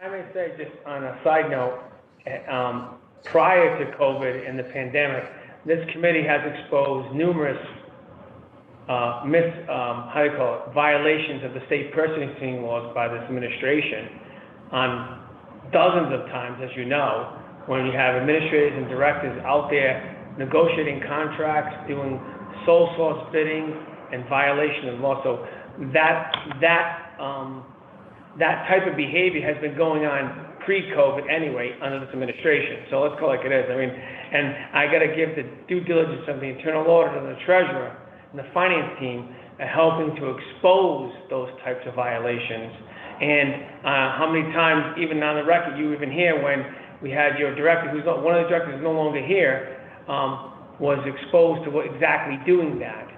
S1: I may say, just on a side note, prior to COVID and the pandemic, this committee has exposed numerous violations of the state purchasing laws by this administration on dozens of times, as you know, when you have administrators and directors out there negotiating contracts, doing sole source bidding and violation of law. So that type of behavior has been going on pre-COVID anyway under this administration. So let's call it like it is. I mean, and I got to give the due diligence of the internal auditor and the treasurer and the finance team helping to expose those types of violations. And how many times, even on the record, you even hear when we had your director, one of the directors who's no longer here, was exposed to exactly doing that.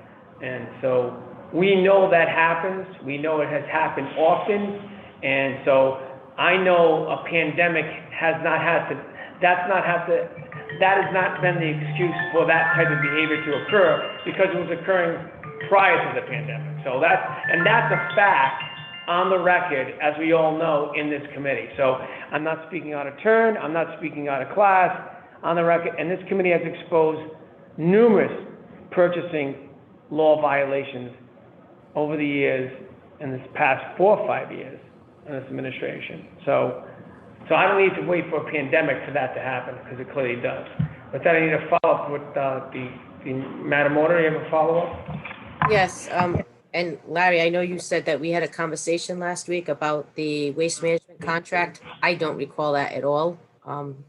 S1: And so we know that happens. We know it has happened often. And so I know a pandemic that has not been the excuse for that type of behavior to occur, because it was occurring prior to the pandemic. So that's a fact on the record, as we all know, in this committee. So I'm not speaking out of turn, I'm not speaking out of class, on the record, and this committee has exposed numerous purchasing law violations over the years, in this past 4 or 5 years, in this administration. So I don't need to wait for a pandemic for that to happen, because it clearly does. But then I need to follow up with the Madam Auditor. You have a follow-up?
S12: Yes, And Larry, I know you said that we had a conversation last week about the waste management contract. I don't recall that at all. On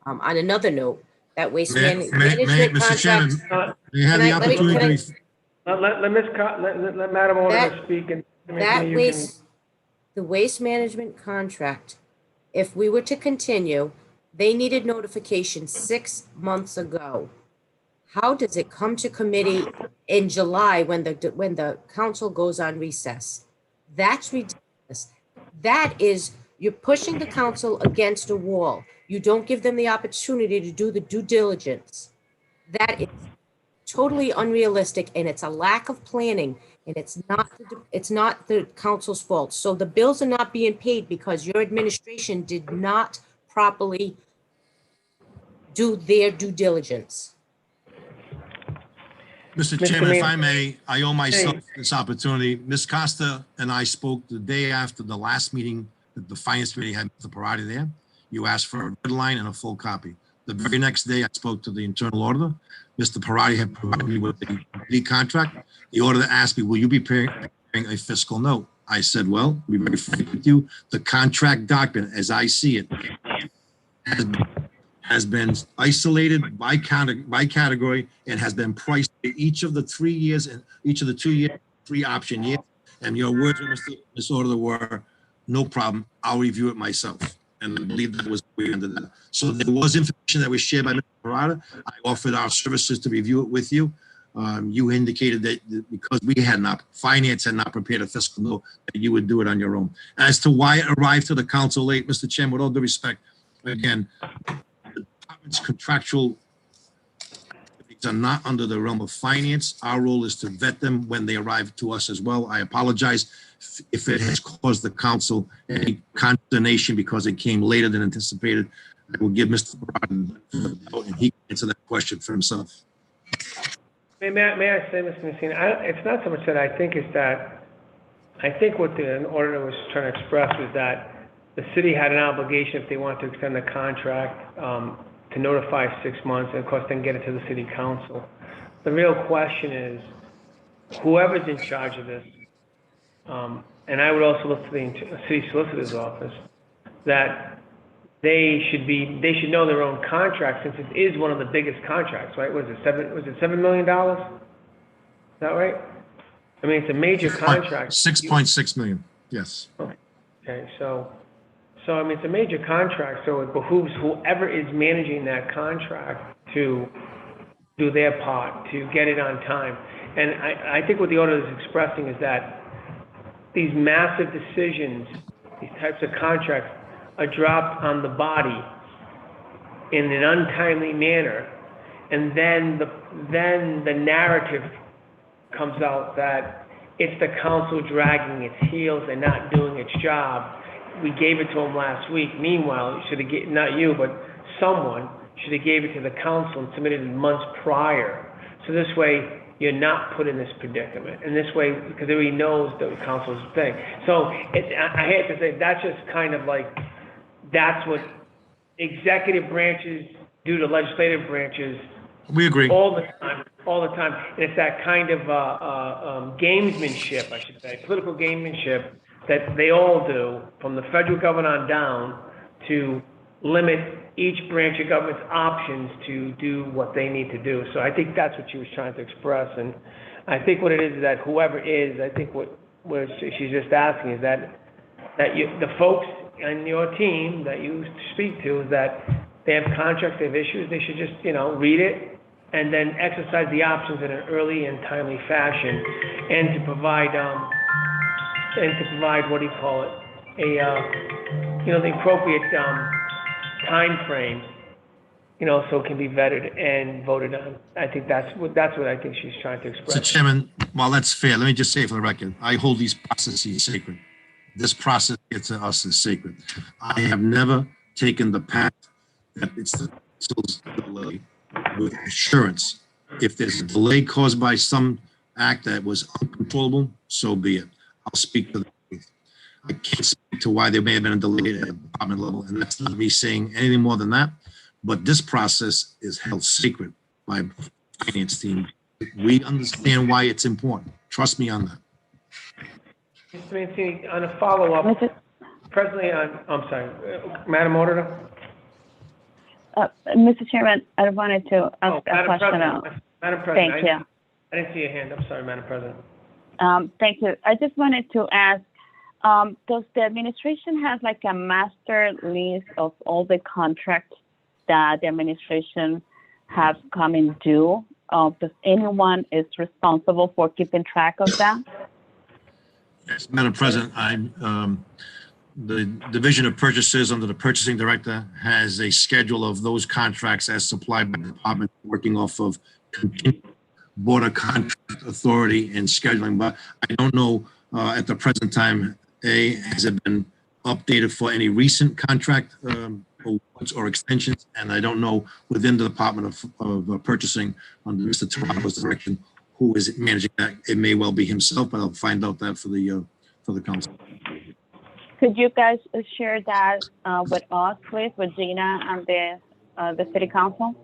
S12: another note, that waste management
S10: Mr. Chairman,
S12: contract,
S10: may you have the opportunity to
S1: let Madam Auditor speak and
S12: that
S1: you
S12: waste, the waste management contract, if we were to continue, they needed notification 6 months ago. How does it come to committee in July when the council goes on recess? That's ridiculous. That is, you're pushing the council against a wall. You don't give them the opportunity to do the due diligence. That is totally unrealistic, and it's a lack of planning, and it's not the council's fault. So the bills are not being paid because your administration did not properly do their due diligence.
S10: Mr. Chairman, if I may, I owe myself this opportunity. Ms. Costa and I spoke the day after the last meeting that the Finance Committee had Mr. Parati there. You asked for a red line and a full copy. The very next day, I spoke to the internal auditor. Mr. Parati had provided me with the contract. The auditor asked me, will you be preparing a fiscal note? I said, well, to be very frank with you, the contract document, as I see it, has been isolated by category and has been priced for each of the 3 years and each of the 2 year, 3 option years. And your words, Ms. Auditor, were, no problem, I'll review it myself. And I believe that was we ended that. So there was information that was shared by Mr. Parada. I offered our services to review it with you. You indicated that because we had not, finance had not prepared a fiscal note, that you would do it on your own. As to why it arrived to the council late, Mr. Chairman, with all due respect, again, it's contractual activities are not under the realm of finance. Our role is to vet them when they arrive to us as well. I apologize if it has caused the council any consternation because it came later than anticipated. I will give Mr. Barton and he can answer that question for himself.
S1: May I say, Mr. Messina, it's not so much that I think is that, I think what the auditor was trying to express was that the city had an obligation if they want to extend the contract to notify 6 months and of course then get it to the city council. The real question is whoever's in charge of this, and I would also look to the city solicitor's office, that they should know their own contract since it is one of the biggest contracts, right? Was it $7 million? Is that right? I mean, it's a major contract.
S10: 6.6 million, yes.
S1: Okay, so I mean, it's a major contract, so it behooves whoever is managing that contract to do their part, to get it on time. And I think what the auditor is expressing is that these massive decisions, these types of contracts, are dropped on the body in an untimely manner, and then the narrative comes out that it's the council dragging its heels and not doing its job. We gave it to them last week. Meanwhile, it should have not you, but someone should have gave it to the council and submitted it months prior. So this way, you're not put in this predicament. And this way, because everybody knows the council's thing. So I hate to say, that's just kind of like, that's what executive branches do to legislative branches.
S10: We agree.
S1: All the time. And it's that kind of gamesmanship, I should say, political gamesmanship that they all do from the federal government on down to limit each branch of government's options to do what they need to do. So I think that's what she was trying to express. And I think what it is that whoever is, I think what she's just asking is that the folks on your team that you speak to, is that they have contracts, they have issues, they should just, read it and then exercise the options in an early and timely fashion, and to provide, what do you call it, the appropriate time frame, so it can be vetted and voted on. I think that's what I think she's trying to express.
S10: Mr. Chairman, while that's fair, let me just say for the record, I hold these processes sacred. This process to us is sacred. I have never taken the path that it's the council's delay with assurance. If there's a delay caused by some act that was uncontrollable, so be it. I'll speak to the truth. I can't speak to why there may have been a delay at a department level, and that's not me saying anything more than that. But this process is held sacred by the finance team. We understand why it's important. Trust me on that.
S1: Mr. Mancini, on a follow-up, presently I'm sorry, Madam Auditor?
S14: Mr. Chairman, I wanted to ask a
S1: Madam
S14: question.
S1: President. Madam President.
S14: Thank you.
S1: I didn't see your hand. I'm sorry, Madam President.
S14: Thank you. I just wanted to ask, does the administration have like a master list of all the contracts that the administration has coming due? Does anyone is responsible for keeping track of that?
S10: Yes, Madam President, the Division of Purchases under the Purchasing Director has a schedule of those contracts as supplied by the department, working off of continued Board of Contract Authority and scheduling, but I don't know at the present time, has it been updated for any recent contract awards or extensions? And I don't know within the Department of Purchasing under Mr. Tarabo's direction, who is managing that. It may well be himself, but I'll find out that for the council.
S14: Could you guys share that with us, please, with Gina and the City Council?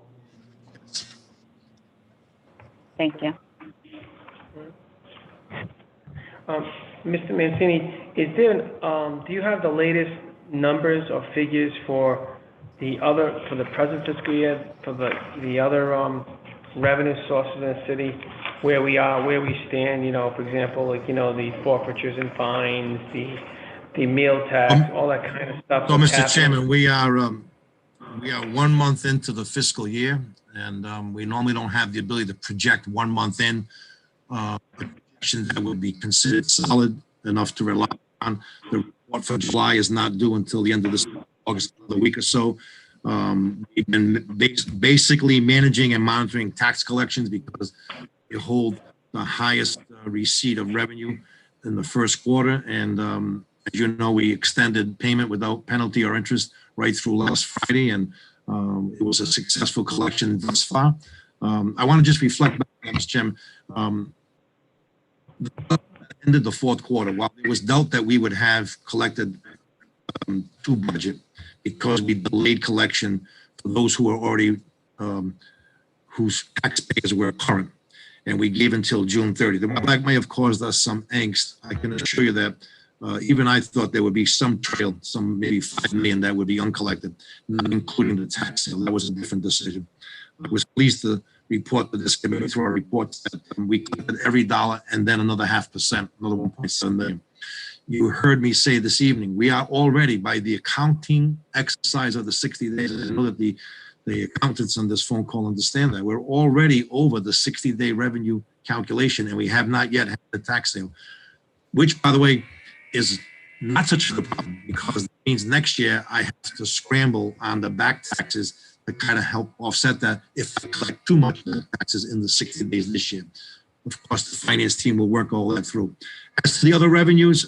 S14: Thank you.
S1: Mr. Mancini, is there, do you have the latest numbers or figures for the present fiscal year, for the other revenue sources in the city, where we are, where we stand, for example, the forfeitures and fines, the meal tax, all that kind of stuff?
S10: So, Mr. Chairman, we are 1 month into the fiscal year, and we normally don't have the ability to project 1 month in a projection that would be considered solid enough to rely on. The report for July is not due until the end of this August, another week or so. We've been basically managing and monitoring tax collections because we hold the highest receipt of revenue in the first quarter. And as you know, we extended payment without penalty or interest right through last Friday, and it was a successful collection thus far. I want to just reflect back, Mr. Chairman. Ended the fourth quarter, while it was doubt that we would have collected to budget because we delayed collection for those who are already, whose taxpayers were current, and we gave until June 30. That may have caused us some angst. I can assure you that even I thought there would be some trail, some maybe 5 million that would be uncollected, not including the tax sale. That was a different decision. I was pleased to report to this committee through our reports that we collected every dollar and then another 0.5%, another 1.7 million. You heard me say this evening, we are already, by the accounting exercise of the 60 days, I know that the accountants on this phone call understand that, we're already over the 60-day revenue calculation, and we have not yet had the tax sale, which, by the way, is not such a problem because it means next year I have to scramble on the back taxes to kind of help offset that if I collect too much taxes in the 60 days this year. Of course, the finance team will work all that through. As to the other revenues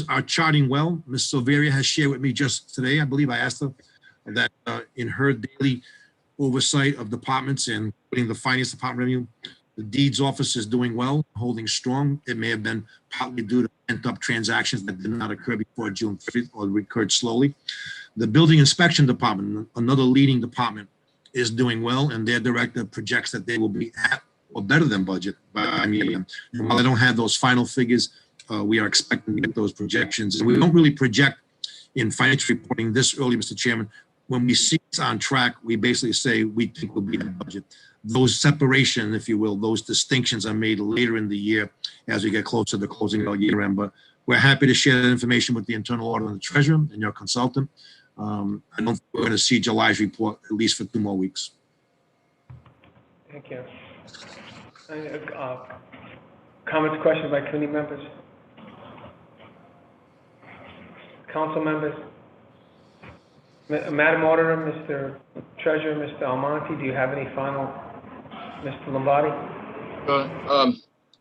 S10: are charting well. Ms. Silveria has shared with me just today, I believe I asked her, that in her daily oversight of departments and putting the finance department revenue, the deeds office is doing well, holding strong. It may have been partly due to pent-up transactions that did not occur before June 30th or recurred slowly. The building inspection department, another leading department, is doing well, and their director projects that they will be at or better than budget. But I mean, while I don't have those final figures, we are expecting to get those projections. And we don't really project in financial reporting this early, Mr. Chairman. When we see it's on track, we basically say we think we'll be in budget. Those separation, if you will, those distinctions are made later in the year as we get closer to closing our year end. But we're happy to share that information with the internal auditor and the treasurer and your consultant. I don't think we're going to see July's report at least for 2 more weeks.
S1: Thank you. Comments, questions by committee members? Council members? Madam Auditor, Mr. Treasurer, Mr. Almonte, do you have any final? Mr. Lombardi?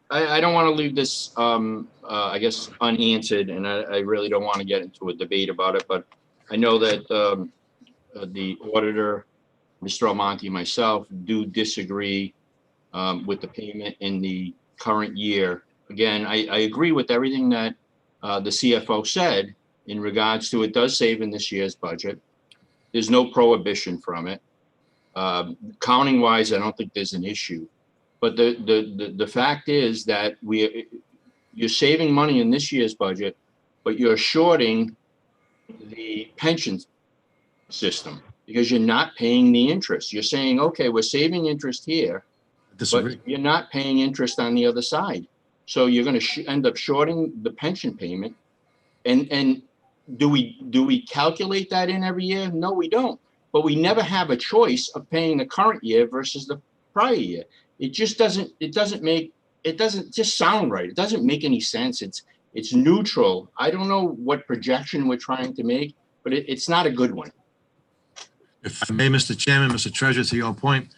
S16: I don't want to leave this, I guess, unanswered, and I really don't want to get into a debate about it, but I know that the auditor, Mr. Almonte, and myself do disagree with the payment in the current year. Again, I agree with everything that the CFO said in regards to it does save in this year's budget. There's no prohibition from it. Counting wise, I don't think there's an issue. But the fact is that you're saving money in this year's budget, but you're shorting the pension system because you're not paying the interest. You're saying, okay, we're saving interest here,
S10: Disagree.
S16: but you're not paying interest on the other side. So you're going to end up shorting the pension payment. And do we calculate that in every year? No, we don't. But we never have a choice of paying the current year versus the prior year. It just doesn't just sound right. It doesn't make any sense. It's neutral. I don't know what projection we're trying to make, but it's not a good one.
S10: If I may, Mr. Chairman, Mr. Treasurer, to your point,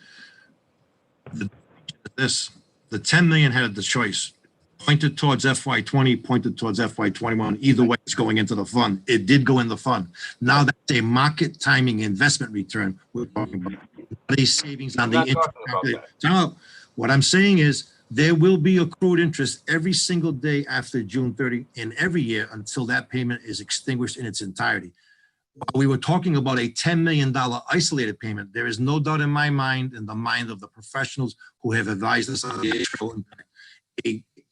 S10: the 10 million had the choice. Pointed towards FY20, pointed towards FY21. Either way, it's going into the fund. It did go in the fund. Now that's a market timing investment return we're talking about. These savings on the interest. What I'm saying is there will be accrued interest every single day after June 30 in every year until that payment is extinguished in its entirety. While we were talking about a $10 million isolated payment, there is no doubt in my mind and the mind of the professionals who have advised us on the issue.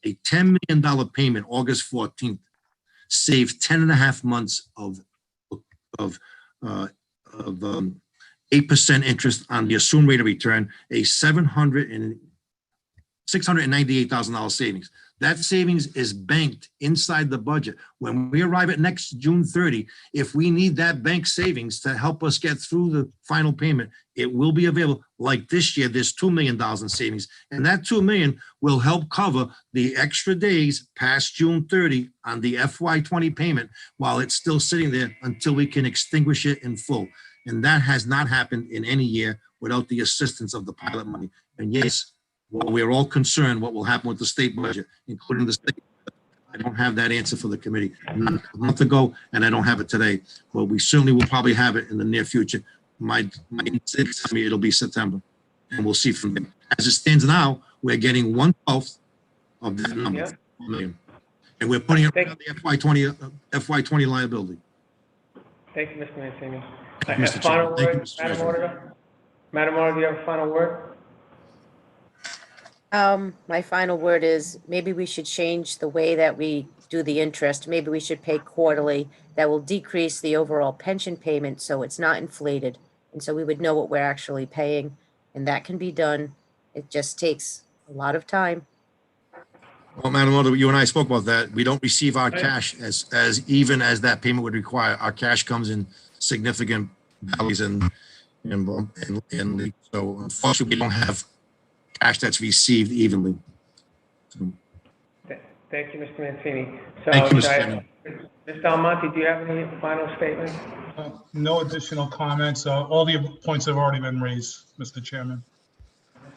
S10: A $10 million payment, August 14th, saved 10 and a half months of 8% interest on the assumed rate of return, a $698,000 savings. That savings is banked inside the budget. When we arrive at next June 30, if we need that bank savings to help us get through the final payment, it will be available. Like this year, there's $2 million in savings, and that $2 million will help cover the extra days past June 30 on the FY20 payment while it's still sitting there until we can extinguish it in full. And that has not happened in any year without the assistance of the pilot money. And yes, well, we're all concerned what will happen with the state budget, including the state. I don't have that answer for the committee a month ago, and I don't have it today, but we certainly will probably have it in the near future. My instinct tells me it'll be September, and we'll see from there. As it stands now, we're getting 1/12 of that number, 4 million. And we're putting it on the FY20 liability.
S1: Thank you, Mr. Mancini.
S10: Mr.
S1: Final
S10: Chairman. Thank you,
S1: word,
S10: Mr.
S1: Madam
S10: Treasurer.
S1: Auditor? Madam Auditor, do you have a final word?
S12: My final word is maybe we should change the way that we do the interest. Maybe we should pay quarterly. That will decrease the overall pension payment so it's not inflated. And so we would know what we're actually paying. And that can be done. It just takes a lot of time.
S10: Well, Madam Auditor, you and I spoke about that. We don't receive our cash as even as that payment would require. Our cash comes in significant values and so unfortunately we don't have cash that's received evenly.
S1: Thank you, Mr. Mancini. So,
S10: Thank you, Mr. Chairman.
S1: Mr. Almonte, do you have any final statements?
S13: No additional comments. All the points have already been raised, Mr. Chairman.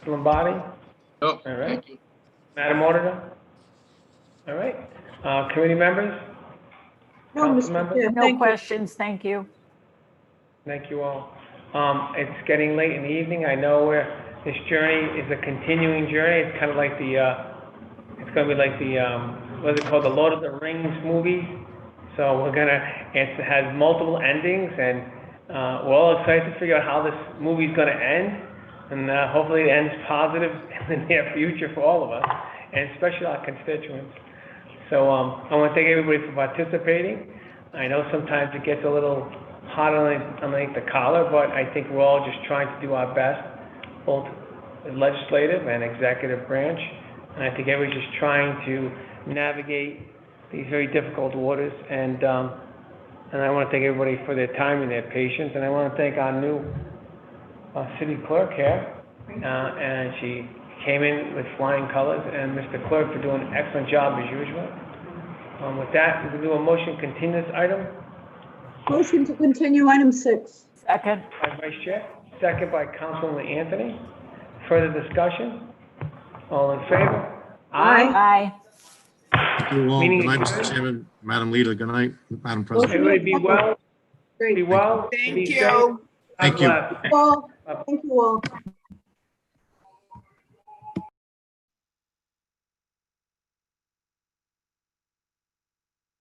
S1: Mr. Lombardi?
S16: Oh,
S1: All right. Madam Auditor? All right. Committee members?
S3: No,
S1: Council
S3: Mr.
S1: members?
S3: Chair,
S11: No
S3: thank you.
S11: questions, thank you.
S1: Thank you all. It's getting late in the evening. I know this journey is a continuing journey. It's kind of like it's going to be like what is it called? The Lord of the Rings movie. So it has multiple endings, and we're all excited to figure out how this movie's going to end. And hopefully it ends positive in the near future for all of us, and especially our constituents. So I want to thank everybody for participating. I know sometimes it gets a little hot underneath the collar, but I think we're all just trying to do our best, both the legislative and executive branch. And I think everybody's just trying to navigate these very difficult waters. And I want to thank everybody for their time and their patience. And I want to thank our new city clerk here. And she came in with flying colors. And Mr. Clerk for doing an excellent job as usual. With that, we can do a motion to continue this item.
S3: Motion to continue item 6.
S11: Second.
S1: By Vice Chair, second by Councilwoman Anthony. Further discussion? All in favor?
S11: Aye.
S10: Thank you all.
S1: Meeting
S10: Good night,
S1: adjourned.
S10: Mr. Chairman, Madam Leader. Good night, Madam President.
S1: Everybody be well.
S3: Great.
S1: Be well.
S8: Thank
S1: Be
S8: you.
S1: safe. God
S10: Thank you.
S1: bless.
S3: Thank you all.